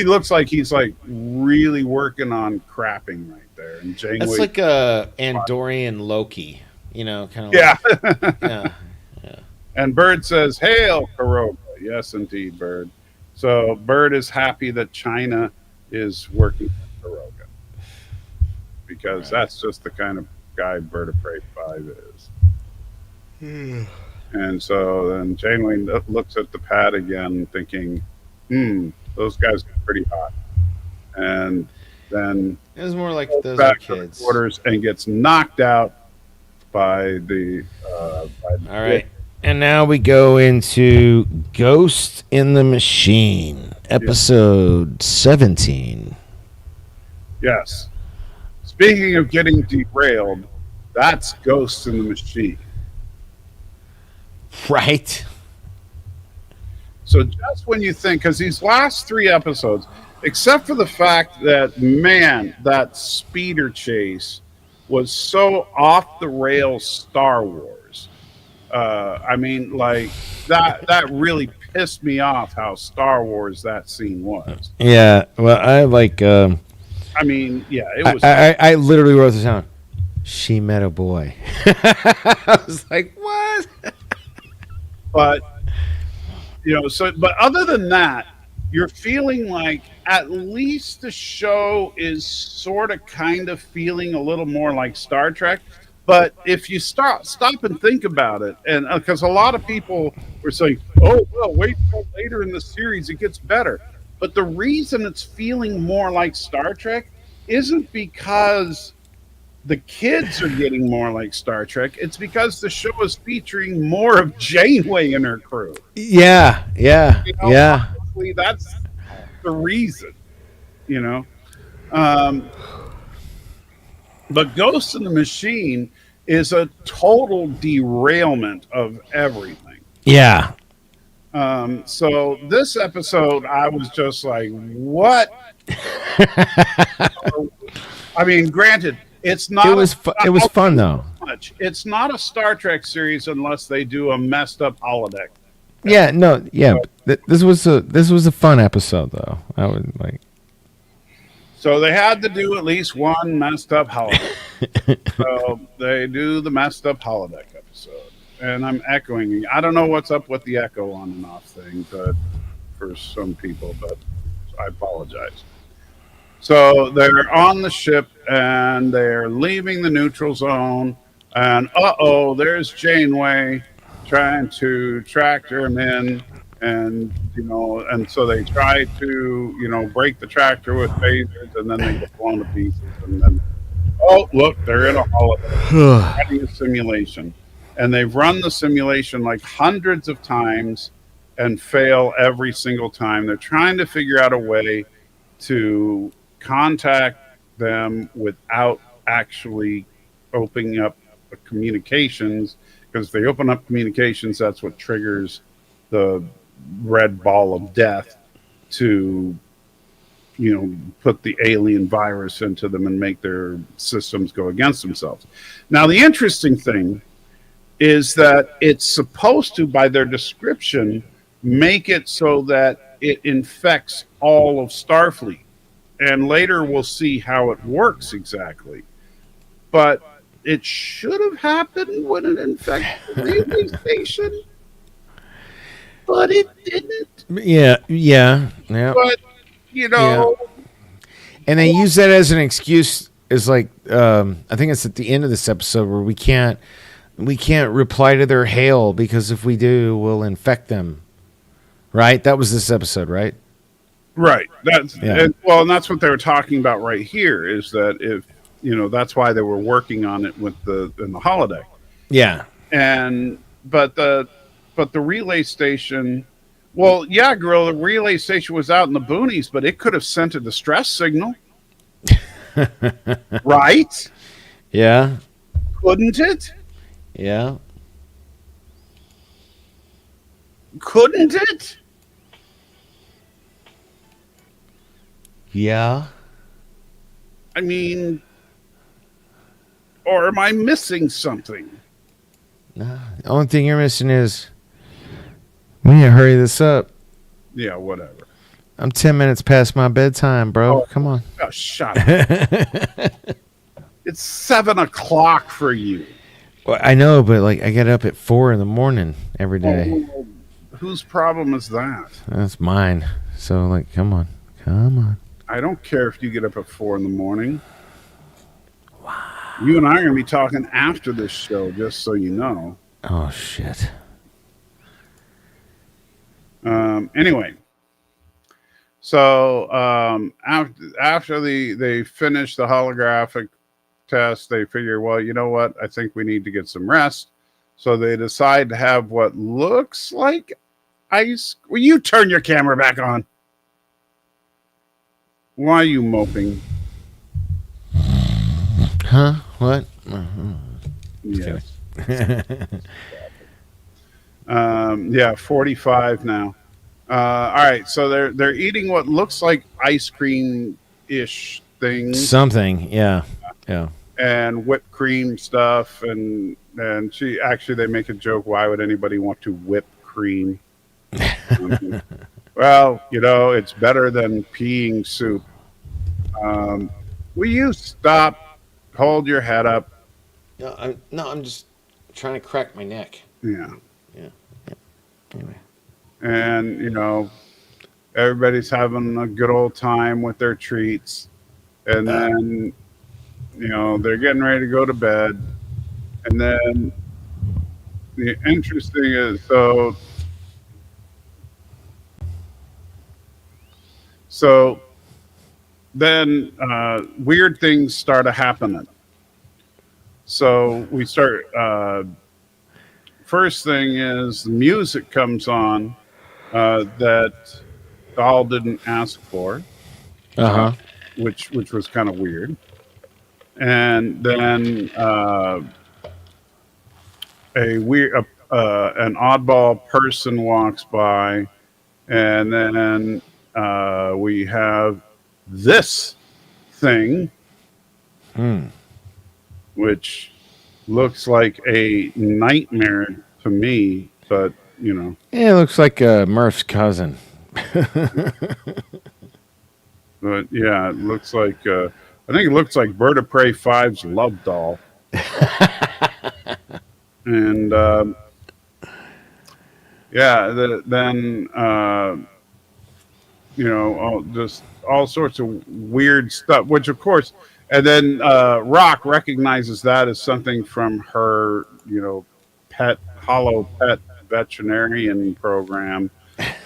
looks like he's like really working on crapping right there. And Janeway, That's like a Andorian Loki, kind of. yeah. Like, yeah. And Bird says, "Hail, Karoga." Yes, indeed, Bird. So Bird is happy that China is working with Karoga because that's just the kind of guy Bird of Prey 5 is. And so then Janeway looks at the pad again, thinking, those guys are pretty hot. And then It was more like those are back to the kids. quarters and gets knocked out by the. All right. And now we go into Ghost in the Machine, episode 17. Yes. Speaking of getting derailed, that's Ghost in the Machine. Right? So just when you think, because these last 3 episodes, except for the fact that, man, that speeder chase was so off the rails Star Wars. I mean, like, that really pissed me off how Star Wars that scene was. Yeah. Well, I like. I mean, yeah, it was. I literally wrote this down. She met a boy. I was like, what? But but other than that, you're feeling like at least the show is sort of kind of feeling a little more like Star Trek. But if you stop and think about it, and because a lot of people were saying, "Oh, well, wait till later in the series it gets better," but the reason it's feeling more like Star Trek isn't because the kids are getting more like Star Trek. It's because the show is featuring more of Janeway and her crew. Yeah. Honestly, that's the reason, But Ghost in the Machine is a total derailment of everything. Yeah. So this episode, I was just like, what? I mean, granted, it's not. It was fun though. It's not a Star Trek series unless they do a messed up holodeck. Yeah. No. Yeah. This was a fun episode though. I would like. So they had to do at least one messed up holodeck. So they do the messed up holodeck episode. And I'm echoing. I don't know what's up with the echo on and off thing, but for some people, but I apologize. So they're on the ship and they're leaving the neutral zone. And there's Janeway trying to tractor him in. And and so they try to break the tractor with phasers, and then they get blown to pieces. And then, look, they're in a holodeck, running a simulation, and they've run the simulation like hundreds of times and fail every single time. They're trying to figure out a way to contact them without actually opening up communications, because if they open up communications, that's what triggers the red ball of death, to, put the alien virus into them and make their systems go against themselves. Now, the interesting thing is that it's supposed to, by their description, make it so that it infects all of Starfleet. And later we'll see how it works exactly. But it should have happened when it infected the radio station, but it didn't. Yeah. But, And they use that as an excuse. Is like I think it's at the end of this episode where we can't reply to their hail because if we do, we'll infect them. Right? That was this episode, right? Right. And that's what they were talking about right here. Is that if that's why they were working on it in the holiday. Yeah. But the relay station. Well, yeah, Gorilla, the relay station was out in the boonies, but it could have sent a distress signal. Right? Yeah. Couldn't it? Yeah. Couldn't it? Yeah. I mean, or am I missing something? No. The only thing you're missing is we need to hurry this up. Yeah, whatever. I'm 10 minutes past my bedtime, bro. Come on. Oh, shut up. It's 7 o'clock for you. Well, I know, but like I get up at 4 a.m. every day. Oh, whose problem is that? That's mine. So like, come on. I don't care if you get up at 4 a.m. Wow. You and I are going to be talking after this show, just so you know. Oh shit. Anyway, so after they finish the holographic test, they figure, well, you know what? I think we need to get some rest. So they decide to have what looks like ice. Will you turn your camera back on? Why are you moping? Huh? What? Yes. Yeah, 45 now. All right, so they're eating what looks like ice cream-ish things. Something, yeah. And whipped cream stuff, and they make a joke. Why would anybody want to whip cream? Well, it's better than peeing soup. Will you stop? Hold your head up. No, I'm just trying to crack my neck. Yeah. Anyway. And, everybody's having a good old time with their treats. And then, they're getting ready to go to bed. And then the interesting is, so then weird things start happening. So we start, first thing is the music comes on that Dahl didn't ask for, which was kind of weird. And then an oddball person walks by, and then we have this thing, which looks like a nightmare to me, but Yeah, it looks like Murph's cousin. But yeah, it looks like I think it looks like Bird of Prey 5's Love Doll. And just all sorts of weird stuff, which of course, and then Rock recognizes that as something from her, hollow pet veterinarian program.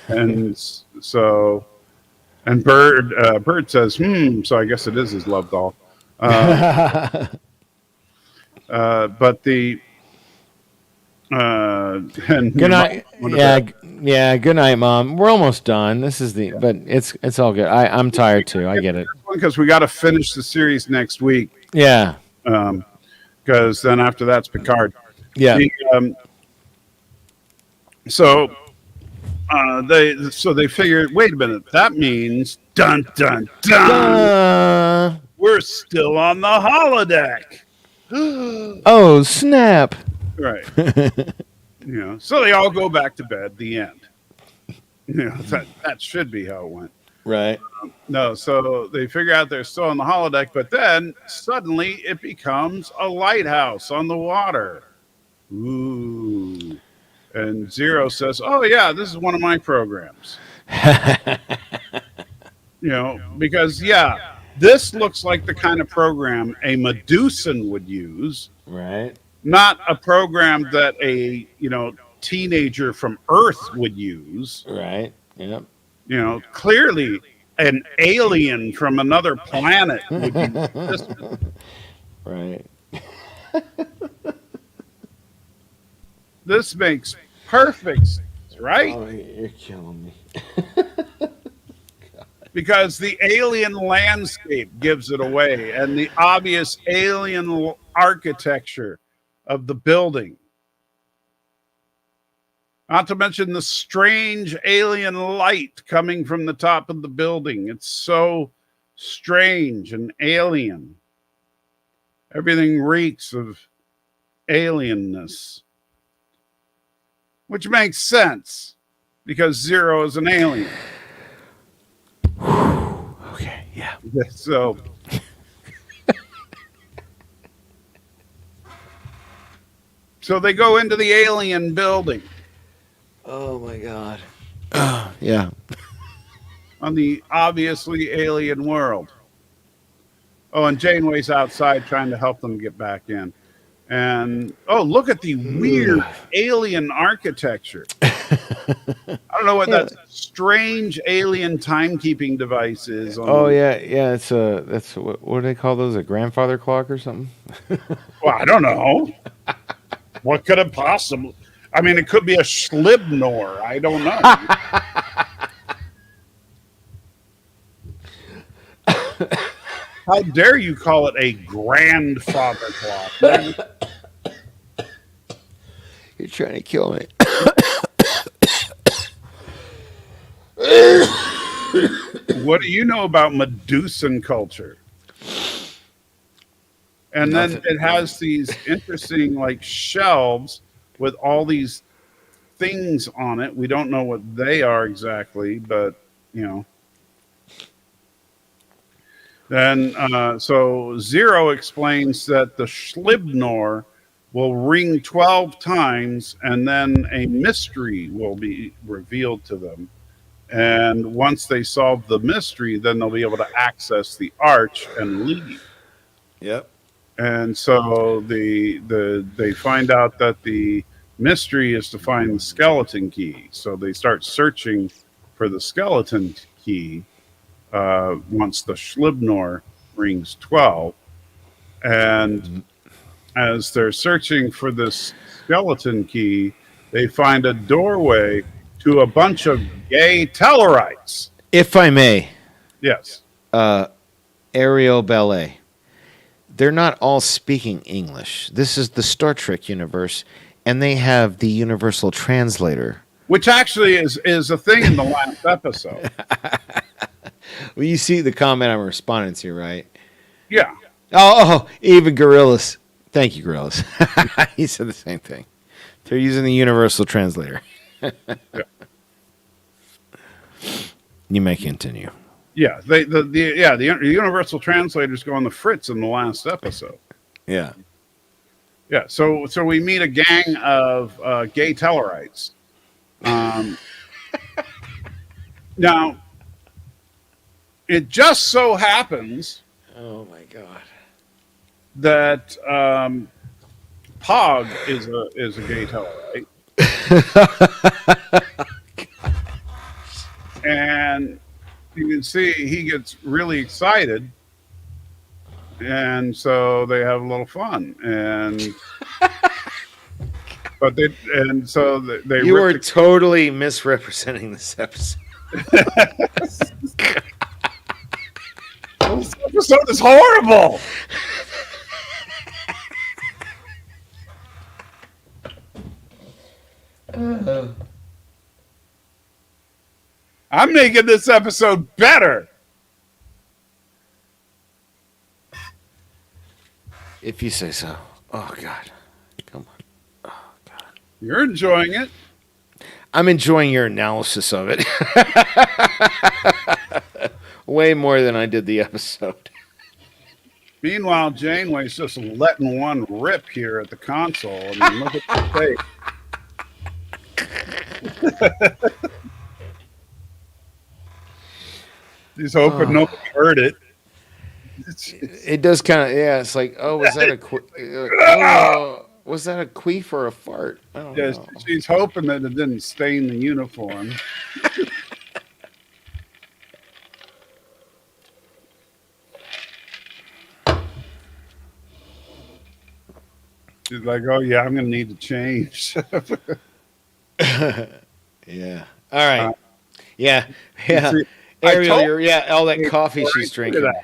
And so, and Bird says, so I guess it is his love doll. But the and Good night. Yeah. Good night, Mom. We're almost done. This is but it's all good. I'm tired too. I get it. Because we got to finish the series next week. Yeah. Because then after that's Picard. Yeah. they figured, wait a minute, that means dun dun dun, we're still on the holodeck. Oh, snap. Right. So they all go back to bed. The end. That should be how it went. Right. No, so they figure out they're still on the holodeck, but then suddenly it becomes a lighthouse on the water. Ooh. And Zero says, "Oh yeah, this is one of my programs." Because this looks like the kind of program a Medusan would use, Right. not a program that a teenager from Earth would use. Right. Yep. Clearly an alien from another planet would use this. Right. This makes perfect sense, right? Oh, you're killing me. Because the alien landscape gives it away, and the obvious alien architecture of the building. Not to mention the strange alien light coming from the top of the building. It's so strange and alien. Everything reeks of alienness. Which makes sense, because Zero is an alien. Okay, yeah. So they go into the alien building. Oh my god. Yeah. On the obviously alien world. Oh, and Janeway's outside trying to help them get back in. And look at the weird alien architecture. I don't know what that strange alien timekeeping device is. Yeah. It's that's what do they call those? A grandfather clock or something? Well, I don't know. What could it possibly? I mean, it could be a Schlibnor. I don't know. How dare you call it a grandfather clock? You're trying to kill me. What do you know about Medusan culture? And then it has these interesting shelves with all these things on it. We don't know what they are exactly, but Then so Zero explains that the Schlibnor will ring 12 times, and then a mystery will be revealed to them. And once they solve the mystery, then they'll be able to access the arch and leave. Yep. And so they find out that the mystery is to find the skeleton key. So they start searching for the skeleton key once the Schlibnor rings 12. And as they're searching for this skeleton key, they find a doorway to a bunch of gay Tellarites. If I may, Yes. aerial ballet. They're not all speaking English. This is the Star Trek universe, and they have the universal translator. Which actually is a thing in the last episode. Well, you see the comment I'm responding to, right? Yeah. Oh, even Gorillas. Thank you, Gorillas. He said the same thing. They're using the universal translator. Yeah. You may continue. Yeah, the universal translators go on the fritz in the last episode. Yeah. Yeah, so we meet a gang of gay Tellarites. Now, it just so happens Oh my god. that Pog is a gay Tellarite, and you can see he gets really excited, and so they have a little fun, they You are totally misrepresenting this episode. This episode is horrible. I'm making this episode better. If you say so. Oh God. Come on. Oh God. You're enjoying it. I'm enjoying your analysis of it. Way more than I did the episode. Meanwhile, Janeway's just letting one rip here at the console. I mean, look at the face. He's hoping nobody heard it. It does kind of, yeah. It's like, oh, was that was that a queef or a fart? I don't know. She's hoping that it didn't stain the uniform. She's like, oh yeah, I'm gonna need to change. Yeah. All right. Yeah. Yeah. See, Ariel, all that coffee Corey, she's drinking. look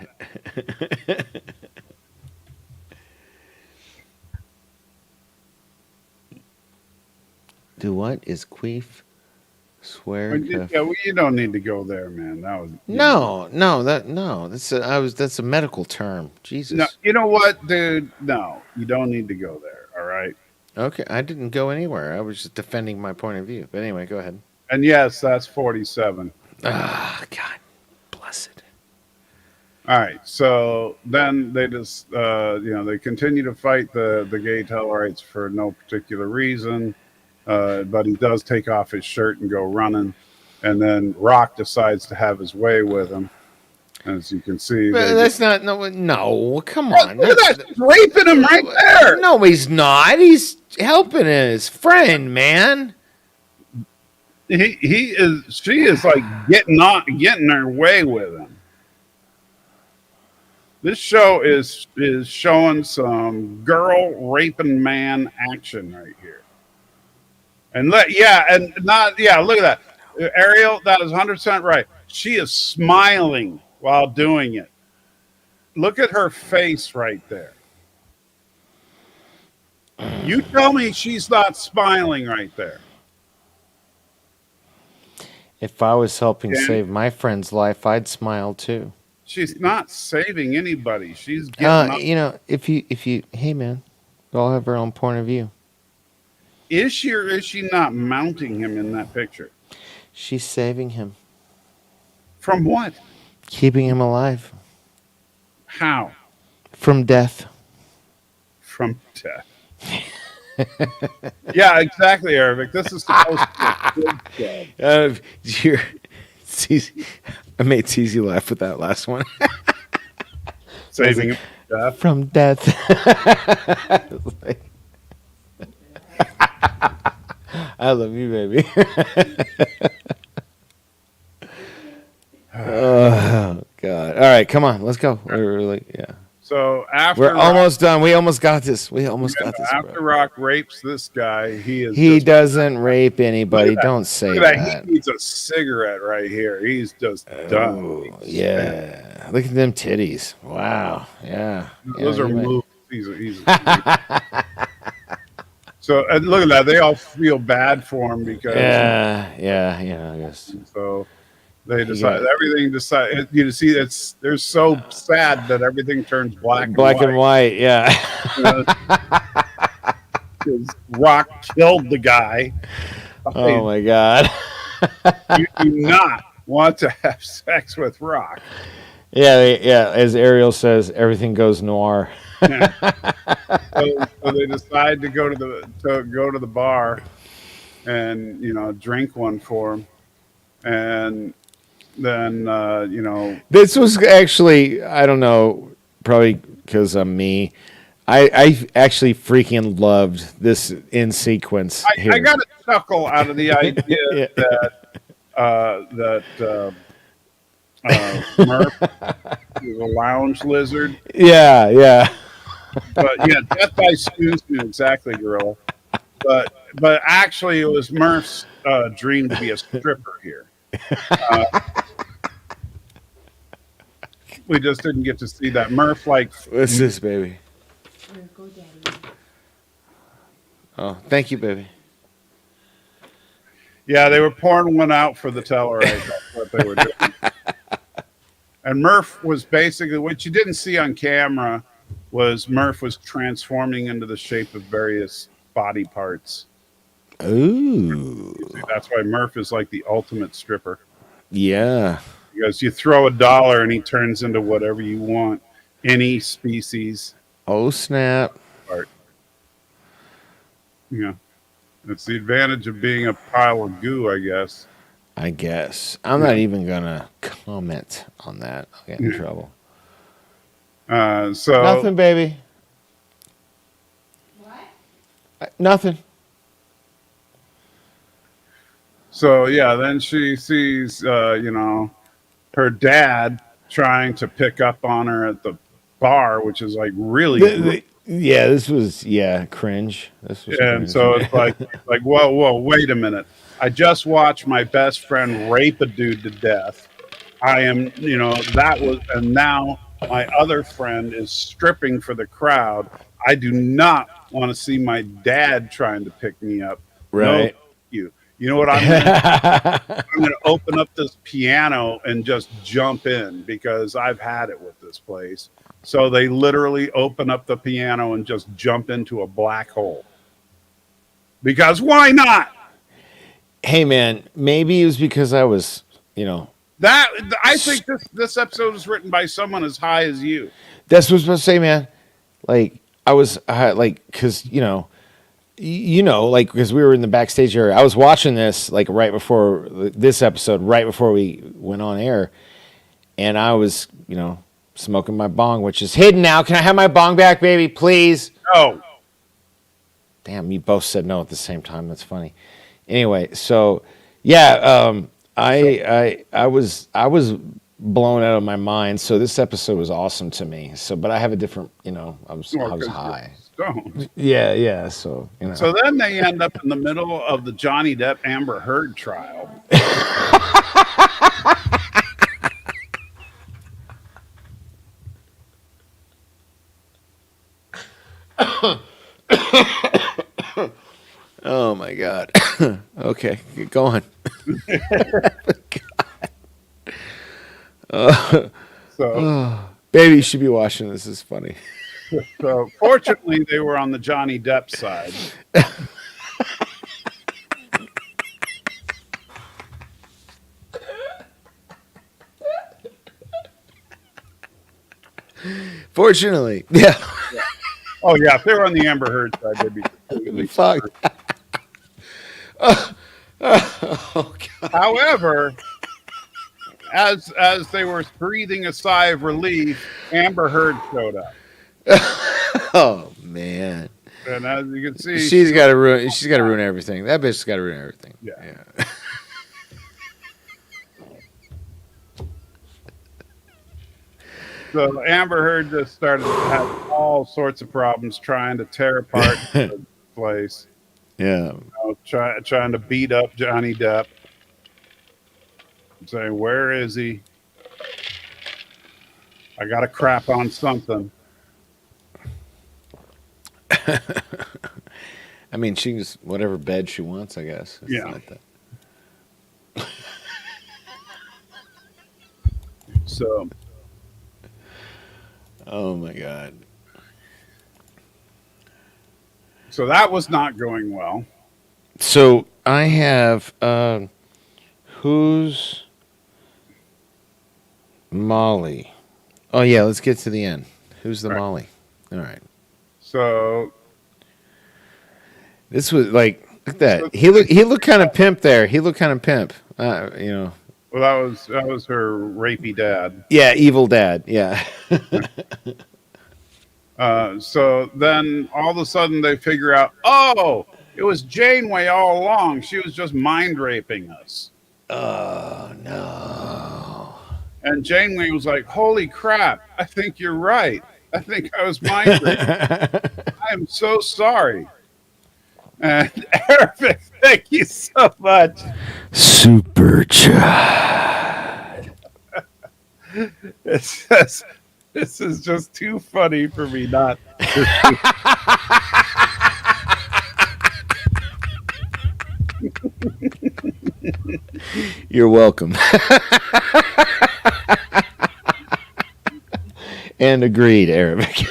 Do what? Is queef swear? yeah, well, you don't need to go there, man. That was No. That's a medical term. Jesus. No, you know what, dude? No, you don't need to go there. All right. Okay, I didn't go anywhere. I was just defending my point of view. But anyway, go ahead. And yes, that's 47. Ah, God bless it. All right. So then they just, they continue to fight the gay Tellarites for no particular reason. But he does take off his shirt and go running. And then Rock decides to have his way with him. As you can see. But that's not, no, come on. Look at that. She's raping him right there. No, he's not. He's helping his friend, man. She is like getting her way with him. This show is showing some girl raping man action right here. And look at that. Ariel, that is 100% right. She is smiling while doing it. Look at her face right there. You tell me she's not smiling right there. If I was helping save my friend's life, I'd smile too. She's not saving anybody. She's getting up. If you, hey man, we all have our own point of view. Is she or is she not mounting him in that picture? She's saving him. From what? Keeping him alive. How? From death. From death. Yeah, exactly, Eric. This is supposed to be a good show. I made Teasy laugh with that last one. Saving him from death. I love you, baby. Oh God! All right, come on, let's go. So we're almost done. We almost got this. After Rock rapes this guy, he doesn't rape anybody. Don't say that. He needs a cigarette right here. He's just done. Yeah, look at them titties. Wow. Yeah, those are moves. He's So look at that. They all feel bad for him because I guess. So they decide everything. You see, they're so sad that everything turns black and white. Yeah. Because Rock killed the guy. Oh my God. You do not want to have sex with Rock. Yeah. As Ariel says, everything goes noir. Yeah. So they decide to go to the bar and drink one for him, and then this was actually, I don't know, probably because I'm me. I actually freaking loved this in sequence. I got a chuckle out of the idea that Murph is a lounge lizard. Yeah. But yeah, Death by Snooze knew exactly, Gorilla. But actually, it was Murph's dream to be a stripper here. We just didn't get to see that. Murph, what's this, baby? Go, Daddy. Oh, thank you, baby. Yeah, they were pouring one out for the Telluride. That's what they were doing. And Murph was basically what you didn't see on camera was Murph was transforming into the shape of various body parts. Ooh. That's why Murph is like the ultimate stripper. Yeah. Because you throw $1 and he turns into whatever you want, any species Oh, snap. part. Yeah, it's the advantage of being a pile of goo, I guess. I guess. I'm not even going to comment on that. I'll get in trouble. So Nothing, baby. What? Nothing. So yeah, then she sees, her dad trying to pick up on her at the bar, which is like really. Yeah, this was cringe. This was And cringe. so it's like, whoa, wait a minute. I just watched my best friend rape a dude to death. I am, and now my other friend is stripping for the crowd. I do not want to see my dad trying to pick me up. Right. No, you. You know what I'm going to do? I'm going to open up this piano and just jump in because I've had it with this place. So they literally open up the piano and just jump into a black hole. Because why not? Hey, man, maybe it was because I was, That I think this episode was written by someone as high as you. That's what I was supposed to say, man. Like, I was, because, because we were in the backstage area. I was watching this, like, right before this episode, right before we went on air. And I was, smoking my bong, which is hidden now. Can I have my bong back, baby, please? No. Damn, you both said no at the same time. That's funny. Anyway, so, yeah, I was blown out of my mind. So this episode was awesome to me. So, but I have a different, I was high. Stoned. Yeah. So, So then they end up in the middle of the Johnny Depp Amber Heard trial. Oh my God. Okay, get going. So, Baby, you should be watching this. Is funny. so fortunately, they were on the Johnny Depp side. Fortunately, yeah. Oh yeah, if they were on the Amber Heard side, they'd be completely Fuck. Oh God. However, as they were breathing a sigh of relief, Amber Heard showed up, Oh man. and as you can see, She's got to ruin. She's got to ruin everything. That bitch's got to ruin everything. Yeah. So Amber Heard just started to have all sorts of problems trying to tear apart the place. Yeah. Trying to beat up Johnny Depp, saying, "Where is he? I got to crap on something." I mean, she can just whatever bed she wants, I guess. It's Yeah. not that. So Oh my God. that was not going well. So I have who's Molly? Oh yeah, let's get to the end. Who's the Right. Molly? All right. So This was like look at that. He looked kind of pimp there. He looked kind of pimp. well, that was her rapey dad. Yeah, evil dad. Yeah. So then all of a sudden they figure out, oh, it was Janeway all along. She was just mind raping us. Oh no. And Janeway was like, holy crap, I think you're right. I think I was mind raped. I am so sorry. And Eric, thank you so much. Super chat. This is just too funny for me not. You're welcome. And agreed, Arabic.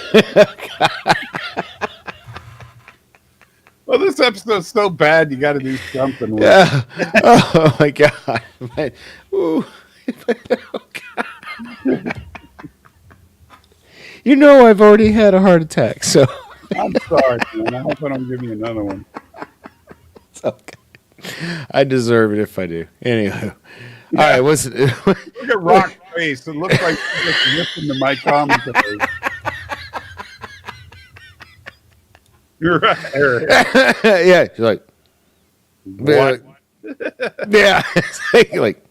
Well, this episode's so bad, you got to do something with it. Yeah. Oh my god. Ooh. You know, I've already had a heart attack, so I'm sorry, man. I hope I don't give you another one. it's okay. I deserve it if I do. Anyway. All right, what's Look at Rock's face. It looks like he's just listening to my commentary. You're right, Eric. yeah, she's like, What? yeah, it's like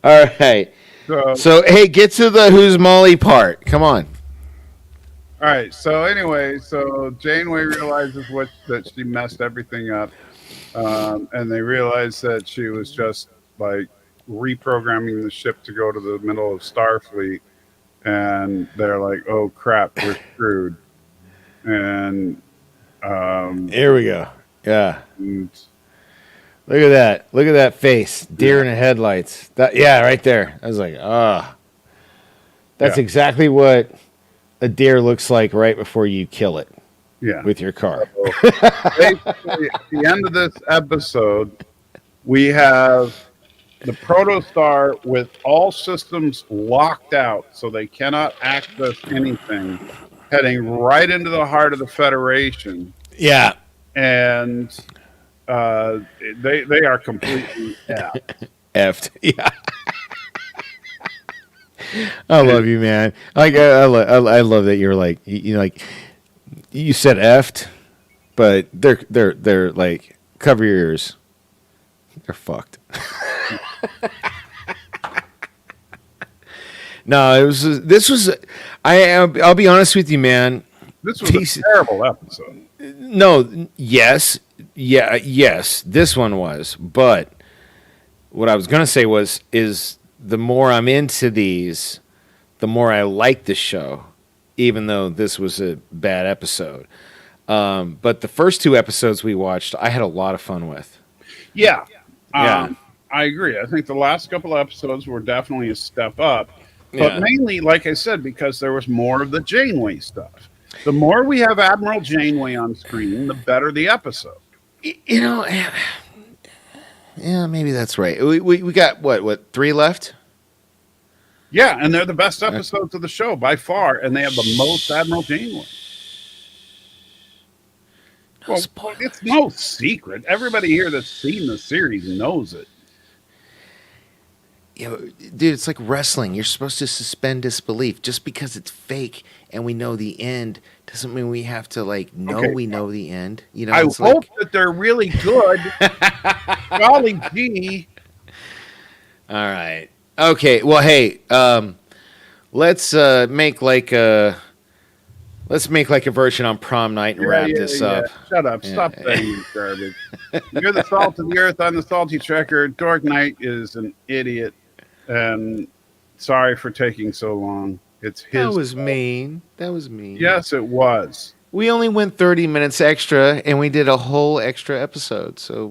all right. So hey, get to the who's Molly part. Come on. All right. So anyway, so Janeway realizes that she messed everything up, and they realize that she was just like reprogramming the ship to go to the middle of Starfleet, and they're like, "Oh crap, we're screwed." And Here we go. Yeah. and Look at that. Look at that face. Deer in the headlights. That, yeah, right there. I was like, ah. That's Yeah. exactly what a deer looks like right before you kill it yeah. with your car. Basically, at the end of this episode, we have the protostar with all systems locked out, so they cannot access anything, heading right into the heart of the Federation, Yeah. and they are completely out. Effed. Yeah. I love you, man. Like I love that you're like you know, like you said effed, but they're like cover your ears. They're fucked. No, this was I'll be honest with you, man. This was a terrible episode. No, yes. Yeah, yes, this one was, but what I was going to say is the more I'm into these, the more I like the show, even though this was a bad episode. But the first two episodes we watched, I had a lot of fun with. Yeah. Yeah. I agree. I think the last couple of episodes were definitely a step up. But Yeah. mainly, like I said, because there was more of the Janeway stuff. The more we have Admiral Janeway on screen, the better the episode. You know, yeah, maybe that's right. We got what 3 left? Yeah, and they're the best episodes of the show by far, and they have the most Admiral Janeway. Well, spoilers. it's no secret. Everybody here that's seen the series knows it. You know, dude, it's like wrestling. You're supposed to suspend disbelief. Just because it's fake and we know the end doesn't mean we have to like know Okay. we know the end. You know, I it's hope like, that they're really good. Golly gee. all right. Okay. Well, hey, let's make like a version on prom night and wrap this up. Shut up. Yeah. Stop saying this garbage. You're the salt of the earth. I'm the salty trekker. Dork Knight is an idiot. And sorry for taking so long. It's his. That was mean. That was mean. Yes, it was. We only went 30 minutes extra, and we did a whole extra episode. So